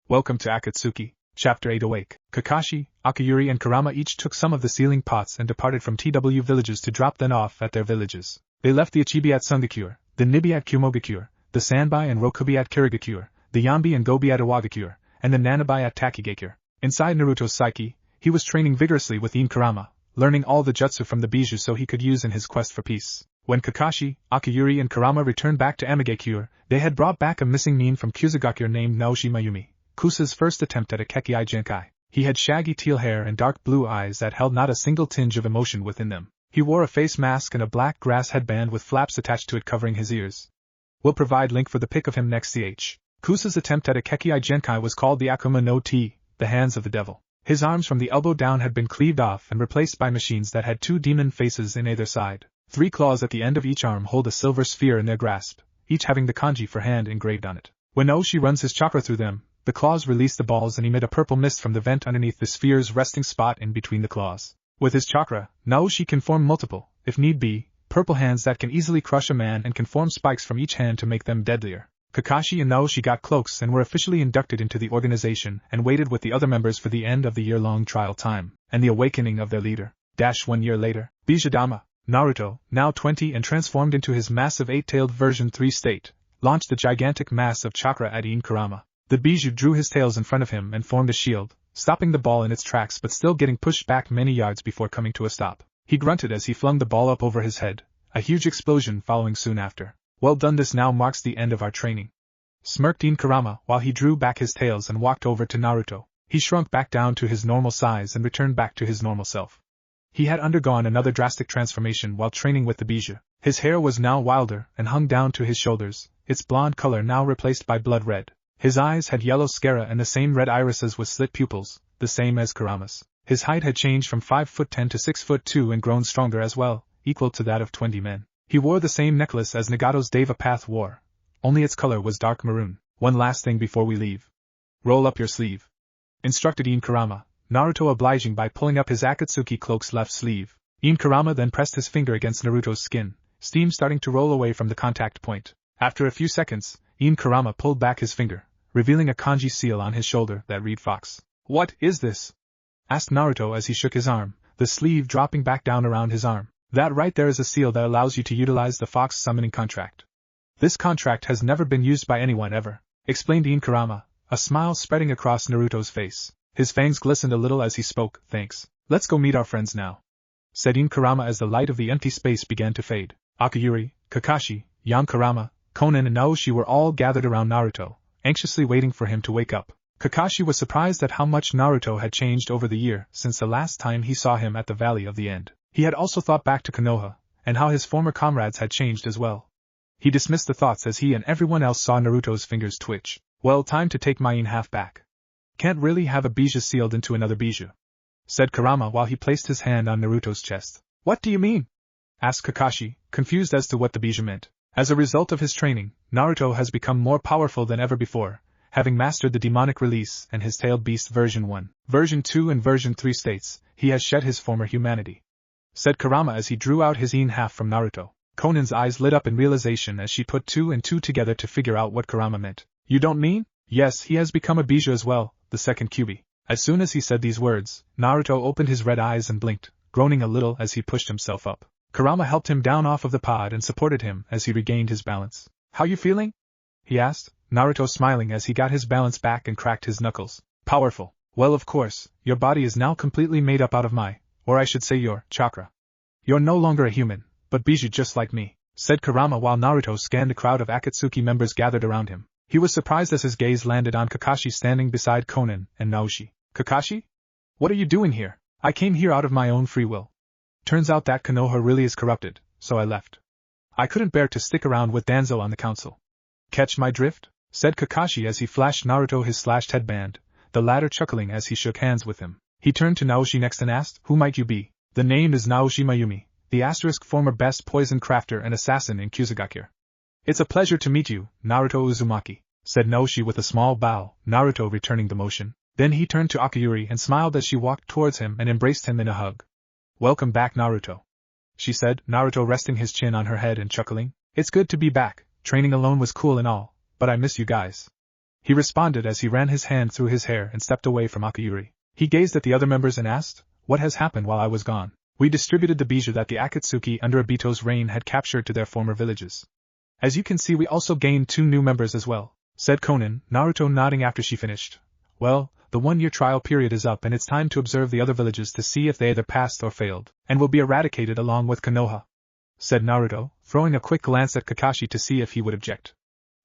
Welcome to Akatsuki, Chapter 8. Awake. Kakashi, Akiyuri and Kurama each took some of the sealing pots and departed from TW villages to drop them off at their villages. They left the Ichibi at Sungakure, the Nibi at Kumogakure, the Sanbai and Rokubi at Kirigakure, the Yambi and Gobi at Iwagakure, and the Nanabai at Takigakure. Inside Naruto's psyche, he was training vigorously with In Kurama, learning all the jutsu from the bijou so he could use in his quest for peace. When Kakashi, Akiyuri and Kurama returned back to Amigakure, they had brought back a missing nin from Kusugakure named Naoshi Mayumi, Kusa's first attempt at a Kekkai Genkai. He had shaggy teal hair and dark blue eyes that held not a single tinge of emotion within them. He wore a face mask and a black grass headband with flaps attached to it covering his ears. We'll provide link for the pic of him next. Kusa's attempt at a Kekkai Genkai was called the Akuma no Ti, the hands of the devil. His arms from the elbow down had been cleaved off and replaced by machines that had 2 demon faces in either side. 3 claws at the end of each arm hold a silver sphere in their grasp, each having the kanji for hand engraved on it. When Naoshi runs his chakra through them, the claws release the balls and emit a purple mist from the vent underneath the sphere's resting spot in between the claws. With his chakra, Naoshi can form multiple, if need be, purple hands that can easily crush a man and can form spikes from each hand to make them deadlier. Kakashi and Naoshi got cloaks and were officially inducted into the organization and waited with the other members for the end of the year-long trial time, and the awakening of their leader. 1 year later, Bijudama, Naruto, now 20 and transformed into his massive 8-tailed version 3 state, launched the gigantic mass of chakra at In Kurama. The bijou drew his tails in front of him and formed a shield, stopping the ball in its tracks but still getting pushed back many yards before coming to a stop. He grunted as he flung the ball up over his head, a huge explosion following soon after. Well done, this now marks the end of our training, smirked In Kurama while he drew back his tails and walked over to Naruto. He shrunk back down to his normal size and returned back to his normal self. He had undergone another drastic transformation while training with the bijou. His hair was now wilder and hung down to his shoulders, its blonde color now replaced by blood red. His eyes had yellow sclera and the same red irises with slit pupils, the same as Kurama's. His height had changed from 5'10" to 6'2" and grown stronger as well, equal to that of 20 men. He wore the same necklace as Nagato's Deva Path wore, only its color was dark maroon. One last thing before we leave. Roll up your sleeve, instructed In Kurama, Naruto obliging by pulling up his Akatsuki cloak's left sleeve. Kurama then pressed his finger against Naruto's skin, steam starting to roll away from the contact point. After a few seconds, Kurama pulled back his finger, revealing a kanji seal on his shoulder that read Fox. "What is this?" asked Naruto as he shook his arm, the sleeve dropping back down around his arm. "That right there is a seal that allows you to utilize the Fox summoning contract. This contract has never been used by anyone ever," explained Kurama, a smile spreading across Naruto's face. His fangs glistened a little as he spoke. "Thanks. Let's go meet our friends now," said Kurama as the light of the empty space began to fade. Akiyuri, Kakashi, Kurama, Konan and Naoshi were all gathered around Naruto, anxiously waiting for him to wake up. Kakashi was surprised at how much Naruto had changed over the year since the last time he saw him at the Valley of the End. He had also thought back to Konoha, and how his former comrades had changed as well. He dismissed the thoughts as he and everyone else saw Naruto's fingers twitch. "Well, time to take my half back. Can't really have a Bija sealed into another Bija," said Kurama while he placed his hand on Naruto's chest. "What do you mean?" asked Kakashi, confused as to what the Bija meant. As a result of his training, Naruto has become more powerful than ever before, having mastered the demonic release and his tailed beast version 1. Version 2 and version 3 states, he has shed his former humanity, said Kurama as he drew out his half from Naruto. Konan's eyes lit up in realization as she put 2 and 2 together to figure out what Kurama meant. "You don't mean?" "Yes, he has become a Bija as well, the second Kyuubi." As soon as he said these words, Naruto opened his red eyes and blinked, groaning a little as he pushed himself up. Kurama helped him down off of the pod and supported him as he regained his balance. "How you feeling?" he asked, Naruto smiling as he got his balance back and cracked his knuckles. "Powerful. Well, of course, your body is now completely made up out of my, or I should say your, chakra. You're no longer a human, but Biju just like me," said Kurama while Naruto scanned the crowd of Akatsuki members gathered around him. He was surprised as his gaze landed on Kakashi standing beside Konan and Naoshi. "Kakashi? What are you doing here?" "I came here out of my own free will. Turns out that Konoha really is corrupted, so I left. I couldn't bear to stick around with Danzo on the council." "Catch my drift?" said Kakashi as he flashed Naruto his slashed headband, the latter chuckling as he shook hands with him. He turned to Naoshi next and asked, "Who might you be?" "The name is Naoshi Mayumi, the former best poison crafter and assassin in Kusagakure." "It's a pleasure to meet you, Naruto Uzumaki," said Naoshi with a small bow, Naruto returning the motion. Then he turned to Akiyuri and smiled as she walked towards him and embraced him in a hug. "Welcome back, Naruto," she said, Naruto resting his chin on her head and chuckling. "It's good to be back. Training alone was cool and all, but I miss you guys," he responded as he ran his hand through his hair and stepped away from Akiyuri. He gazed at the other members and asked, "What has happened while I was gone?" "We distributed the Bija that the Akatsuki under Obito's reign had captured to their former villages. As you can see, we also gained 2 new members as well," said Konan, Naruto nodding after she finished. "Well, the 1-year trial period is up and it's time to observe the other villages to see if they either passed or failed, and will be eradicated along with Konoha," said Naruto, throwing a quick glance at Kakashi to see if he would object.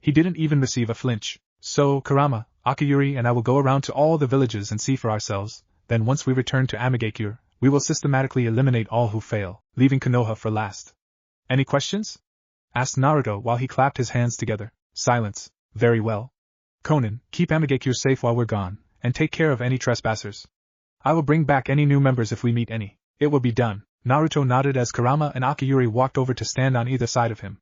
He didn't even receive a flinch. "So, Kurama, Akiyuri and I will go around to all the villages and see for ourselves, then once we return to Amigakure, we will systematically eliminate all who fail, leaving Konoha for last." "Any questions?" asked Naruto while he clapped his hands together. Silence. "Very well. Konan, keep Amigakure safe while we're gone, and take care of any trespassers. I will bring back any new members if we meet any." "It will be done." Naruto nodded as Kurama and Akiyuri walked over to stand on either side of him.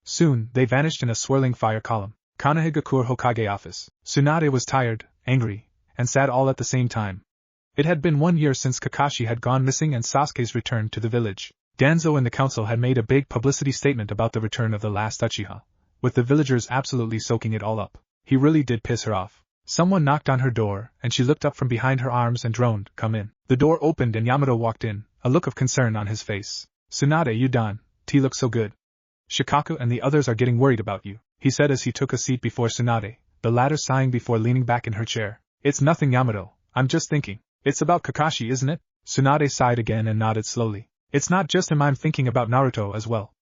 Soon, they vanished in a swirling fire column. Kanehigakure Hokage office. Tsunade was tired, angry, and sad all at the same time. It had been 1 year since Kakashi had gone missing and Sasuke's return to the village. Danzo and the council had made a big publicity statement about the return of the last Uchiha, with the villagers absolutely soaking it all up. He really did piss her off. Someone knocked on her door, and she looked up from behind her arms and droned, "Come in." The door opened and Yamato walked in, a look of concern on his face. "Tsunade, you done? Tea looks so good. Shikaku and the others are getting worried about you," he said as he took a seat before Tsunade, the latter sighing before leaning back in her chair. "It's nothing, Yamato, I'm just thinking." "It's about Kakashi, isn't it?" Tsunade sighed again and nodded slowly. "It's not just him, I'm thinking about Naruto as well.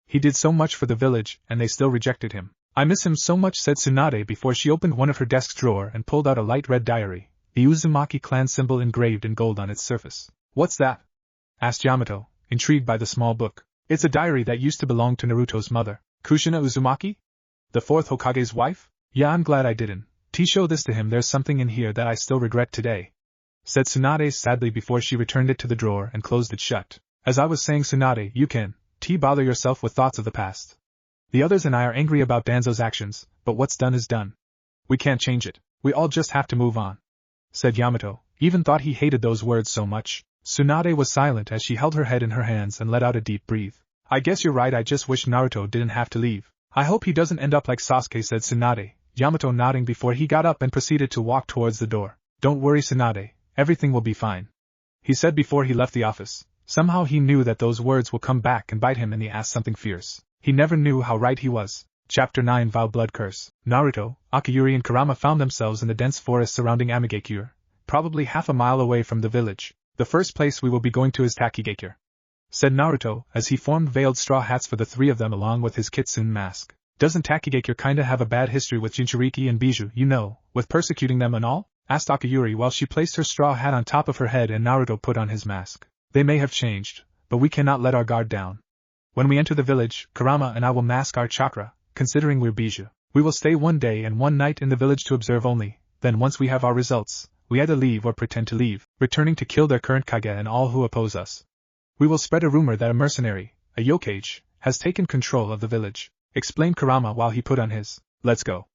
He did so much for the village, and they still rejected him. I miss him so much," said Tsunade before she opened one of her desk drawer and pulled out a light red diary, the Uzumaki clan symbol engraved in gold on its surface. "What's that?" asked Yamato, intrigued by the small book. "It's a diary that used to belong to Naruto's mother, Kushina Uzumaki? The 4th Hokage's wife? Yeah, I'm glad I didn't. Show this to him, there's something in here that I still regret today," said Tsunade sadly before she returned it to the drawer and closed it shut. "As I was saying, Tsunade, you can, bother yourself with thoughts of the past. The others and I are angry about Danzo's actions, but what's done is done. We can't change it. We all just have to move on," said Yamato, even thought he hated those words so much. Tsunade was silent as she held her head in her hands and let out a deep breath. I guess you're right, I just wish Naruto didn't have to leave. I hope he doesn't end up like Sasuke, said Tsunade, Yamato nodding before he got up and proceeded to walk towards the door. Don't worry, Tsunade, everything will be fine, he said before he left the office. Somehow he knew that those words will come back and bite him in the ass something fierce. He never knew how right he was. Chapter 9 Vile Blood Curse. Naruto, Akiyuri and Kurama found themselves in the dense forest surrounding Amigakure, probably half a mile away from the village. The first place we will be going to is Takigakure, said Naruto as he formed veiled straw hats for the three of them along with his kitsune mask. Doesn't Takigakure kinda have a bad history with Jinchuriki and Bijou, you know, with persecuting them and all? Asked Akiyuri while she placed her straw hat on top of her head and Naruto put on his mask. They may have changed, but we cannot let our guard down. When we enter the village, Kurama and I will mask our chakra, considering we're Bijou. We will stay 1 day and 1 night in the village to observe only, then once we have our results, we either leave or pretend to leave, returning to kill their current Kage and all who oppose us. We will spread a rumor that a mercenary, a Yokage, has taken control of the village, explained Kurama while he put on his. Let's go,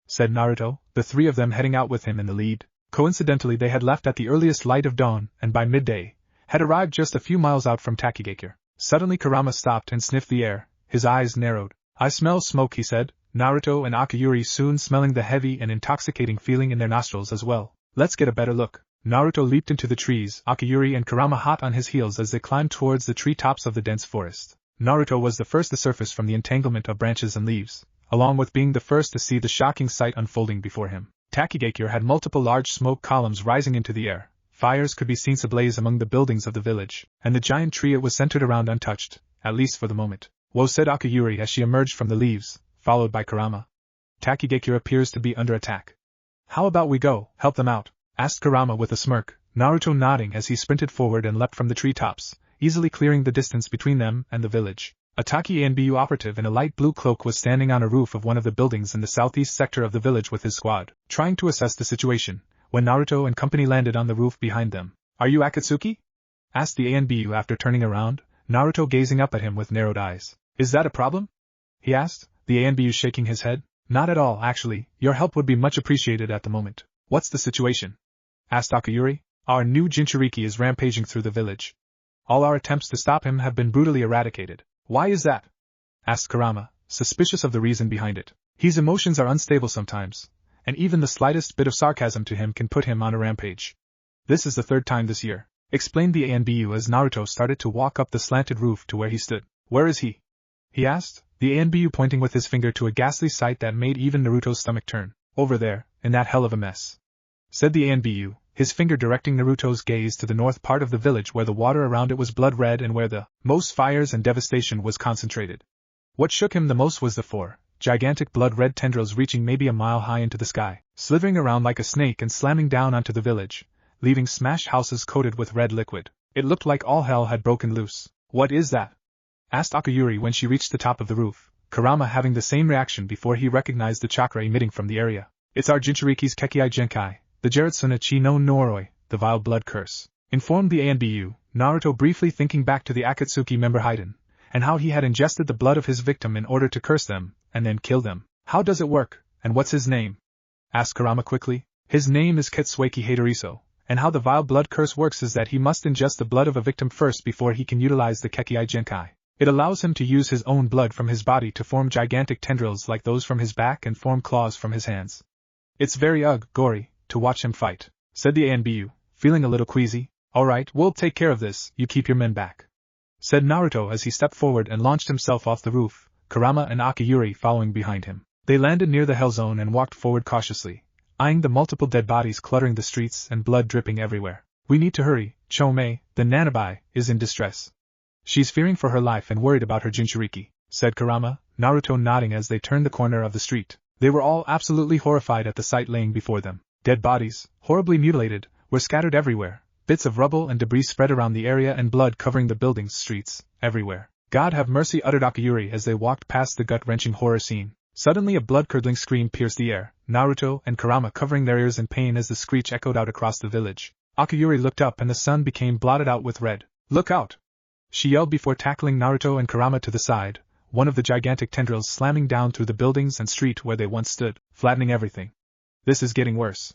said Naruto, the three of them heading out with him in the lead. Coincidentally they had left at the earliest light of dawn and by midday, had arrived just a few miles out from Takigakure. Suddenly Kurama stopped and sniffed the air, his eyes narrowed. I smell smoke, he said, Naruto and Akiyuri soon smelling the heavy and intoxicating feeling in their nostrils as well. Let's get a better look. Naruto leaped into the trees, Akiyuri and Kurama hot on his heels as they climbed towards the tree tops of the dense forest. Naruto was the first to surface from the entanglement of branches and leaves, along with being the first to see the shocking sight unfolding before him. Takigakure had multiple large smoke columns rising into the air. Fires could be seen ablaze among the buildings of the village, and the giant tree it was centered around untouched, at least for the moment. Whoa, said Akiyuri as she emerged from the leaves, followed by Kurama. Takigakure appears to be under attack. How about we go, help them out? Asked Kurama with a smirk, Naruto nodding as he sprinted forward and leapt from the treetops, easily clearing the distance between them and the village. A Taki ANBU operative in a light blue cloak was standing on a roof of one of the buildings in the southeast sector of the village with his squad, trying to assess the situation, when Naruto and company landed on the roof behind them. Are you Akatsuki? Asked the ANBU after turning around, Naruto gazing up at him with narrowed eyes. Is that a problem? He asked, the ANBU shaking his head. Not at all, actually, your help would be much appreciated at the moment. What's the situation? Asked Akiyuri. Our new Jinchuriki is rampaging through the village. All our attempts to stop him have been brutally eradicated. Why is that? Asked Kurama, suspicious of the reason behind it. His emotions are unstable sometimes, and even the slightest bit of sarcasm to him can put him on a rampage. This is the 3rd time this year, explained the ANBU as Naruto started to walk up the slanted roof to where he stood. Where is he? He asked, the ANBU pointing with his finger to a ghastly sight that made even Naruto's stomach turn. Over there, in that hell of a mess, said the ANBU, his finger directing Naruto's gaze to the north part of the village where the water around it was blood red and where the most fires and devastation was concentrated. What shook him the most was the 4 gigantic blood-red tendrils reaching maybe a mile high into the sky, slithering around like a snake and slamming down onto the village, leaving smashed houses coated with red liquid. It looked like all hell had broken loose. What is that? Asked Akiyuri when she reached the top of the roof, Kurama having the same reaction before he recognized the chakra emitting from the area. It's our Jinchuriki's Kekei Genkai, the Jaratsuna chi no Noroi, the vile blood curse, informed the ANBU, Naruto briefly thinking back to the Akatsuki member Haiden, and how he had ingested the blood of his victim in order to curse them, and then kill them. How does it work, and what's his name? Asked Kurama quickly. His name is Ketsueki Hadariso, and how the vile blood curse works is that he must ingest the blood of a victim first before he can utilize the Kekei Genkai. It allows him to use his own blood from his body to form gigantic tendrils like those from his back and form claws from his hands. It's very gory to watch him fight, said the ANBU, feeling a little queasy. Alright, we'll take care of this, you keep your men back, said Naruto as he stepped forward and launched himself off the roof, Kurama and Akiyuri following behind him. They landed near the hell zone and walked forward cautiously, eyeing the multiple dead bodies cluttering the streets and blood dripping everywhere. We need to hurry, Chomei, the Nanabai, is in distress. She's fearing for her life and worried about her Jinchuriki, said Kurama, Naruto nodding as they turned the corner of the street. They were all absolutely horrified at the sight laying before them. Dead bodies, horribly mutilated, were scattered everywhere, bits of rubble and debris spread around the area and blood covering the buildings, streets, everywhere. God have mercy, uttered Akiyuri as they walked past the gut-wrenching horror scene. Suddenly a blood-curdling scream pierced the air, Naruto and Kurama covering their ears in pain as the screech echoed out across the village. Akiyuri looked up and the sun became blotted out with red. Look out! She yelled before tackling Naruto and Kurama to the side, one of the gigantic tendrils slamming down through the buildings and street where they once stood, flattening everything. This is getting worse.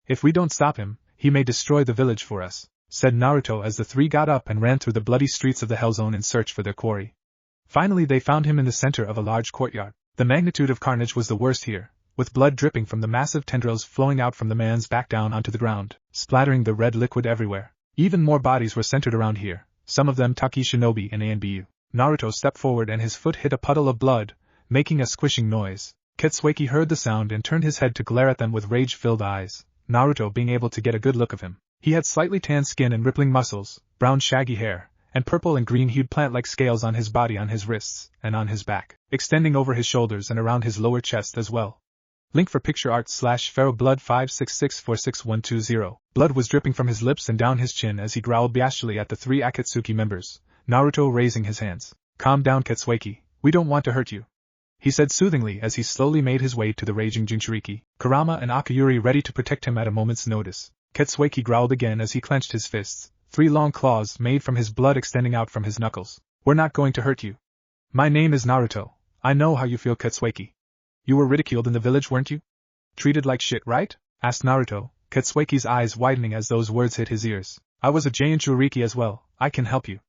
If we don't stop him, he may destroy the village for us, said Naruto as the three got up and ran through the bloody streets of the Hell Zone in search for their quarry. Finally they found him in the center of a large courtyard. The magnitude of carnage was the worst here, with blood dripping from the massive tendrils flowing out from the man's back down onto the ground, splattering the red liquid everywhere. Even more bodies were centered around here, some of them Taki Shinobi and Anbu. Naruto stepped forward and his foot hit a puddle of blood, making a squishing noise. Ketsueki heard the sound and turned his head to glare at them with rage-filled eyes, Naruto being able to get a good look of him. He had slightly tanned skin and rippling muscles, brown shaggy hair, and purple and green-hued plant-like scales on his body, on his wrists, and on his back, extending over his shoulders and around his lower chest as well. Link for picture art /PharaohBlood 566461120. Blood was dripping from his lips and down his chin as he growled bestially at the three Akatsuki members, Naruto raising his hands. Calm down, Ketsueki, we don't want to hurt you, he said soothingly as he slowly made his way to the raging Jinchuriki, Kurama and Akayuri ready to protect him at a moment's notice. Ketsueki growled again as he clenched his fists, three long claws made from his blood extending out from his knuckles. We're not going to hurt you. My name is Naruto. I know how you feel, Ketsueki. You were ridiculed in the village, weren't you? Treated like shit, right? Asked Naruto, Ketsueki's eyes widening as those words hit his ears. I was a Jinchuriki as well, I can help you.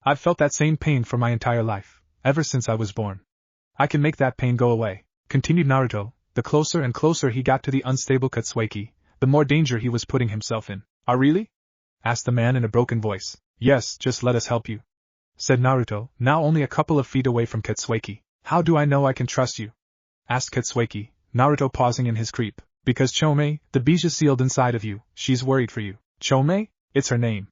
I've felt that same pain for my entire life, ever since I was born. I can make that pain go away, continued Naruto. The closer and closer he got to the unstable Ketsueki, the more danger he was putting himself in. Ah, really? Asked the man in a broken voice. Yes, just let us help you, said Naruto, now only a couple of feet away from Ketsueki. How do I know I can trust you? Asked Ketsueki, Naruto pausing in his creep. Because Chome, the beast is sealed inside of you, she's worried for you. Chome? It's her name.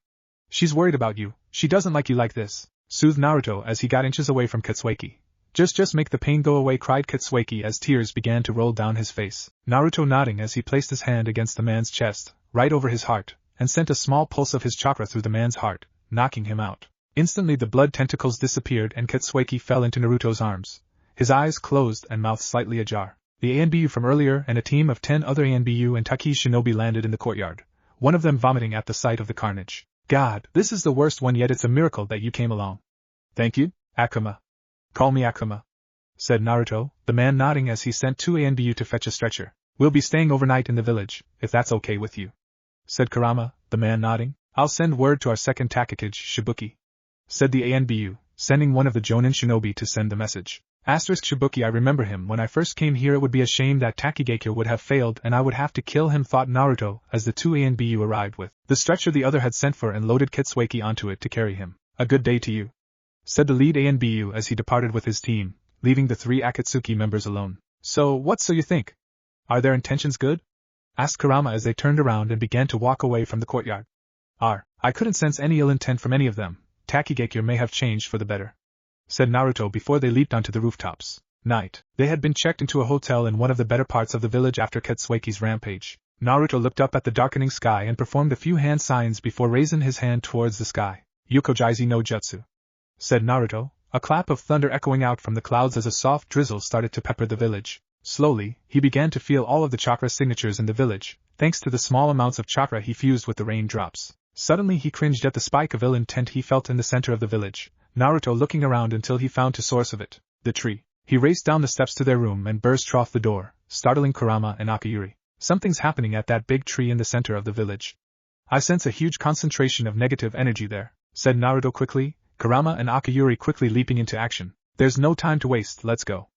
She's worried about you, she doesn't like you like this, soothed Naruto as he got inches away from Ketsueki. Just make the pain go away, cried Ketsueki as tears began to roll down his face. Naruto nodding as he placed his hand against the man's chest, right over his heart, and sent a small pulse of his chakra through the man's heart, knocking him out. Instantly the blood tentacles disappeared and Ketsueki fell into Naruto's arms, his eyes closed and mouth slightly ajar. The ANBU from earlier and a team of 10 other ANBU and Taki Shinobi landed in the courtyard, one of them vomiting at the sight of the carnage. God, this is the worst one yet, it's a miracle that you came along. Thank you, Akuma. Call me Akuma, said Naruto, the man nodding as he sent 2 ANBU to fetch a stretcher. We'll be staying overnight in the village, if that's okay with you, said Kurama, the man nodding. I'll send word to our second Takakage, Shibuki, said the ANBU, sending one of the Jonin Shinobi to send the message. Shibuki, I remember him. When I first came here it would be a shame that Takigakyo would have failed and I would have to kill him, thought Naruto as the 2 ANBU arrived with the stretcher the other had sent for and loaded Ketsueki onto it to carry him. A good day to you, said the lead ANBU as he departed with his team, leaving the 3 Akatsuki members alone. So you think? Are their intentions good? Asked Kurama as they turned around and began to walk away from the courtyard. I couldn't sense any ill intent from any of them. Takigakyo may have changed for the better, said Naruto before they leaped onto the rooftops. Night. They had been checked into a hotel in one of the better parts of the village after Ketsueki's rampage. Naruto looked up at the darkening sky and performed a few hand signs before raising his hand towards the sky. Yukojaizi no Jutsu, said Naruto, a clap of thunder echoing out from the clouds as a soft drizzle started to pepper the village. Slowly, he began to feel all of the chakra signatures in the village, thanks to the small amounts of chakra he fused with the raindrops. Suddenly he cringed at the spike of ill intent he felt in the center of the village, Naruto looking around until he found the source of it, the tree. He raced down the steps to their room and burst off the door, startling Kurama and Akayuri. Something's happening at that big tree in the center of the village. I sense a huge concentration of negative energy there, said Naruto quickly, Kurama and Akayuri quickly leaping into action. There's no time to waste, let's go,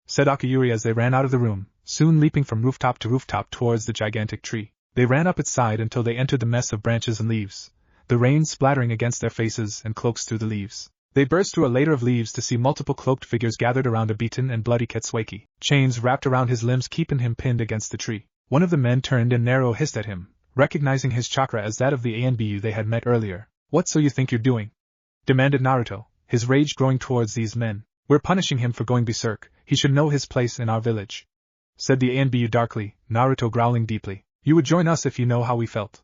said Akayuri as they ran out of the room, soon leaping from rooftop to rooftop towards the gigantic tree. They ran up its side until they entered the mess of branches and leaves, the rain splattering against their faces and cloaks through the leaves. They burst through a layer of leaves to see multiple cloaked figures gathered around a beaten and bloody Ketsueki, chains wrapped around his limbs keeping him pinned against the tree. One of the men turned and narrow hissed at him, recognizing his chakra as that of the ANBU they had met earlier. What so you think you're doing? Demanded Naruto, his rage growing towards these men. We're punishing him for going berserk, he should know his place in our village, said the ANBU darkly, Naruto growling deeply. You would join us if you know how we felt,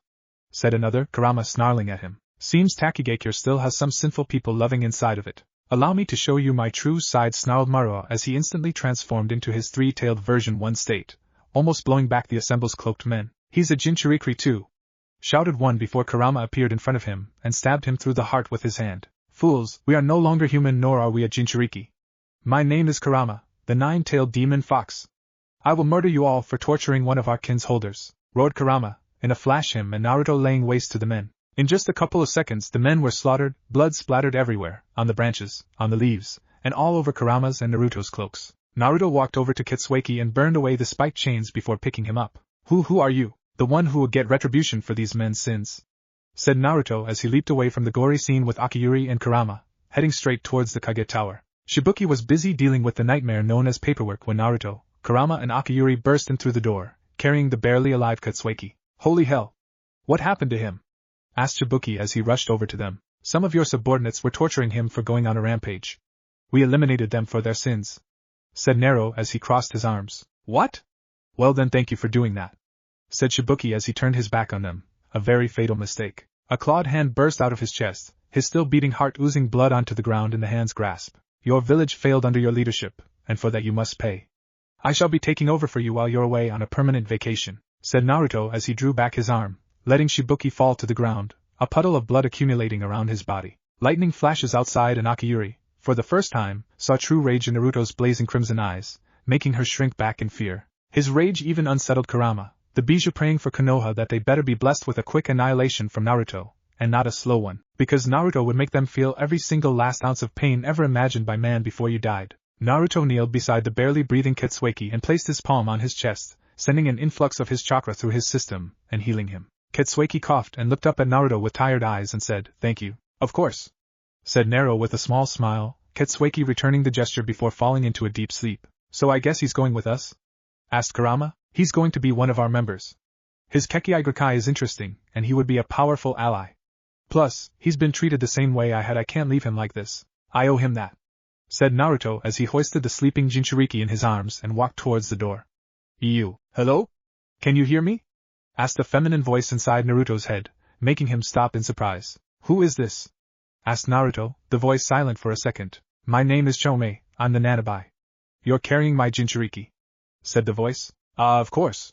said another, Kurama snarling at him. Seems Takigakyo still has some sinful people loving inside of it. Allow me to show you my true side, snarled Maruo as he instantly transformed into his 3-tailed version 1 state, almost blowing back the assemble's cloaked men. He's a Jinchuriki too, shouted one before Kurama appeared in front of him and stabbed him through the heart with his hand. Fools, we are no longer human nor are we a Jinchuriki. My name is Kurama, the 9-tailed demon fox. I will murder you all for torturing one of our kin's holders, roared Kurama, In a flash him and Naruto laying waste to the men. In just a couple of seconds the men were slaughtered, blood splattered everywhere, on the branches, on the leaves, and all over Kurama's and Naruto's cloaks. Naruto walked over to Kitsueki and burned away the spiked chains before picking him up. Who are you? The one who will get retribution for these men's sins, said Naruto as he leaped away from the gory scene with Akiyuri and Kurama, heading straight towards the Kage Tower. Shibuki was busy dealing with the nightmare known as paperwork when Naruto, Kurama and Akiyuri burst in through the door, carrying the barely alive Kitsueki. Holy hell! What happened to him? Asked Shibuki as he rushed over to them. Some of your subordinates were torturing him for going on a rampage. We eliminated them for their sins, said Nero as he crossed his arms. What? Well then thank you for doing that, said Shibuki as he turned his back on them. A very fatal mistake. A clawed hand burst out of his chest, his still beating heart oozing blood onto the ground in the hand's grasp. Your village failed under your leadership, and for that you must pay. I shall be taking over for you while you're away on a permanent vacation, said Naruto as he drew back his arm, letting Shibuki fall to the ground, a puddle of blood accumulating around his body. Lightning flashes outside and Akiyuri, for the first time, saw true rage in Naruto's blazing crimson eyes, making her shrink back in fear. His rage even unsettled Kurama, the Bijou praying for Konoha that they better be blessed with a quick annihilation from Naruto, and not a slow one, because Naruto would make them feel every single last ounce of pain ever imagined by man before you died. Naruto kneeled beside the barely breathing Kitsueki and placed his palm on his chest, sending an influx of his chakra through his system, and healing him. Kitsueki coughed and looked up at Naruto with tired eyes and said, "Thank you." "Of course," said Nero with a small smile, Kitsueki returning the gesture before falling into a deep sleep. "So I guess he's going with us?" asked Kurama. "He's going to be one of our members. His Kekkei is interesting, and he would be a powerful ally. Plus, he's been treated the same way I had. I can't leave him like this. I owe him that," said Naruto as he hoisted the sleeping Jinchuriki in his arms and walked towards the door. "You, hello? Can you hear me?" asked a feminine voice inside Naruto's head, making him stop in surprise. "Who is this?" asked Naruto, the voice silent for a second. "My name is Chomei, I'm the Nanabai." "You're carrying my Jinchuriki?" said the voice. Of course.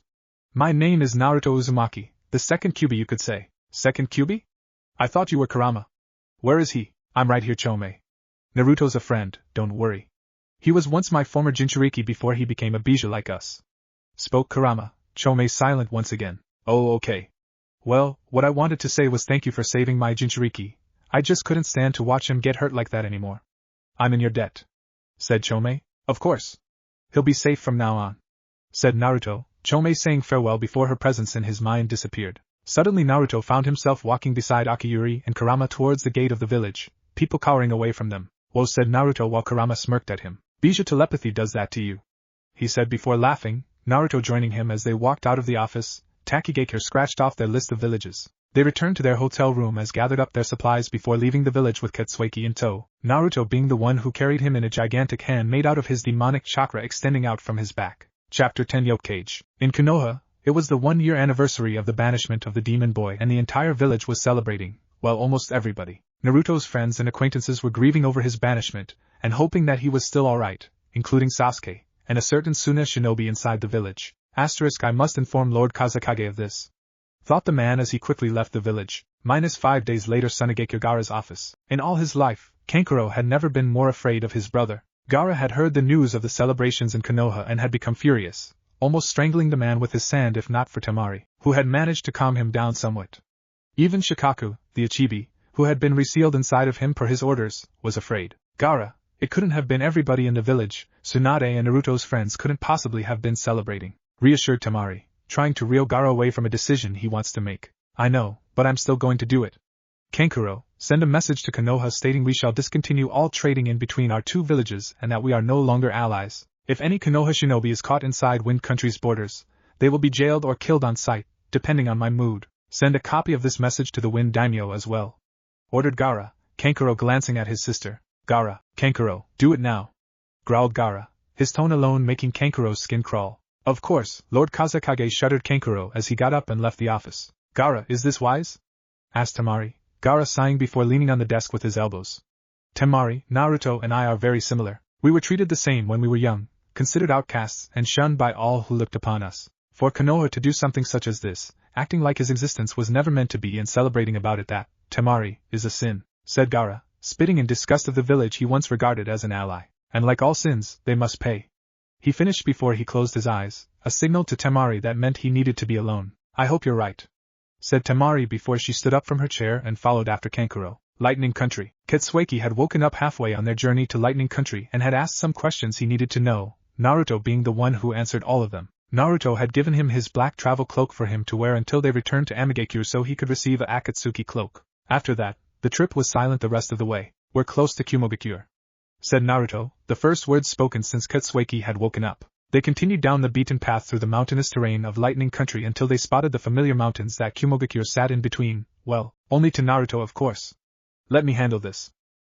My name is Naruto Uzumaki, the second Kyuubi you could say." "Second Kyuubi? I thought you were Kurama." "Where is he?" "I'm right here, Chomei. Naruto's a friend, don't worry. He was once my former Jinchuriki before he became a Bijou like us," spoke Kurama, Chomei silent once again. "Oh, okay. Well, what I wanted to say was thank you for saving my Jinchuriki. I just couldn't stand to watch him get hurt like that anymore." "I'm in your debt," said Chomei. "Of course. He'll be safe from now on," said Naruto, Chomei saying farewell before her presence in his mind disappeared. Suddenly Naruto found himself walking beside Akiyuri and Kurama towards the gate of the village, people cowering away from them. "Whoa," said Naruto while Kurama smirked at him. "Bijou telepathy does that to you," he said before laughing, Naruto joining him as they walked out of the office. Takigakure scratched off their list of villages. They returned to their hotel room as gathered up their supplies before leaving the village with Kitsueki in tow, Naruto being the one who carried him in a gigantic hand made out of his demonic chakra extending out from his back. Chapter 10 Yoke Cage. In Konoha, it was the 1-year anniversary of the banishment of the demon boy and the entire village was celebrating, while almost everybody, Naruto's friends and acquaintances were grieving over his banishment, and hoping that he was still alright, including Sasuke, and a certain Suna shinobi inside the village. I must inform Lord Kazekage of this, thought the man as he quickly left the village. -5 days later, Tsunagake Gaara's office. In all his life, Kankuro had never been more afraid of his brother. Gaara had heard the news of the celebrations in Konoha and had become furious, almost strangling the man with his sand if not for Temari, who had managed to calm him down somewhat. Even Shikaku, the Ichibi, who had been resealed inside of him per his orders, was afraid. Gaara, it couldn't have been everybody in the village. Tsunade and Naruto's friends couldn't possibly have been celebrating, reassured Temari, trying to reel Gaara away from a decision he wants to make. "I know, but I'm still going to do it. Kankuro, send a message to Konoha stating we shall discontinue all trading in between our two villages and that we are no longer allies. If any Konoha shinobi is caught inside Wind Country's borders, they will be jailed or killed on sight, depending on my mood. Send a copy of this message to the Wind Daimyo as well," ordered Gaara, Kankuro glancing at his sister. "Gaara, Kankuro, do it now," growled Gaara, his tone alone making Kankuro's skin crawl. "Of course," Lord Kazekage shuddered Kankuro as he got up and left the office. "Gaara, is this wise?" asked Temari, Gaara sighing before leaning on the desk with his elbows. "Temari, Naruto and I are very similar. We were treated the same when we were young, considered outcasts and shunned by all who looked upon us. For Konoha to do something such as this, acting like his existence was never meant to be and celebrating about it that, Temari, is a sin," said Gaara, spitting in disgust of the village he once regarded as an ally. "And like all sins, they must pay." He finished before he closed his eyes, a signal to Temari that meant he needed to be alone. "I hope you're right. said Temari before she stood up from her chair and followed after Kankuro. Lightning Country. Kitsueki had woken up halfway on their journey to Lightning Country and had asked some questions he needed to know, Naruto being the one who answered all of them. Naruto had given him his black travel cloak for him to wear until they returned to Amigakure so he could receive a Akatsuki cloak. After that, the trip was silent the rest of the way. We're close to Kumogakure, said Naruto, the first words spoken since Kitsueki had woken up. They continued down the beaten path through the mountainous terrain of Lightning Country until they spotted the familiar mountains that Kumogakure sat in between, well, only to Naruto of course. Let me handle this,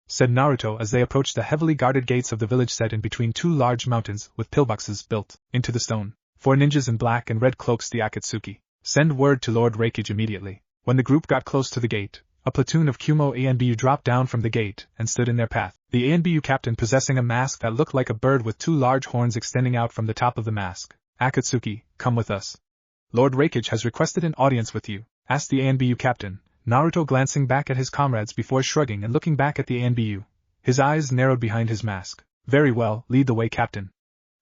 said Naruto as they approached the heavily guarded gates of the village set in between two large mountains with pillboxes built into the stone. 4 ninjas in black and red cloaks, the Akatsuki. Send word to Lord Raikage immediately. When the group got close to the gate, a platoon of Kumo ANBU dropped down from the gate and stood in their path. The ANBU captain possessing a mask that looked like a bird with 2 large horns extending out from the top of the mask. Akatsuki, come with us. Lord Raikage has requested an audience with you, asked the ANBU captain, Naruto glancing back at his comrades before shrugging and looking back at the ANBU. His eyes narrowed behind his mask. Very well, lead the way, captain,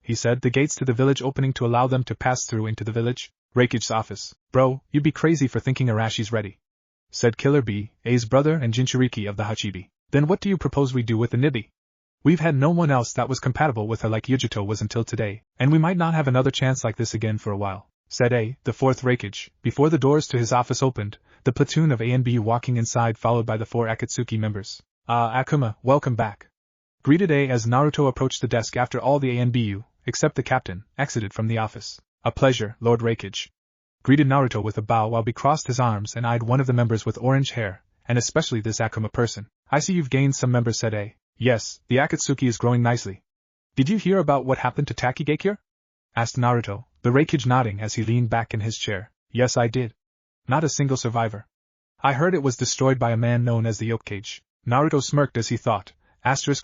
he said, the gates to the village opening to allow them to pass through into the village. Raikage's office. Bro, you'd be crazy for thinking Arashi's ready, said Killer B, A's brother and Jinchuriki of the Hachibi. Then what do you propose we do with the Nibi? We've had no one else that was compatible with her like Yujito was until today, and we might not have another chance like this again for a while, said A, the 4th Raikage. Before the doors to his office opened, the platoon of ANBU walking inside followed by the 4 Akatsuki members. Akuma, welcome back, greeted A as Naruto approached the desk after all the ANBU, except the captain, exited from the office. A pleasure, Lord Raikage, greeted Naruto with a bow while B crossed his arms and eyed one of the members with orange hair, and especially this Akuma person. I see you've gained some members, said A. Yes, the Akatsuki is growing nicely. Did you hear about what happened to Takigakure? Asked Naruto, the Raikage nodding as he leaned back in his chair. Yes, I did. Not a single survivor. I heard it was destroyed by a man known as the Yokage. Naruto smirked as he thought.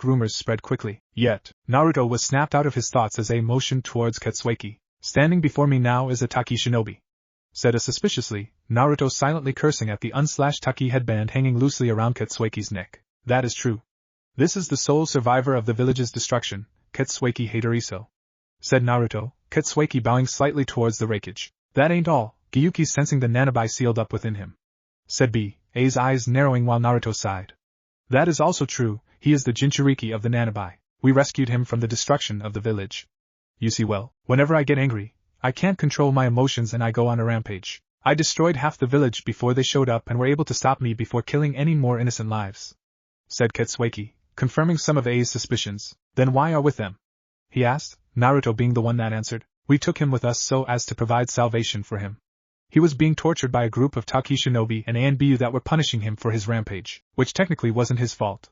Rumors spread quickly. Yet, Naruto was snapped out of his thoughts as A motioned towards Kitsueki. Standing before me now is a Taki shinobi, said A suspiciously, Naruto silently cursing at the unslashed Taki headband hanging loosely around Kitsueki's neck. That is true. This is the sole survivor of the village's destruction, Kitsueki Hadoriso, said Naruto, Kitsueki bowing slightly towards the Raikage. That ain't all, Gyuki sensing the nanabi sealed up within him, said B, A's eyes narrowing while Naruto sighed. That is also true, he is the Jinchuriki of the nanabi. We rescued him from the destruction of the village. You see, well, whenever I get angry, I can't control my emotions and I go on a rampage. I destroyed half the village before they showed up and were able to stop me before killing any more innocent lives, said Kitsueki, confirming some of A's suspicions. Then why are with them? He asked, Naruto being the one that answered. We took him with us so as to provide salvation for him. He was being tortured by a group of Taki shinobi and ANBU that were punishing him for his rampage, which technically wasn't his fault.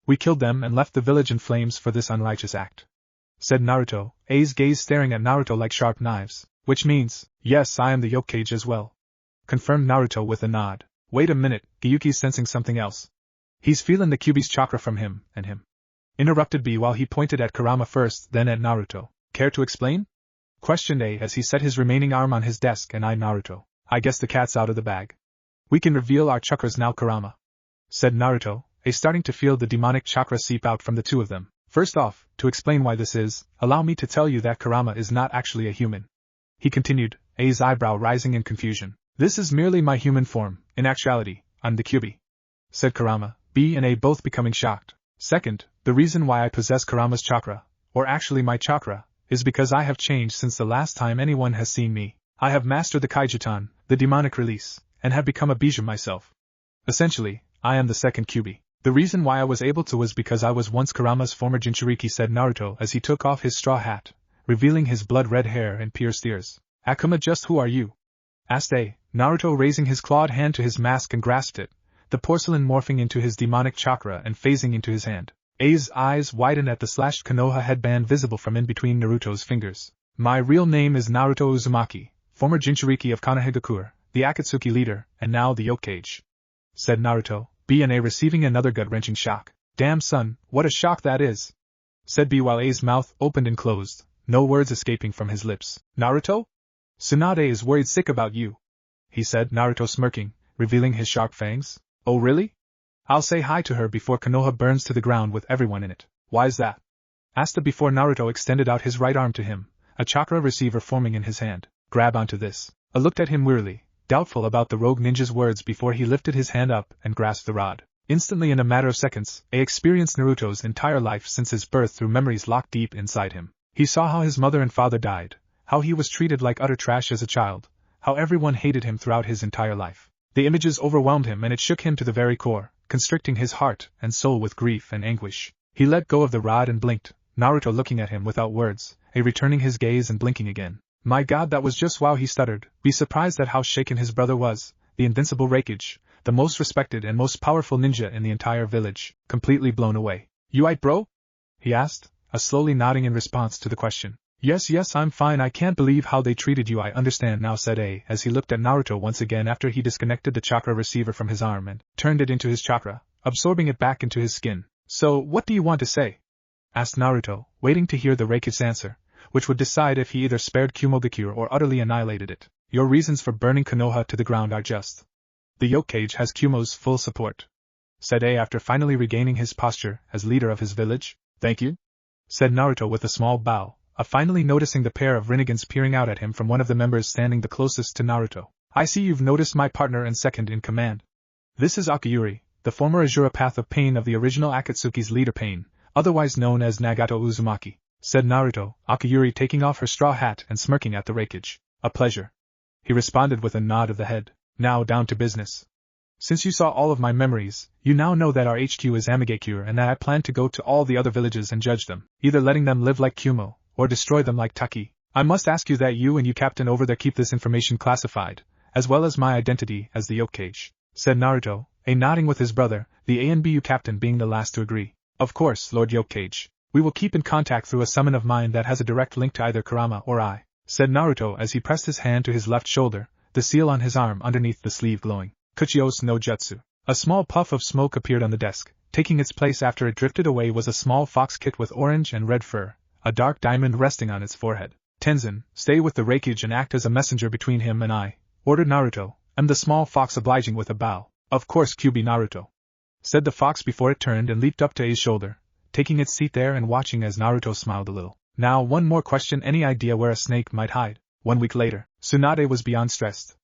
We killed them and left the village in flames for this unrighteous act, said Naruto, A's gaze staring at Naruto like sharp knives. Which means, yes, I am the Yokage as well, confirmed Naruto with a nod. Wait a minute, Gyuki's sensing something else. He's feeling the Kyuubi's chakra from him, interrupted B while he pointed at Kurama first, then at Naruto. Care to explain? Questioned A as he set his remaining arm on his desk and eyed Naruto. I guess the cat's out of the bag. We can reveal our chakras now, Kurama, said Naruto, A starting to feel the demonic chakra seep out from the two of them. First off, to explain why this is, allow me to tell you that Kurama is not actually a human, he continued, A's eyebrow rising in confusion. This is merely my human form. In actuality, I'm the Kyuubi, said Kurama, B and A both becoming shocked. Second, the reason why I possess Kurama's chakra, or actually my chakra, is because I have changed since the last time anyone has seen me. I have mastered the Kaijutan, the demonic release, and have become a Bijuu myself. Essentially, I am the second Kyuubi. The reason why I was able to was because I was once Kurama's former Jinchuriki, said Naruto as he took off his straw hat, revealing his blood-red hair and pierced ears. Akuma, just who are you? Asked A, Naruto raising his clawed hand to his mask and grasped it, the porcelain morphing into his demonic chakra and phasing into his hand. A's eyes widened at the slashed Konoha headband visible from in between Naruto's fingers. My real name is Naruto Uzumaki, former Jinchuriki of Konohagakure, the Akatsuki leader, and now the Yokage, said Naruto, B and A receiving another gut-wrenching shock. Damn son, what a shock that is, said B while A's mouth opened and closed, no words escaping from his lips. Naruto? Tsunade is worried sick about you, he said, Naruto smirking, revealing his sharp fangs. Oh really? I'll say hi to her before Konoha burns to the ground with everyone in it. Why's that? Asked the before Naruto extended out his right arm to him, a chakra receiver forming in his hand. Grab onto this. A looked at him wearily, doubtful about the rogue ninja's words before he lifted his hand up and grasped the rod. Instantly, in a matter of seconds, A experienced Naruto's entire life since his birth through memories locked deep inside him. He saw how his mother and father died, how he was treated like utter trash as a child, how everyone hated him throughout his entire life. The images overwhelmed him and it shook him to the very core, constricting his heart and soul with grief and anguish. He let go of the rod and blinked, Naruto looking at him without words, A returning his gaze and blinking again. My god, that was just wow, he stuttered, be surprised at how shaken his brother was, the invincible Raikage, the most respected and most powerful ninja in the entire village, completely blown away. You aight, bro? He asked, slowly nodding in response to the question. Yes, I'm fine, I can't believe how they treated you, I understand now, said A as he looked at Naruto once again after he disconnected the chakra receiver from his arm and turned it into his chakra, absorbing it back into his skin. So, what do you want to say? Asked Naruto, waiting to hear the Raikage's answer, which would decide if he either spared Kumogakure or utterly annihilated it. Your reasons for burning Konoha to the ground are just. The Yokage has Kumo's full support, said A after finally regaining his posture as leader of his village. Thank you, said Naruto with a small bow, finally noticing the pair of renegades peering out at him from one of the members standing the closest to Naruto. I see you've noticed my partner and second in command. This is Akiyuri, the former Azura Path of Pain of the original Akatsuki's leader Pain, otherwise known as Nagato Uzumaki, said Naruto, Akiyuri taking off her straw hat and smirking at the Raikage. A pleasure, he responded with a nod of the head. Now down to business. Since you saw all of my memories, you now know that our HQ is Amigakure and that I plan to go to all the other villages and judge them, either letting them live like Kumo, or destroy them like Taki. I must ask you that you and you captain over there keep this information classified, as well as my identity as the Yokage, said Naruto, nodding with his brother, the ANBU captain being the last to agree. Of course, Lord Yokage. We will keep in contact through a summon of mine that has a direct link to either Kurama or I, said Naruto as he pressed his hand to his left shoulder, the seal on his arm underneath the sleeve glowing. Kuchios no Jutsu. A small puff of smoke appeared on the desk. Taking its place after it drifted away was a small fox kit with orange and red fur, a dark diamond resting on its forehead. Tenzin, stay with the Raikage and act as a messenger between him and I, ordered Naruto, and the small fox obliging with a bow. Of course, QB Naruto, said the fox before it turned and leaped up to A's shoulder, taking its seat there and watching as Naruto smiled a little. Now one more question, any idea where a snake might hide? 1 week later, Tsunade was beyond stressed.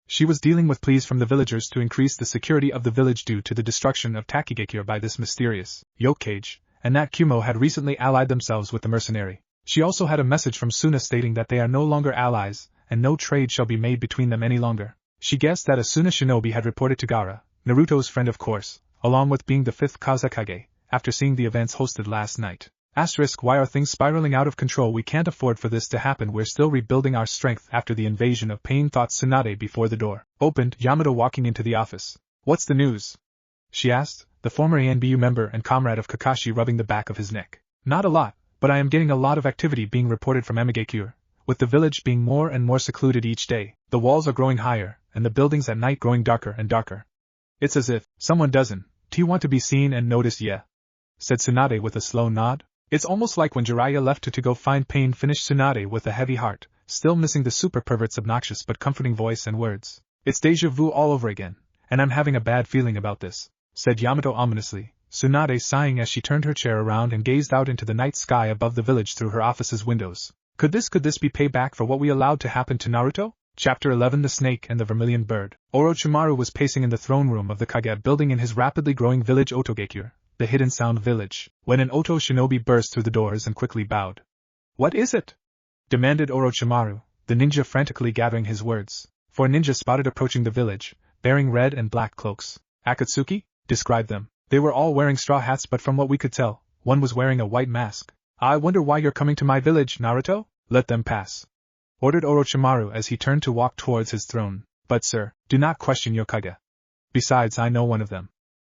She was dealing with pleas from the villagers to increase the security of the village due to the destruction of Takigakure by this mysterious Yokage, and that Kumo had recently allied themselves with the mercenary. She also had a message from Suna stating that they are no longer allies, and no trade shall be made between them any longer. She guessed that a Suna shinobi had reported to Gaara, Naruto's friend of course, along with being the 5th Kazekage, after seeing the events hosted last night. Why are things spiraling out of control? We can't afford for this to happen. We're still rebuilding our strength after the invasion of Pain, thought Tsunade before the door opened, Yamato walking into the office. What's the news? She asked, the former ANBU member and comrade of Kakashi rubbing the back of his neck. Not a lot, but I am getting a lot of activity being reported from Amigakure, with the village being more and more secluded each day. The walls are growing higher, and the buildings at night growing darker and darker. It's as if someone doesn't want to be seen and noticed, yeah, said Tsunade with a slow nod. It's almost like when Jiraiya left to go find Pain, finished Tsunade with a heavy heart, still missing the super pervert's obnoxious but comforting voice and words. It's deja vu all over again, and I'm having a bad feeling about this, said Yamato ominously, Tsunade sighing as she turned her chair around and gazed out into the night sky above the village through her office's windows. Could this be payback for what we allowed to happen to Naruto? Chapter 11, The Snake and the Vermilion Bird. Orochimaru was pacing in the throne room of the Kage building in his rapidly growing village Otogakure, the Hidden Sound Village, when an Oto shinobi burst through the doors and quickly bowed. What is it? Demanded Orochimaru, the ninja frantically gathering his words, for a ninja spotted approaching the village, bearing red and black cloaks. Akatsuki? Describe them. They were all wearing straw hats, but from what we could tell, one was wearing a white mask. I wonder why you're coming to my village, Naruto? Let them pass, ordered Orochimaru as he turned to walk towards his throne. But sir, do not question your Kage. Besides, I know one of them,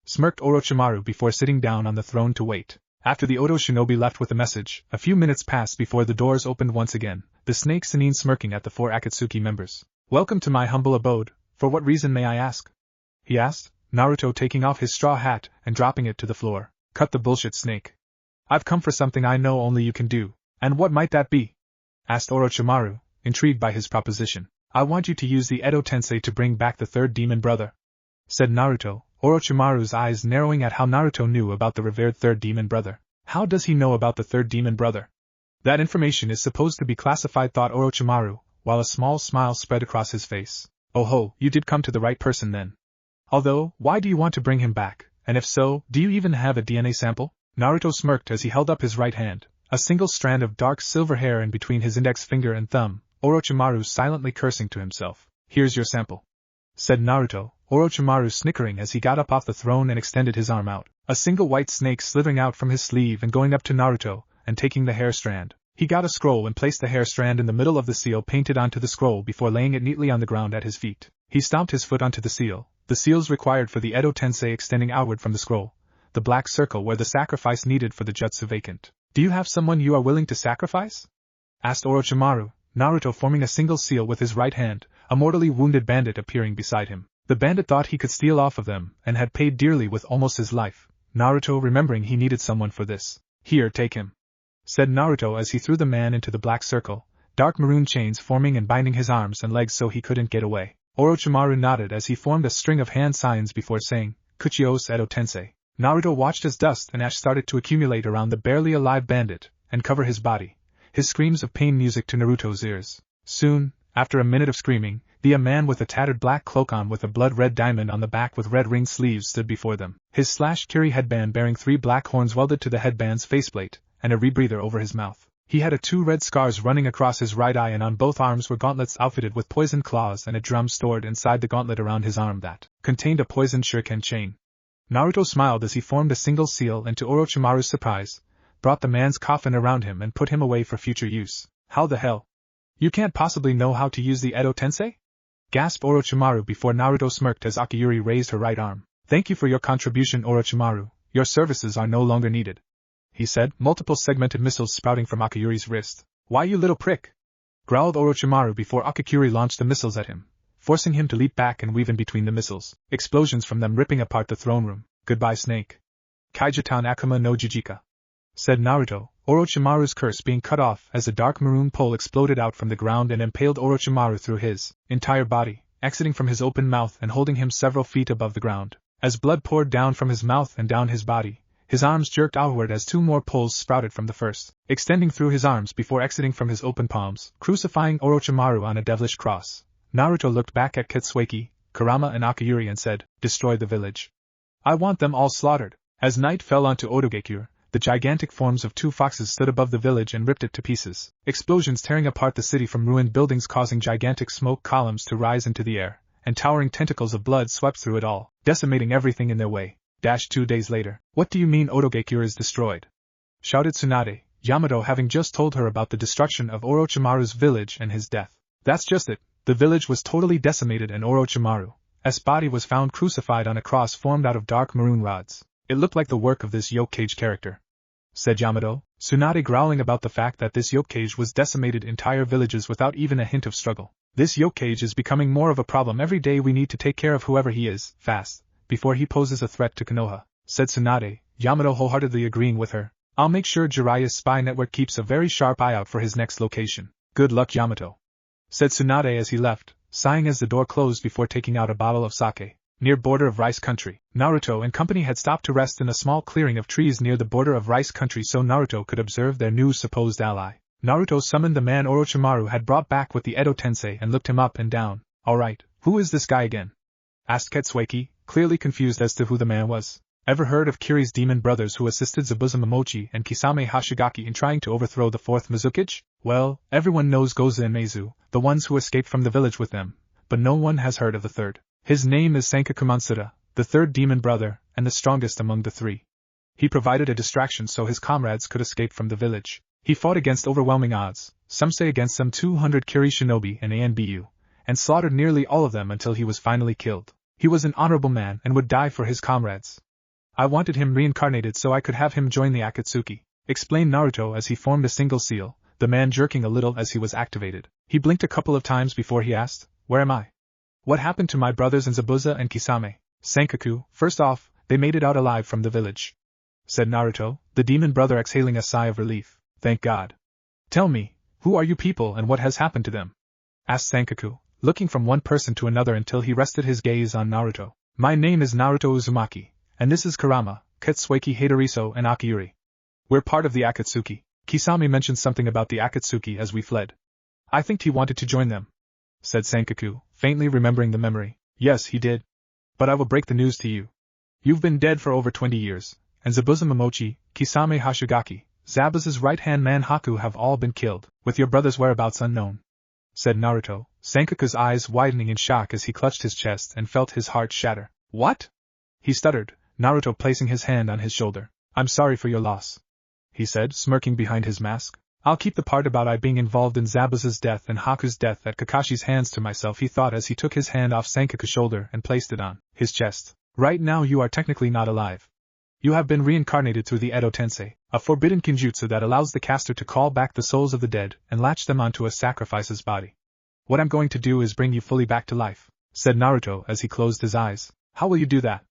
smirked Orochimaru before sitting down on the throne to wait. After the Oto shinobi left with a message, a few minutes passed before the doors opened once again, the snake Sannin smirking at the 4 Akatsuki members. Welcome to my humble abode. For what reason, may I ask? He asked, Naruto taking off his straw hat and dropping it to the floor. Cut the bullshit, snake. I've come for something I know only you can do. And what might that be? Asked Orochimaru, intrigued by his proposition. I want you to use the Edo Tensei to bring back the 3rd demon brother, said Naruto, Orochimaru's eyes narrowing at how Naruto knew about the revered 3rd demon brother. How does he know about the 3rd demon brother? That information is supposed to be classified, thought Orochimaru, while a small smile spread across his face. Oh ho, you did come to the right person then. Although, why do you want to bring him back, and if so, do you even have a DNA sample? Naruto smirked as he held up his right hand, a single strand of dark silver hair in between his index finger and thumb, Orochimaru silently cursing to himself. Here's your sample, said Naruto, Orochimaru snickering as he got up off the throne and extended his arm out, a single white snake slithering out from his sleeve and going up to Naruto, and taking the hair strand. He got a scroll and placed the hair strand in the middle of the seal painted onto the scroll before laying it neatly on the ground at his feet. He stomped his foot onto the seal, the seals required for the Edo Tensei extending outward from the scroll, the black circle where the sacrifice needed for the jutsu vacant. Do you have someone you are willing to sacrifice? Asked Orochimaru, Naruto forming a single seal with his right hand, a mortally wounded bandit appearing beside him. The bandit thought he could steal off of them, and had paid dearly with almost his life, Naruto remembering he needed someone for this. Here, take him, said Naruto as he threw the man into the black circle, dark maroon chains forming and binding his arms and legs so he couldn't get away. Orochimaru nodded as he formed a string of hand signs before saying, Kuchios Edo Tensei. Naruto watched as dust and ash started to accumulate around the barely alive bandit, and cover his body, his screams of pain music to Naruto's ears. Soon, after a minute of screaming, a man with a tattered black cloak on with a blood-red diamond on the back with red ringed sleeves stood before them, his slashed kiri headband bearing 3 black horns welded to the headband's faceplate, and a rebreather over his mouth. He had 2 red scars running across his right eye, and on both arms were gauntlets outfitted with poisoned claws and a drum stored inside the gauntlet around his arm that contained a poisoned shuriken chain. Naruto smiled as he formed a single seal and to Orochimaru's surprise, brought the man's coffin around him and put him away for future use. How the hell? You can't possibly know how to use the Edo Tensei? Gasped Orochimaru before Naruto smirked as Akiyuri raised her right arm. Thank you for your contribution, Orochimaru. Your services are no longer needed, he said, multiple segmented missiles sprouting from Akiyuri's wrist. Why, you little prick? Growled Orochimaru before Akiyuri launched the missiles at him, forcing him to leap back and weave in between the missiles, explosions from them ripping apart the throne room. Goodbye, snake. Kaijatan Akuma no Jujika, said Naruto, Orochimaru's curse being cut off as a dark maroon pole exploded out from the ground and impaled Orochimaru through his entire body, exiting from his open mouth and holding him several feet above the ground. As blood poured down from his mouth and down his body, his arms jerked outward as 2 more poles sprouted from the first, extending through his arms before exiting from his open palms, crucifying Orochimaru on a devilish cross. Naruto looked back at Kitsueki, Kurama and Akiyuri and said, Destroy the village. I want them all slaughtered. As night fell onto Odogekure, the gigantic forms of 2 foxes stood above the village and ripped it to pieces, explosions tearing apart the city from ruined buildings causing gigantic smoke columns to rise into the air, and towering tentacles of blood swept through it all, decimating everything in their way. 2 days later. What do you mean Odogekure is destroyed? Shouted Tsunade, Yamato having just told her about the destruction of Orochimaru's village and his death. That's just it, the village was totally decimated and Orochimaru's body was found crucified on a cross formed out of dark maroon rods. It looked like the work of this yoke cage character, said Yamato, Tsunade growling about the fact that this yoke cage was decimated entire villages without even a hint of struggle. This yoke cage is becoming more of a problem every day. We need to take care of whoever he is, fast, before he poses a threat to Konoha, said Tsunade, Yamato wholeheartedly agreeing with her. I'll make sure Jiraiya's spy network keeps a very sharp eye out for his next location. Good luck, Yamato, said Tsunade as he left, sighing as the door closed before taking out a bottle of sake. Near border of Rice Country, Naruto and company had stopped to rest in a small clearing of trees near the border of Rice Country so Naruto could observe their new supposed ally. Naruto summoned the man Orochimaru had brought back with the Edo Tensei and looked him up and down. Alright, who is this guy again? Asked Kitsueki, clearly confused as to who the man was. Ever heard of Kiri's demon brothers who assisted Zabuza Momochi and Kisame Hashigaki in trying to overthrow the 4th Mizukage? Well, everyone knows Goza and Meizu, the ones who escaped from the village with them, but no one has heard of the 3rd. His name is Sankaku Mansura, the 3rd demon brother, and the strongest among the 3. He provided a distraction so his comrades could escape from the village. He fought against overwhelming odds, some say against some 200 Kiri shinobi and ANBU, and slaughtered nearly all of them until he was finally killed. He was an honorable man and would die for his comrades. I wanted him reincarnated so I could have him join the Akatsuki, explained Naruto as he formed a single seal, the man jerking a little as he was activated. He blinked a couple of times before he asked, Where am I? What happened to my brothers and Zabuza and Kisame? Sankaku, first off, they made it out alive from the village, said Naruto, the demon brother exhaling a sigh of relief. Thank God. Tell me, who are you people and what has happened to them? Asked Sankaku, looking from one person to another until he rested his gaze on Naruto. My name is Naruto Uzumaki, and this is Kurama, Kitsueki Hadariso and Akiyuri. We're part of the Akatsuki. Kisame mentioned something about the Akatsuki as we fled. I think he wanted to join them, said Sankaku, faintly remembering the memory. Yes, he did. But I will break the news to you. You've been dead for over 20 years, and Zabuza Momochi, Kisame Hashigaki, Zabuza's right-hand man Haku have all been killed, with your brother's whereabouts unknown, said Naruto, Sankaku's eyes widening in shock as he clutched his chest and felt his heart shatter. What? He stuttered, Naruto placing his hand on his shoulder. I'm sorry for your loss, he said, smirking behind his mask. I'll keep the part about I being involved in Zabuza's death and Haku's death at Kakashi's hands to myself, he thought as he took his hand off Sankaku's shoulder and placed it on his chest. Right now you are technically not alive. You have been reincarnated through the Edo Tensei, a forbidden kinjutsu that allows the caster to call back the souls of the dead and latch them onto a sacrifice's body. What I'm going to do is bring you fully back to life, said Naruto as he closed his eyes. How will you do that?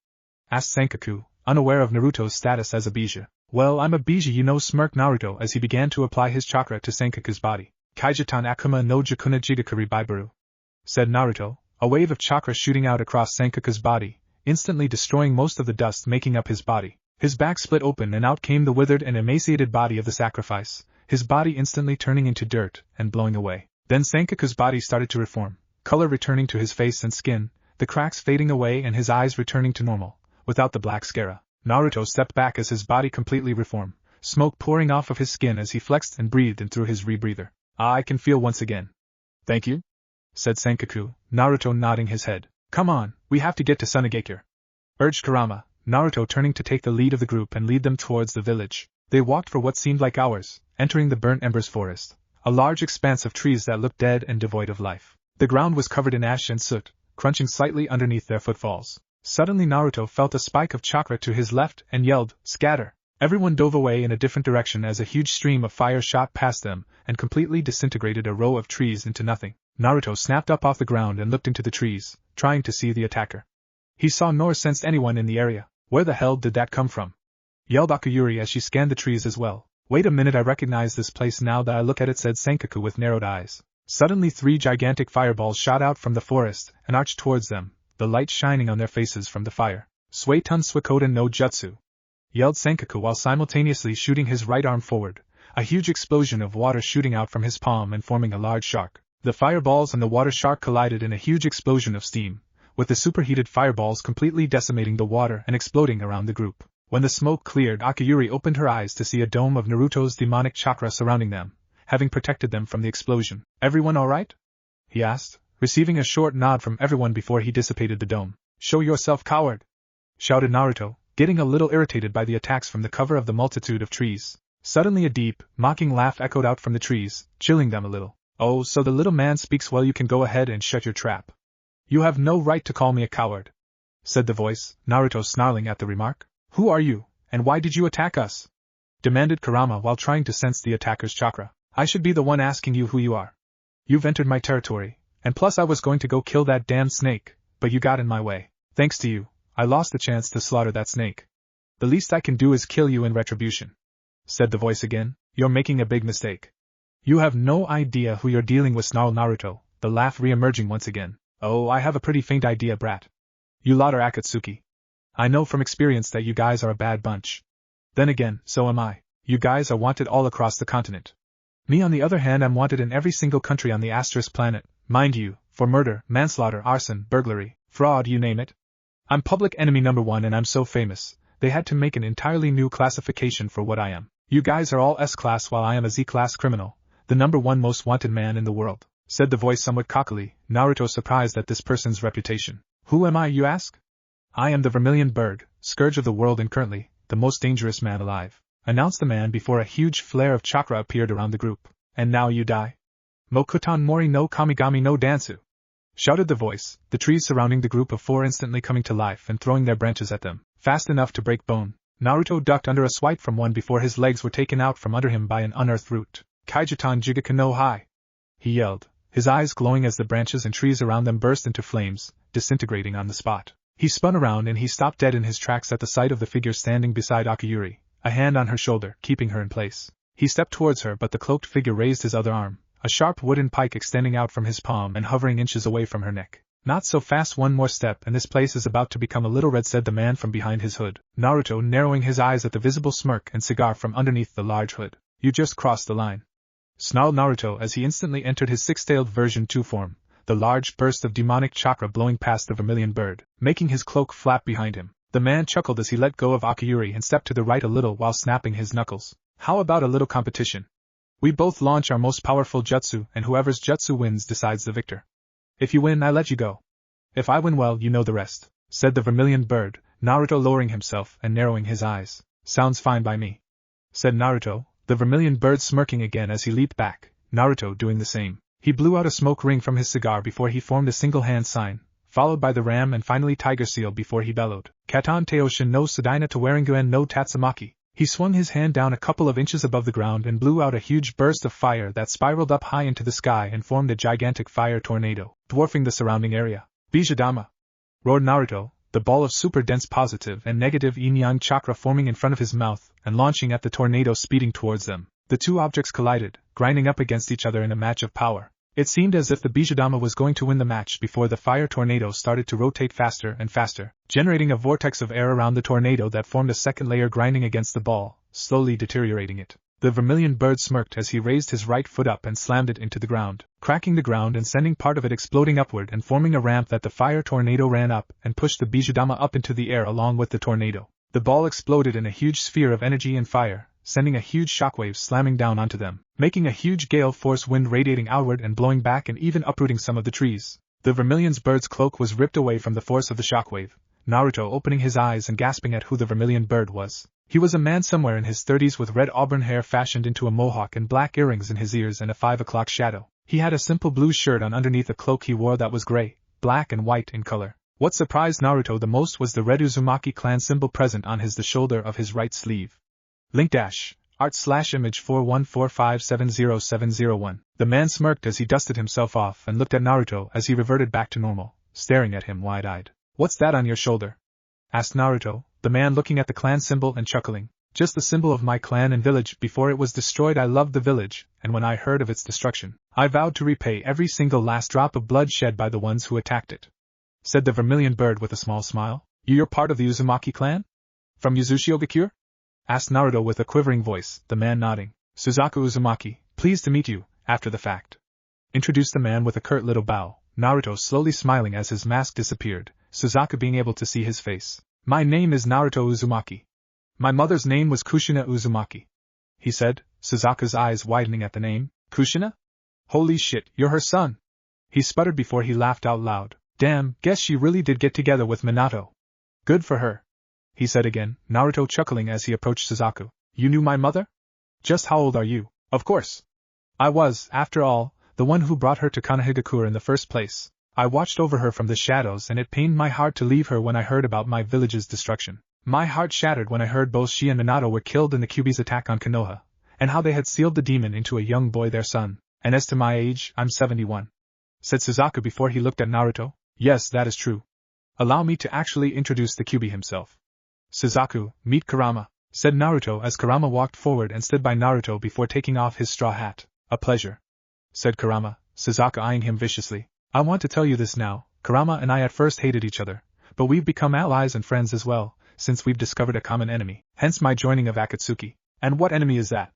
Asked Sankaku, unaware of Naruto's status as a Bija. Well, I'm a Bija, you know, smirked Naruto as he began to apply his chakra to Sankaku's body. Kaijatan Akuma no Jukuna Jigakuri Baibaru, said Naruto, a wave of chakra shooting out across Sankaku's body, instantly destroying most of the dust making up his body. His back split open and out came the withered and emaciated body of the sacrifice, his body instantly turning into dirt and blowing away. Then Sankaku's body started to reform, color returning to his face and skin, the cracks fading away and his eyes returning to normal, without the black scara. Naruto stepped back as his body completely reformed, smoke pouring off of his skin as he flexed and breathed in through his rebreather. I can feel once again. Thank you, said Sankaku, Naruto nodding his head. Come on, we have to get to Sunagakure, urged Kurama, Naruto turning to take the lead of the group and lead them towards the village. They walked for what seemed like hours, entering the burnt embers forest, a large expanse of trees that looked dead and devoid of life. The ground was covered in ash and soot, crunching slightly underneath their footfalls. Suddenly Naruto felt a spike of chakra to his left and yelled, "Scatter!" Everyone dove away in a different direction as a huge stream of fire shot past them and completely disintegrated a row of trees into nothing. Naruto snapped up off the ground and looked into the trees, trying to see the attacker. He saw nor sensed anyone in the area. Where the hell did that come from? Yelled Akuyuri as she scanned the trees as well. Wait a minute, I recognize this place now that I look at it, said Sankaku with narrowed eyes. Suddenly 3 gigantic fireballs shot out from the forest and arched towards them, the light shining on their faces from the fire. Suetun Suikoden no Jutsu, yelled Sankaku while simultaneously shooting his right arm forward, a huge explosion of water shooting out from his palm and forming a large shark. The fireballs and the water shark collided in a huge explosion of steam, with the superheated fireballs completely decimating the water and exploding around the group. When the smoke cleared, Akuyuri opened her eyes to see a dome of Naruto's demonic chakra surrounding them, having protected them from the explosion. Everyone alright? He asked, receiving a short nod from everyone before he dissipated the dome. Show yourself, coward! Shouted Naruto, getting a little irritated by the attacks from the cover of the multitude of trees. Suddenly a deep, mocking laugh echoed out from the trees, chilling them a little. Oh, so the little man speaks well, you can go ahead and shut your trap. You have no right to call me a coward, said the voice, Naruto snarling at the remark. Who are you, and why did you attack us? Demanded Kurama while trying to sense the attacker's chakra. I should be the one asking you who you are. You've entered my territory, and plus I was going to go kill that damn snake, but you got in my way. Thanks to you, I lost the chance to slaughter that snake. The least I can do is kill you in retribution, said the voice again. You're making a big mistake. You have no idea who you're dealing with, snarled Naruto, the laugh re-emerging once again. Oh, I have a pretty faint idea, brat. You lot are Akatsuki. I know from experience that you guys are a bad bunch. Then again, so am I. You guys are wanted all across the continent. Me on the other hand am wanted in every single country on the asterisk planet, mind you, for murder, manslaughter, arson, burglary, fraud, you name it. I'm public enemy number 1 and I'm so famous, they had to make an entirely new classification for what I am. You guys are all S-class while I am a Z-class criminal, the number 1 most wanted man in the world, said the voice somewhat cockily, Naruto surprised at this person's reputation. Who am I, you ask? I am the Vermilion Bird, scourge of the world and currently, the most dangerous man alive, announced the man before a huge flare of chakra appeared around the group. And now you die? Mokutan Mori no Kamigami no Dansu, shouted the voice, the trees surrounding the group of 4 instantly coming to life and throwing their branches at them, fast enough to break bone. Naruto ducked under a swipe from one before his legs were taken out from under him by an unearthed root. Kaijatan Jigaka no Hai, he yelled, his eyes glowing as the branches and trees around them burst into flames, disintegrating on the spot. He spun around and he stopped dead in his tracks at the sight of the figure standing beside Akuyuri, a hand on her shoulder, keeping her in place. He stepped towards her, but the cloaked figure raised his other arm, a sharp wooden pike extending out from his palm and hovering inches away from her neck. Not so fast, one more step and this place is about to become a little red, said the man from behind his hood, Naruto narrowing his eyes at the visible smirk and cigar from underneath the large hood. You just crossed the line, snarled Naruto as he instantly entered his 6-tailed version 2 form, the large burst of demonic chakra blowing past the vermilion bird, making his cloak flap behind him. The man chuckled as he let go of Akiyuri and stepped to the right a little while snapping his knuckles. How about a little competition? We both launch our most powerful jutsu, and whoever's jutsu wins decides the victor. If you win, I let you go. If I win, well, you know the rest, said the vermilion bird, Naruto lowering himself and narrowing his eyes. Sounds fine by me, said Naruto, the vermilion bird smirking again as he leaped back, Naruto doing the same. He blew out a smoke ring from his cigar before he formed a single hand sign, followed by the ram and finally tiger seal before he bellowed, Katan Teoshin no Sudaina Tawaringuen no Tatsumaki. He swung his hand down a couple of inches above the ground and blew out a huge burst of fire that spiraled up high into the sky and formed a gigantic fire tornado, dwarfing the surrounding area. Bijadama! Roared Naruto, the ball of super dense positive and negative yin-yang chakra forming in front of his mouth and launching at the tornado speeding towards them. The two objects collided, grinding up against each other in a match of power. It seemed as if the Bijadama was going to win the match before the fire tornado started to rotate faster and faster, generating a vortex of air around the tornado that formed a second layer grinding against the ball, slowly deteriorating it. The vermilion bird smirked as he raised his right foot up and slammed it into the ground, cracking the ground and sending part of it exploding upward and forming a ramp that the fire tornado ran up and pushed the Bijadama up into the air along with the tornado. The ball exploded in a huge sphere of energy and fire, sending a huge shockwave slamming down onto them, making a huge gale force wind radiating outward and blowing back and even uprooting some of the trees. The vermilion bird's cloak was ripped away from the force of the shockwave, Naruto opening his eyes and gasping at who the vermilion bird was. He was a man somewhere in his 30s with red auburn hair fashioned into a mohawk and black earrings in his ears and a 5 o'clock shadow. He had a simple blue shirt on underneath a cloak he wore that was gray, black and white in color. What surprised Naruto the most was the red Uzumaki clan symbol present on the shoulder of his right sleeve. Link dash, art/image 414570701. The man smirked as he dusted himself off and looked at Naruto as he reverted back to normal, staring at him wide-eyed. What's that on your shoulder? Asked Naruto, the man looking at the clan symbol and chuckling. Just the symbol of my clan and village. Before it was destroyed I loved the village, and when I heard of its destruction, I vowed to repay every single last drop of blood shed by the ones who attacked it, said the vermilion bird with a small smile. You're part of the Uzumaki clan? From Uzushi-Ogakure? Asked Naruto with a quivering voice, the man nodding. Suzaku Uzumaki, pleased to meet you, after the fact, introduced the man with a curt little bow, Naruto slowly smiling as his mask disappeared, Suzaku being able to see his face. My name is Naruto Uzumaki. My mother's name was Kushina Uzumaki, he said, Suzaku's eyes widening at the name. Kushina? Holy shit, you're her son! He sputtered before he laughed out loud. Damn, guess she really did get together with Minato. Good for her, he said again, Naruto chuckling as he approached Suzaku. You knew my mother? Just how old are you? Of course. I was, after all, the one who brought her to Konohagakure in the first place. I watched over her from the shadows and it pained my heart to leave her when I heard about my village's destruction. My heart shattered when I heard both she and Minato were killed in the Kyuubi's attack on Konoha, and how they had sealed the demon into a young boy their son. And as to my age, I'm 71. Said Suzaku before he looked at Naruto. Yes, that is true. Allow me to actually introduce the Kyuubi himself. Suzaku, meet Kurama, said Naruto as Kurama walked forward and stood by Naruto before taking off his straw hat. A pleasure, said Kurama, Suzaku eyeing him viciously. I want to tell you this now, Kurama and I at first hated each other, but we've become allies and friends as well, since we've discovered a common enemy, hence my joining of Akatsuki. And what enemy is that?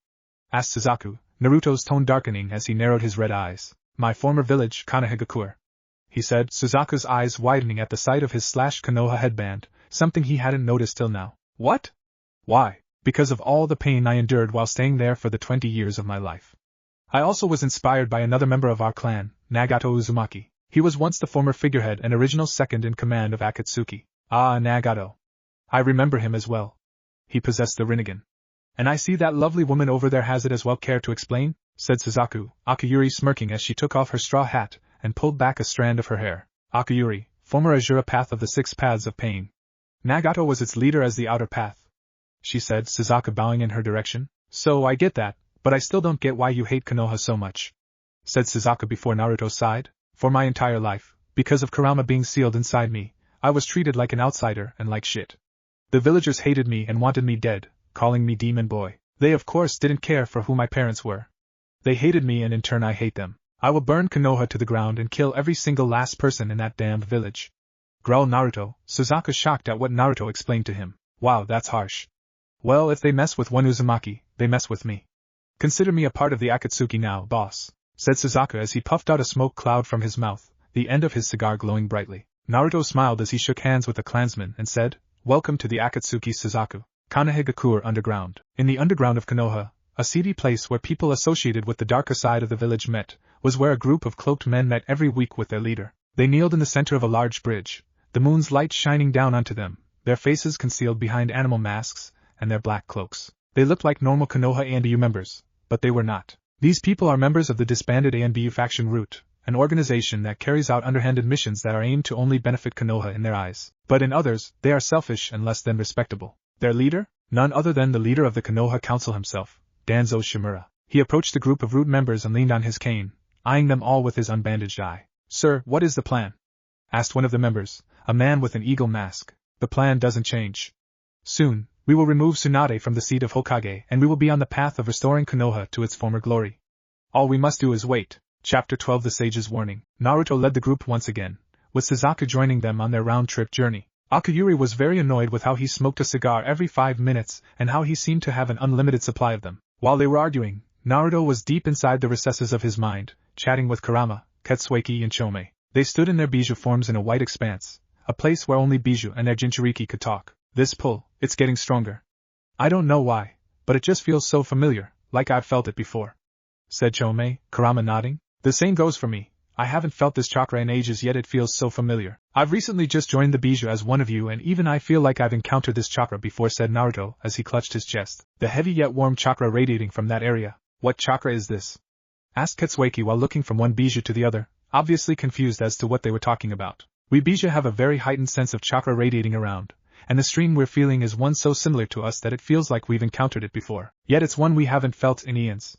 Asked Suzaku, Naruto's tone darkening as he narrowed his red eyes. My former village, Konohagakure, he said, Suzaku's eyes widening at the sight of his Konoha headband, something he hadn't noticed till now. What? Why? Because of all the pain I endured while staying there for the 20 years of my life. I also was inspired by another member of our clan, Nagato Uzumaki. He was once the former figurehead and original second in command of Akatsuki. Ah, Nagato. I remember him as well. He possessed the Rinnegan. And I see that lovely woman over there has it as well. Care to explain? Said Suzaku, Akiyuri smirking as she took off her straw hat and pulled back a strand of her hair. Akiyuri, former Azura Path of the 6 Paths of Pain. Nagato was its leader as the outer path, she said, Suzaku bowing in her direction. So I get that, but I still don't get why you hate Konoha so much, said Suzaku before Naruto sighed. For my entire life, because of Kurama being sealed inside me, I was treated like an outsider and like shit. The villagers hated me and wanted me dead, calling me Demon Boy. They of course didn't care for who my parents were. They hated me and in turn I hate them. I will burn Konoha to the ground and kill every single last person in that damned village, growled Naruto, Suzaku shocked at what Naruto explained to him. Wow, that's harsh. Well, if they mess with one Uzumaki, they mess with me. Consider me a part of the Akatsuki now, boss, said Suzaku as he puffed out a smoke cloud from his mouth, the end of his cigar glowing brightly. Naruto smiled as he shook hands with the clansman and said, "Welcome to the Akatsuki Suzaku, Kanehigakure Underground." In the underground of Konoha, a seedy place where people associated with the darker side of the village met, was where a group of cloaked men met every week with their leader. They kneeled in the center of a large bridge, the moon's light shining down onto them, their faces concealed behind animal masks, and their black cloaks. They looked like normal Konoha ANBU members, but they were not. These people are members of the disbanded ANBU faction Root, an organization that carries out underhanded missions that are aimed to only benefit Konoha in their eyes. But in others, they are selfish and less than respectable. Their leader? None other than the leader of the Konoha Council himself, Danzo Shimura. He approached the group of Root members and leaned on his cane, eyeing them all with his unbandaged eye. "Sir, what is the plan?" asked one of the members, a man with an eagle mask. "The plan doesn't change. Soon, we will remove Tsunade from the seat of Hokage and we will be on the path of restoring Konoha to its former glory. All we must do is wait." Chapter 12 The Sage's Warning. Naruto led the group once again, with Suzaku joining them on their round-trip journey. Akuyuri was very annoyed with how he smoked a cigar every 5 minutes and how he seemed to have an unlimited supply of them. While they were arguing, Naruto was deep inside the recesses of his mind, chatting with Kurama, Katsueki and Chome. They stood in their Bijou forms in a white expanse, a place where only Bijou and their Jinchuriki could talk. "This pull, it's getting stronger. I don't know why, but it just feels so familiar, like I've felt it before," said Chome, Kurama nodding. "The same goes for me. I haven't felt this chakra in ages yet it feels so familiar. I've recently just joined the Bijou as one of you and even I feel like I've encountered this chakra before," said Naruto as he clutched his chest, the heavy yet warm chakra radiating from that area. "What chakra is this?" asked Katsueki while looking from one Bijou to the other, obviously confused as to what they were talking about. "We Bijou have a very heightened sense of chakra radiating around, and the stream we're feeling is one so similar to us that it feels like we've encountered it before. Yet it's one we haven't felt in eons.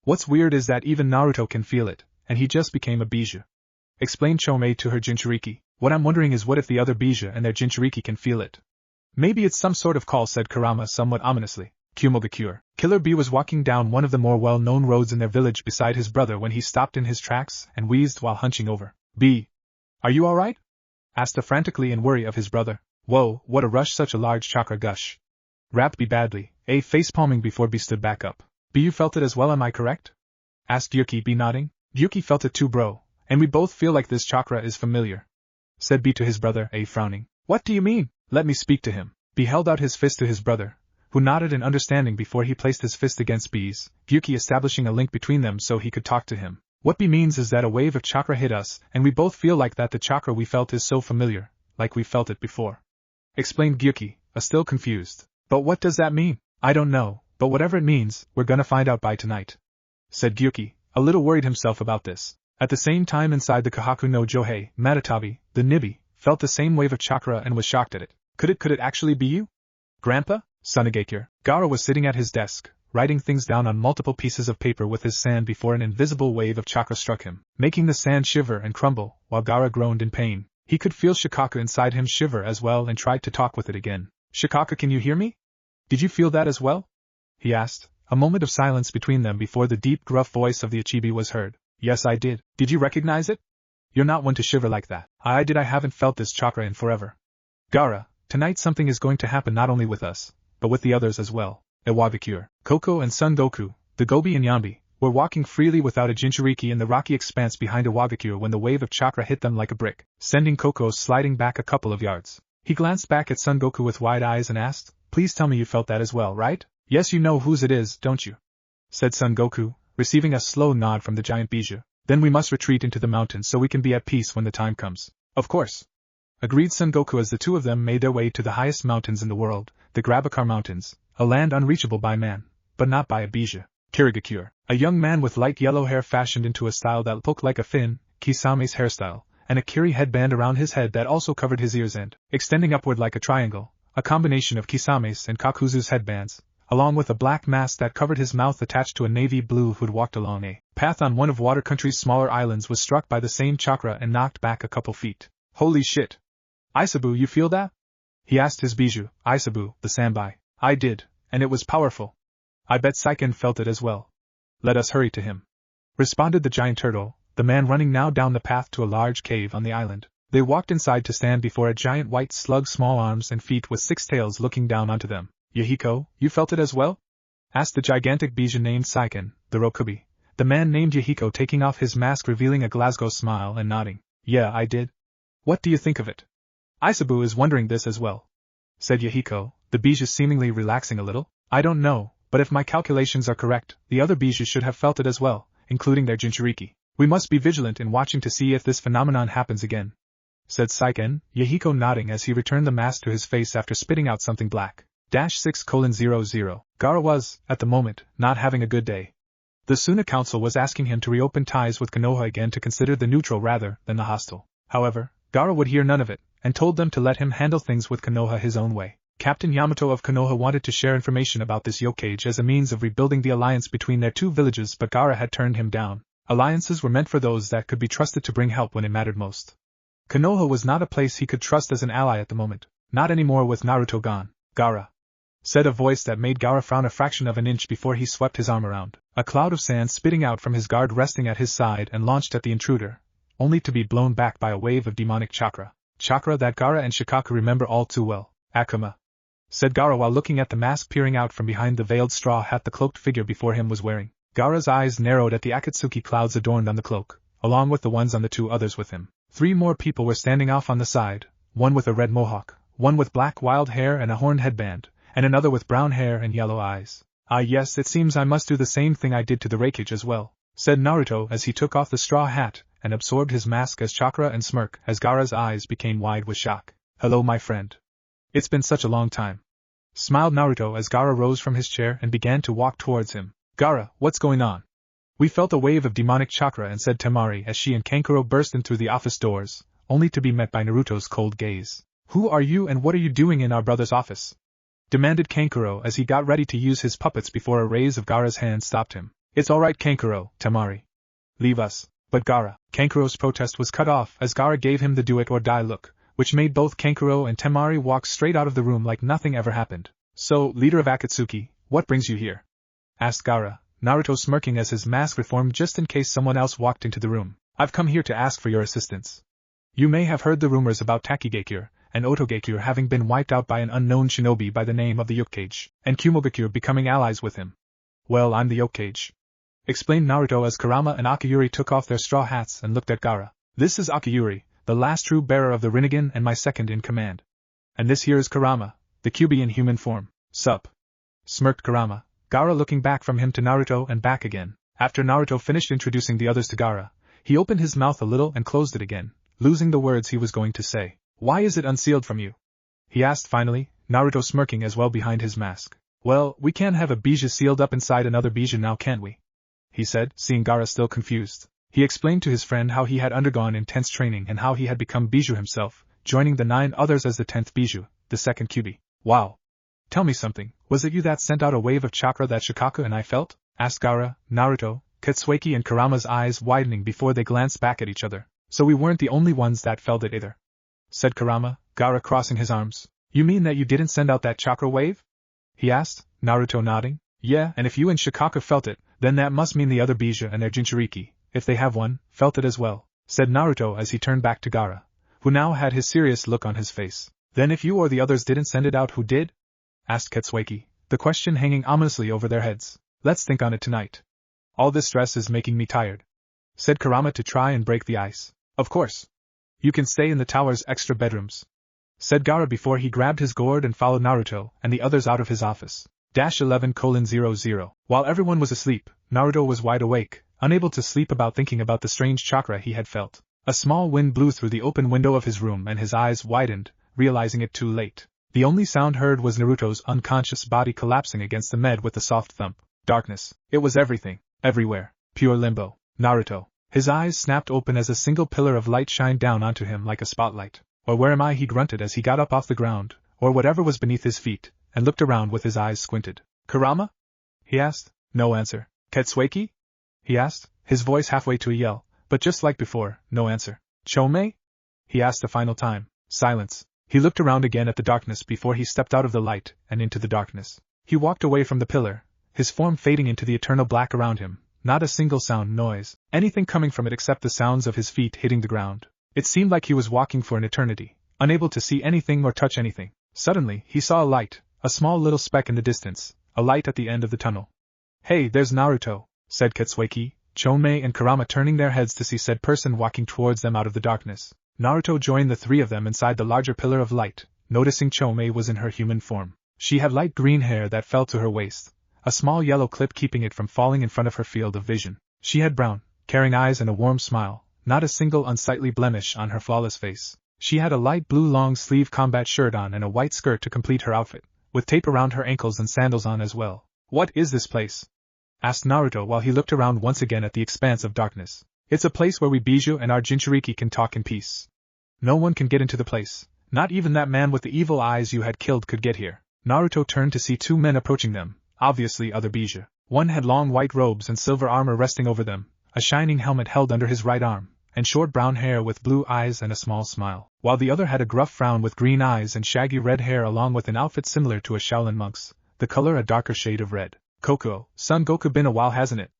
What's weird is that even Naruto can feel it, and he just became a Bijou," explained Chome to her Jinchuriki. "What I'm wondering is what if the other Bijou and their Jinchuriki can feel it? Maybe it's some sort of call," said Kurama somewhat ominously. Kumogakure. Killer B was walking down one of the more well-known roads in their village beside his brother when he stopped in his tracks and wheezed while hunching over. "B, are you alright?" asked frantically in worry of his brother. "Whoa, what a rush, such a large chakra gush. Rapped B badly, A face-palming before B stood back up. "B, you felt it as well, am I correct?" asked Yuki, B nodding. "Yuki felt it too, bro, and we both feel like this chakra is familiar," said B to his brother, A frowning. "What do you mean? Let me speak to him." B held out his fist to his brother, who nodded in understanding before he placed his fist against B's, Yuki establishing a link between them so he could talk to him. "What B means is that a wave of chakra hit us, and we both feel like that the chakra we felt is so familiar, like we felt it before," explained Gyuki, still confused. "But what does that mean?" "I don't know, but whatever it means, we're gonna find out by tonight," said Gyuki, a little worried himself about this. At the same time inside the Kahaku no Johei, Matatabi, the Nibi, felt the same wave of chakra and was shocked at it. Could it actually be you? "Grandpa?" Sunagakure. Gaara was sitting at his desk, writing things down on multiple pieces of paper with his sand before an invisible wave of chakra struck him, making the sand shiver and crumble, while Gaara groaned in pain. He could feel Shikaka inside him shiver as well and tried to talk with it again. "Shikaka, can you hear me? Did you feel that as well?" he asked, a moment of silence between them before the deep gruff voice of the Ichibi was heard. "Yes, I did. Did you recognize it? You're not one to shiver like that." I haven't felt this chakra in forever." "Gaara, tonight something is going to happen not only with us, but with the others as well." Iwabikure. Koko and Son Goku, the Gobi and Yambi, were walking freely without a Jinchuriki in the rocky expanse behind Iwabikure when the wave of chakra hit them like a brick, sending Koko sliding back a couple of yards. He glanced back at Son Goku with wide eyes and asked, "Please tell me you felt that as well, right?" "Yes, you know whose it is, don't you?" said Son Goku, receiving a slow nod from the giant Bijou. "Then we must retreat into the mountains so we can be at peace when the time comes." "Of course," agreed Son Goku as the two of them made their way to the highest mountains in the world, the Grabakar Mountains, a land unreachable by man, but not by a Bijou. Kirigakure. A young man with light yellow hair fashioned into a style that looked like a fin, Kisame's hairstyle, and a kiri headband around his head that also covered his ears and, extending upward like a triangle, a combination of Kisame's and Kakuzu's headbands, along with a black mask that covered his mouth attached to a navy blue hood walked along a path on one of Water Country's smaller islands was struck by the same chakra and knocked back a couple feet. "Holy shit! Isabu, you feel that?" he asked his Bijou, Isabu, the Sambai. "I did, and it was powerful. I bet Saiken felt it as well." "Let us hurry to him," responded the giant turtle, the man running now down the path to a large cave on the island. They walked inside to stand before a giant white slug, small arms and feet with 6 tails looking down onto them. "Yahiko, you felt it as well?" asked the gigantic Bijou named Saiken, the Rokubi, the man named Yahiko taking off his mask revealing a Glasgow smile and nodding. Yeah, I did. What do you think of it? Isabu is wondering this as well, said Yahiko, the bijou seemingly relaxing a little. I don't know, but if my calculations are correct, the other bijou should have felt it as well, including their Jinchuriki. We must be vigilant in watching to see if this phenomenon happens again, said Saiken, Yahiko nodding as he returned the mask to his face after spitting out something black. 6:00. Gaara was, at the moment, not having a good day. The Suna Council was asking him to reopen ties with Konoha again to consider the neutral rather than the hostile. However, Gaara would hear none of it, and told them to let him handle things with Konoha his own way. Captain Yamato of Konoha wanted to share information about this yokai as a means of rebuilding the alliance between their two villages, but Gaara had turned him down. Alliances were meant for those that could be trusted to bring help when it mattered most. Konoha was not a place he could trust as an ally at the moment, not anymore with Naruto gone. Gaara, said a voice that made Gaara frown a fraction of an inch before he swept his arm around, a cloud of sand spitting out from his guard resting at his side and launched at the intruder, only to be blown back by a wave of demonic chakra. Chakra that Gaara and Shikaku remember all too well. Akuma, said Gaara while looking at the mask peering out from behind the veiled straw hat the cloaked figure before him was wearing. Gaara's eyes narrowed at the Akatsuki clouds adorned on the cloak, along with the ones on the two others with him. 3 more people were standing off on the side, one with a red mohawk, one with black wild hair and a horned headband, and another with brown hair and yellow eyes. Ah yes, it seems I must do the same thing I did to the Reikage as well, said Naruto as he took off the straw hat and absorbed his mask as chakra and smirk as Gaara's eyes became wide with shock. Hello my friend. It's been such a long time, smiled Naruto as Gaara rose from his chair and began to walk towards him. Gaara, what's going on? We felt a wave of demonic chakra and said Temari as she and Kankuro burst in through the office doors, only to be met by Naruto's cold gaze. Who are you and what are you doing in our brother's office? Demanded Kankuro as he got ready to use his puppets before a raise of Gaara's hand stopped him. It's alright Kankuro, Temari. Leave us. But Gaara. Kankuro's protest was cut off as Gaara gave him the do it or die look, which made both Kankuro and Temari walk straight out of the room like nothing ever happened. So, leader of Akatsuki, what brings you here? Asked Gaara, Naruto smirking as his mask reformed just in case someone else walked into the room. I've come here to ask for your assistance. You may have heard the rumors about Takigakure and Otogakure having been wiped out by an unknown shinobi by the name of the Yokage, and Kumogakure becoming allies with him. Well, I'm the Yokage, explained Naruto as Kurama and Akiyuri took off their straw hats and looked at Gaara. This is Akiyuri, the last true bearer of the Rinnegan and my second in command. And this here is Kurama, the Kyuubi in human form. Sup? Smirked Kurama, Gaara looking back from him to Naruto and back again. After Naruto finished introducing the others to Gaara, he opened his mouth a little and closed it again, losing the words he was going to say. Why is it unsealed from you? He asked finally, Naruto smirking as well behind his mask. Well, we can't have a bijou sealed up inside another bijou now, can we? He said, seeing Gaara still confused. He explained to his friend how he had undergone intense training and how he had become bijou himself, joining the 9 others as the 10th bijou, the second Kyuubi. Wow. Tell me something, was it you that sent out a wave of chakra that Shikaku and I felt? Asked Gaara, Naruto, Katsueki and Kurama's eyes widening before they glanced back at each other. So we weren't the only ones that felt it either, said Kurama, Gaara crossing his arms. You mean that you didn't send out that chakra wave? He asked, Naruto nodding. Yeah, and if you and Shikaku felt it, then that must mean the other bijou and their Jinchuriki, if they have one, felt it as well, said Naruto as he turned back to Gaara, who now had his serious look on his face. Then if you or the others didn't send it out, who did? Asked Katsueki, the question hanging ominously over their heads. Let's think on it tonight. All this stress is making me tired, said Kurama to try and break the ice. Of course. You can stay in the tower's extra bedrooms, said Gaara before he grabbed his gourd and followed Naruto and the others out of his office. 11:00. While everyone was asleep, Naruto was wide awake, unable to sleep about thinking about the strange chakra he had felt. A small wind blew through the open window of his room and his eyes widened, realizing it too late. The only sound heard was Naruto's unconscious body collapsing against the med with a soft thump. Darkness. It was everything. Everywhere. Pure limbo. Naruto. His eyes snapped open as a single pillar of light shined down onto him like a spotlight. Or where am I? He grunted as he got up off the ground, or whatever was beneath his feet, and looked around with his eyes squinted. Kurama? He asked. No answer. Katsueki? He asked, his voice halfway to a yell, but just like before, no answer. Chome? He asked a final time. Silence. He looked around again at the darkness before he stepped out of the light and into the darkness. He walked away from the pillar, his form fading into the eternal black around him, not a single sound, noise, anything coming from it except the sounds of his feet hitting the ground. It seemed like he was walking for an eternity, unable to see anything or touch anything. Suddenly, he saw a light, a small little speck in the distance, a light at the end of the tunnel. Hey, there's Naruto, said Katsueki, Chomei and Kurama turning their heads to see said person walking towards them out of the darkness. Naruto joined the three of them inside the larger pillar of light, noticing Chomei was in her human form. She had light green hair that fell to her waist, a small yellow clip keeping it from falling in front of her field of vision. She had brown, caring eyes and a warm smile, not a single unsightly blemish on her flawless face. She had a light blue long-sleeve combat shirt on and a white skirt to complete her outfit, with tape around her ankles and sandals on as well. "What is this place?" asked Naruto while he looked around once again at the expanse of darkness. "It's a place where we Bijou and our Jinchuriki can talk in peace. No one can get into the place, not even that man with the evil eyes you had killed could get here." Naruto turned to see two men approaching them, obviously other Bijou. One had long white robes and silver armor resting over them, a shining helmet held under his right arm, and short brown hair with blue eyes and a small smile, while the other had a gruff frown with green eyes and shaggy red hair along with an outfit similar to a Shaolin monk's, the color a darker shade of red. "Koko, Son Goku, been a while hasn't it?"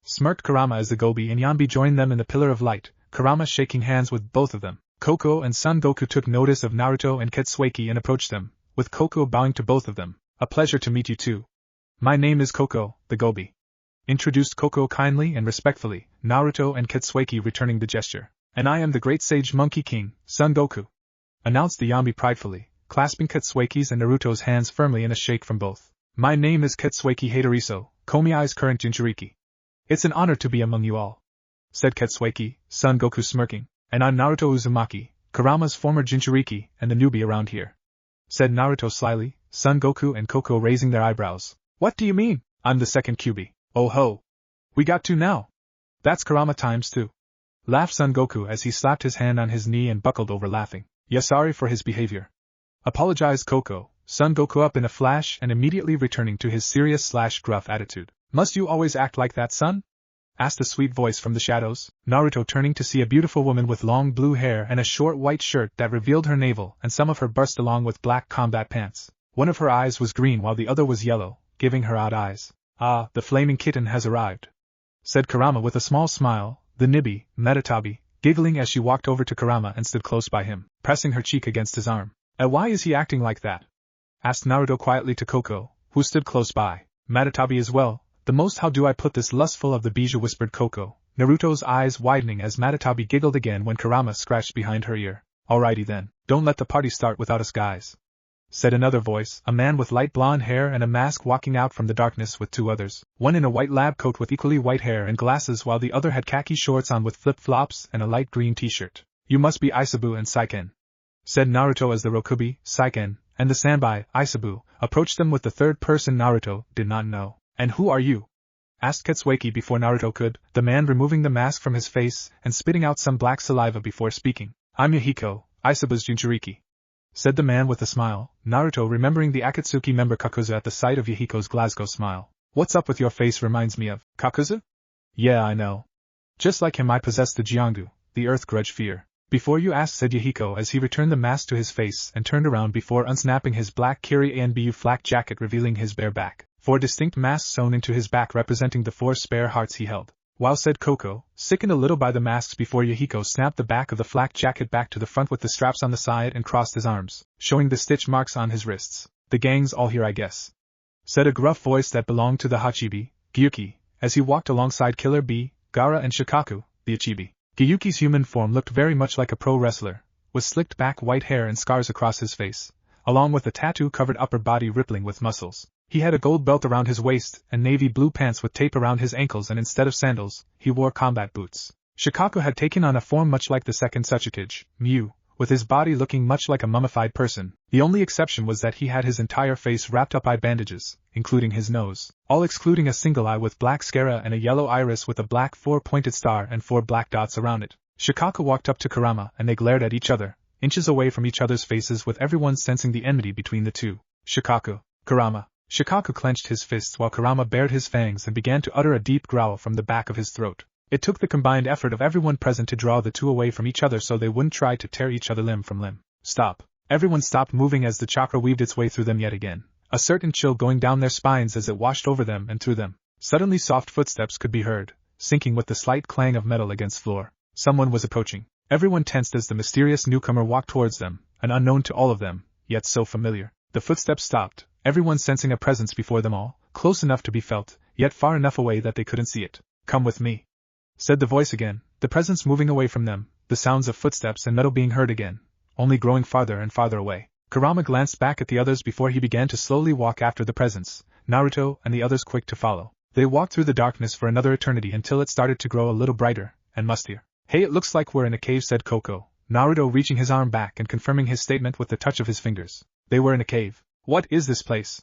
smirked Kurama as the Gobi and Yanbi joined them in the pillar of light, Kurama shaking hands with both of them. Koko and Son Goku took notice of Naruto and Ketsueki and approached them, with Koko bowing to both of them. "A pleasure to meet you too. My name is Koko, the Gobi," introduced Koko kindly and respectfully, Naruto and Ketsueki returning the gesture. "And I am the great sage Monkey King, Son Goku," announced the Yanbi pridefully, clasping Ketsueki's and Naruto's hands firmly in a shake from both. "My name is Ketsueki Hadariso, Komiai's current Jinchuriki. It's an honor to be among you all," said Ketsueki, Son Goku smirking. "And I'm Naruto Uzumaki, Kurama's former Jinchuriki and the newbie around here," said Naruto slyly, Son Goku and Koko raising their eyebrows. "What do you mean? I'm the second QB. Oh ho! We got two now. That's Kurama times two," laughed Son Goku as he slapped his hand on his knee and buckled over laughing. "Yeah, sorry for his behavior," apologized Koko, Son Goku up in a flash and immediately returning to his serious/gruff attitude. "Must you always act like that, son?" asked a sweet voice from the shadows, Naruto turning to see a beautiful woman with long blue hair and a short white shirt that revealed her navel and some of her bust along with black combat pants. One of her eyes was green while the other was yellow, giving her odd eyes. "Ah, the flaming kitten has arrived," said Kurama with a small smile, the Nibi, Metatabi, giggling as she walked over to Kurama and stood close by him, pressing her cheek against his arm. Why is he acting like that?" asked Naruto quietly to Koko, who stood close by. "Metatabi as well, the most how do I put this lustful of the Bijou," whispered Koko, Naruto's eyes widening as Metatabi giggled again when Kurama scratched behind her ear. "Alrighty then, don't let the party start without us guys," said another voice, a man with light blonde hair and a mask walking out from the darkness with two others, one in a white lab coat with equally white hair and glasses while the other had khaki shorts on with flip-flops and a light green t-shirt. "You must be Isabu and Saiken," said Naruto as the Rokubi, Saiken, and the Sanbai, Isabu, approached them with the third person Naruto did not know. "And who are you?" asked Ketsueki before Naruto could, the man removing the mask from his face and spitting out some black saliva before speaking. "I'm Yahiko, Isabu's Jinchuriki," said the man with a smile, Naruto remembering the Akatsuki member Kakuzu at the sight of Yahiko's Glasgow smile. "What's up with your face reminds me of Kakuzu?" "Yeah, I know. Just like him I possess the Jiangdu, the earth grudge fear." "Before you ask," said Yahiko as he returned the mask to his face and turned around before unsnapping his black Kiri Anbu flak jacket revealing his bare back, 4 distinct masks sewn into his back representing the 4 spare hearts he held. "Wow," said Koko, sickened a little by the masks before Yahiko snapped the back of the flak jacket back to the front with the straps on the side and crossed his arms, showing the stitch marks on his wrists. "The gang's all here I guess," said a gruff voice that belonged to the Hachibi, Gyuki, as he walked alongside Killer Bee, Gaara and Shikaku, the Ichibi. Gyuki's human form looked very much like a pro wrestler, with slicked back white hair and scars across his face, along with a tattoo-covered upper body rippling with muscles. He had a gold belt around his waist and navy blue pants with tape around his ankles, and instead of sandals, he wore combat boots. Shikaku had taken on a form much like the second Tsuchikage, Mew, with his body looking much like a mummified person. The only exception was that he had his entire face wrapped up by bandages, including his nose, all excluding a single eye with black sclera and a yellow iris with a black 4-pointed star and 4 black dots around it. Shikaku walked up to Kurama and they glared at each other, inches away from each other's faces, with everyone sensing the enmity between the two. "Shikaku, Kurama." Shikaku clenched his fists while Kurama bared his fangs and began to utter a deep growl from the back of his throat. It took the combined effort of everyone present to draw the two away from each other so they wouldn't try to tear each other limb from limb. "Stop." Everyone stopped moving as the chakra weaved its way through them yet again, a certain chill going down their spines as it washed over them and through them. Suddenly soft footsteps could be heard, sinking with the slight clang of metal against floor. Someone was approaching. Everyone tensed as the mysterious newcomer walked towards them, an unknown to all of them, yet so familiar. The footsteps stopped, everyone sensing a presence before them all, close enough to be felt, yet far enough away that they couldn't see it. "Come with me," said the voice again, the presence moving away from them, the sounds of footsteps and metal being heard again, only growing farther and farther away. Kurama glanced back at the others before he began to slowly walk after the presence, Naruto and the others quick to follow. They walked through the darkness for another eternity until it started to grow a little brighter and mustier. Hey, it looks like we're in a cave, said Koko, Naruto reaching his arm back and confirming his statement with the touch of his fingers. They were in a cave. What is this place?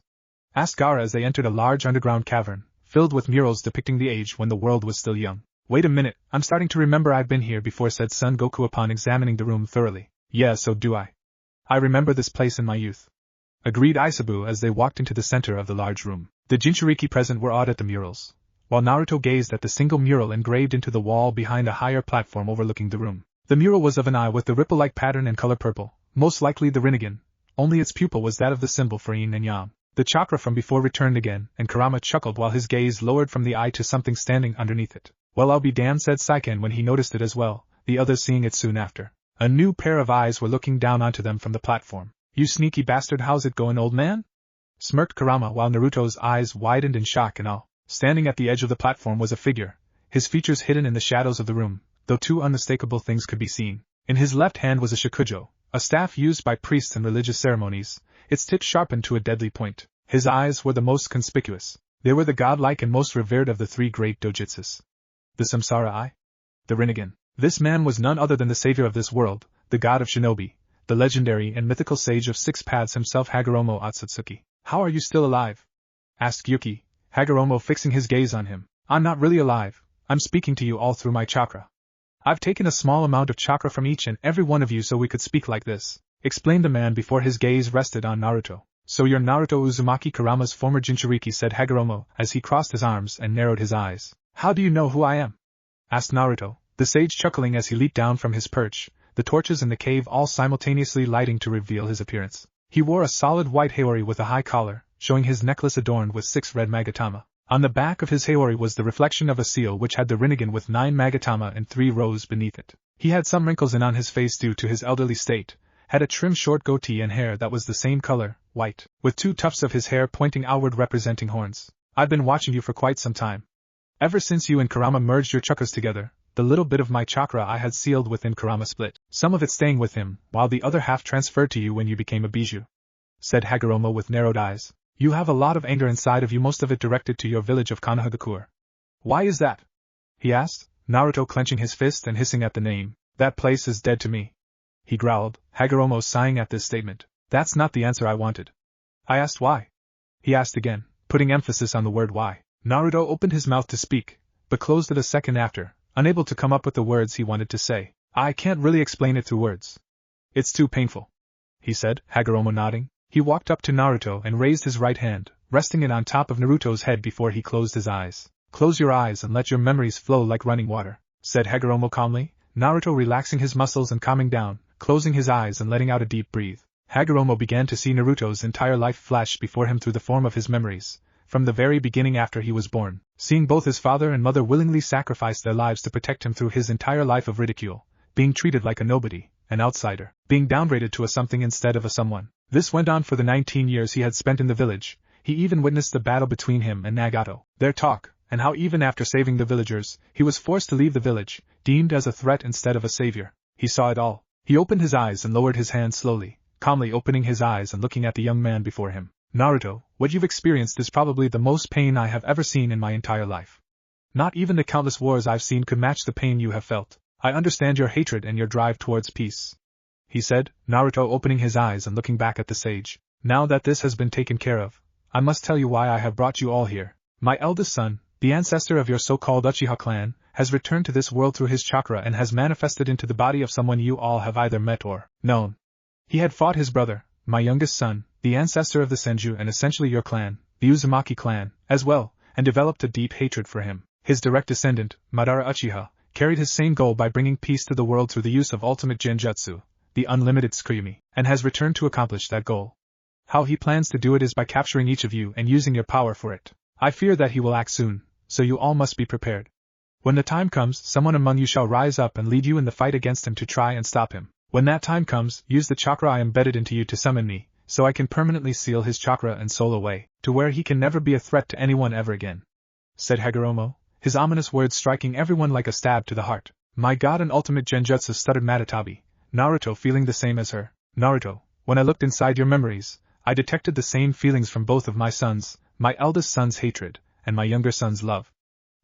Asked Gaara as they entered a large underground cavern, filled with murals depicting the age when the world was still young. Wait a minute, I'm starting to remember I've been here before, said Son Goku upon examining the room thoroughly. Yeah, so do I. I remember this place in my youth. Agreed Isabu as they walked into the center of the large room. The Jinchuriki present were awed at the murals, while Naruto gazed at the single mural engraved into the wall behind a higher platform overlooking the room. The mural was of an eye with the ripple-like pattern and color purple, most likely the Rinnegan, only its pupil was that of the symbol for yin and yang. The chakra from before returned again, and Kurama chuckled while his gaze lowered from the eye to something standing underneath it. Well, I'll be damned, said Saiken when he noticed it as well, the others seeing it soon after. A new pair of eyes were looking down onto them from the platform. You sneaky bastard, how's it going, old man? Smirked Kurama while Naruto's eyes widened in shock and awe. Standing at the edge of the platform was a figure, his features hidden in the shadows of the room, though two unmistakable things could be seen. In his left hand was a shakujo, a staff used by priests in religious ceremonies, its tip sharpened to a deadly point. His eyes were the most conspicuous. They were the godlike and most revered of the three great dojutsus. The Samsara Eye? The Rinnegan. This man was none other than the savior of this world, the god of shinobi, the legendary and mythical sage of six paths himself, Hagoromo Otsutsuki. How are you still alive? Asked Yuki, Hagoromo fixing his gaze on him. I'm not really alive, I'm speaking to you all through my chakra. I've taken a small amount of chakra from each and every one of you so we could speak like this, explained the man before his gaze rested on Naruto. So you're Naruto Uzumaki, Kurama's former Jinchuriki, said Hagoromo as he crossed his arms and narrowed his eyes. How do you know who I am? Asked Naruto, the sage chuckling as he leaped down from his perch, the torches in the cave all simultaneously lighting to reveal his appearance. He wore a solid white haori with a high collar, showing his necklace adorned with 6 red magatama. On the back of his haori was the reflection of a seal which had the Rinnegan with 9 magatama and 3 rows beneath it. He had some wrinkles in on his face due to his elderly state, had a trim short goatee and hair that was the same color, white, with 2 tufts of his hair pointing outward representing horns. I've been watching you for quite some time. Ever since you and Kurama merged your chakras together, the little bit of my chakra I had sealed within Kurama split, some of it staying with him, while the other half transferred to you when you became a Bijou. Said Hagoromo with narrowed eyes. You have a lot of anger inside of you, most of it directed to your village of Konohagakure. Why is that? He asked, Naruto clenching his fist and hissing at the name. That place is dead to me. He growled, Hagoromo sighing at this statement. That's not the answer I wanted. I asked why. He asked again, putting emphasis on the word why. Naruto opened his mouth to speak, but closed it a second after, unable to come up with the words he wanted to say. I can't really explain it through words. It's too painful, he said, Hagoromo nodding. He walked up to Naruto and raised his right hand, resting it on top of Naruto's head before he closed his eyes. Close your eyes and let your memories flow like running water, said Hagoromo calmly, Naruto relaxing his muscles and calming down, closing his eyes and letting out a deep breath. Hagoromo began to see Naruto's entire life flash before him through the form of his memories, from the very beginning after he was born, seeing both his father and mother willingly sacrifice their lives to protect him through his entire life of ridicule, being treated like a nobody, an outsider, being downgraded to a something instead of a someone. This went on for the 19 years he had spent in the village. He even witnessed the battle between him and Nagato, their talk, and how even after saving the villagers, he was forced to leave the village, deemed as a threat instead of a savior. He saw it all. He opened his eyes and lowered his hand slowly, calmly opening his eyes and looking at the young man before him. Naruto, what you've experienced is probably the most pain I have ever seen in my entire life. Not even the countless wars I've seen could match the pain you have felt. I understand your hatred and your drive towards peace, he said, Naruto opening his eyes and looking back at the sage. Now that this has been taken care of, I must tell you why I have brought you all here. My eldest son, the ancestor of your so-called Uchiha clan, has returned to this world through his chakra and has manifested into the body of someone you all have either met or known. He had fought his brother, my youngest son, the ancestor of the Senju and essentially your clan, the Uzumaki clan, as well, and developed a deep hatred for him. His direct descendant, Madara Uchiha, carried his same goal by bringing peace to the world through the use of ultimate genjutsu, the unlimited Tsukuyomi, and has returned to accomplish that goal. How he plans to do it is by capturing each of you and using your power for it. I fear that he will act soon, so you all must be prepared. When the time comes, someone among you shall rise up and lead you in the fight against him to try and stop him. When that time comes, use the chakra I embedded into you to summon me, so I can permanently seal his chakra and soul away, to where he can never be a threat to anyone ever again, said Hagoromo, his ominous words striking everyone like a stab to the heart. My god, an ultimate genjutsu, stuttered Matatabi, Naruto feeling the same as her. Naruto, when I looked inside your memories, I detected the same feelings from both of my sons, my eldest son's hatred, and my younger son's love.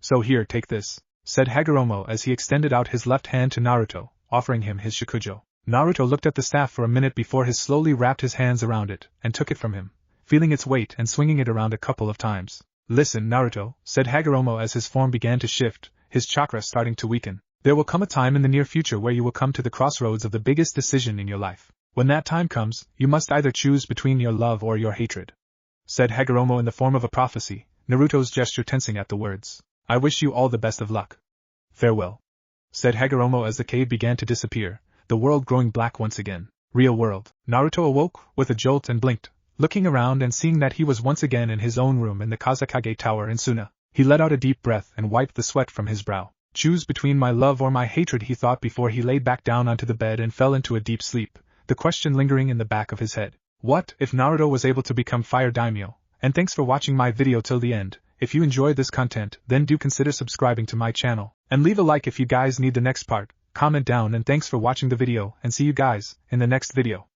So here, take this, said Hagoromo as he extended out his left hand to Naruto, offering him his shakujo. Naruto looked at the staff for a minute before he slowly wrapped his hands around it and took it from him, feeling its weight and swinging it around a couple of times. Listen, Naruto, said Hagoromo as his form began to shift, his chakra starting to weaken. There will come a time in the near future where you will come to the crossroads of the biggest decision in your life. When that time comes, you must either choose between your love or your hatred, said Hagoromo in the form of a prophecy, Naruto's gesture tensing at the words. I wish you all the best of luck. Farewell, said Hagoromo as the cave began to disappear, the world growing black once again. Real world. Naruto awoke with a jolt and blinked, looking around and seeing that he was once again in his own room in the Kazakage Tower in Suna. He let out a deep breath and wiped the sweat from his brow. Choose between my love or my hatred, he thought before he laid back down onto the bed and fell into a deep sleep, the question lingering in the back of his head. What if Naruto was able to become Fire Daimyo? And thanks for watching my video till the end. If you enjoyed this content, then do consider subscribing to my channel, and leave a like if you guys need the next part. Comment down, and thanks for watching the video, and see you guys in the next video.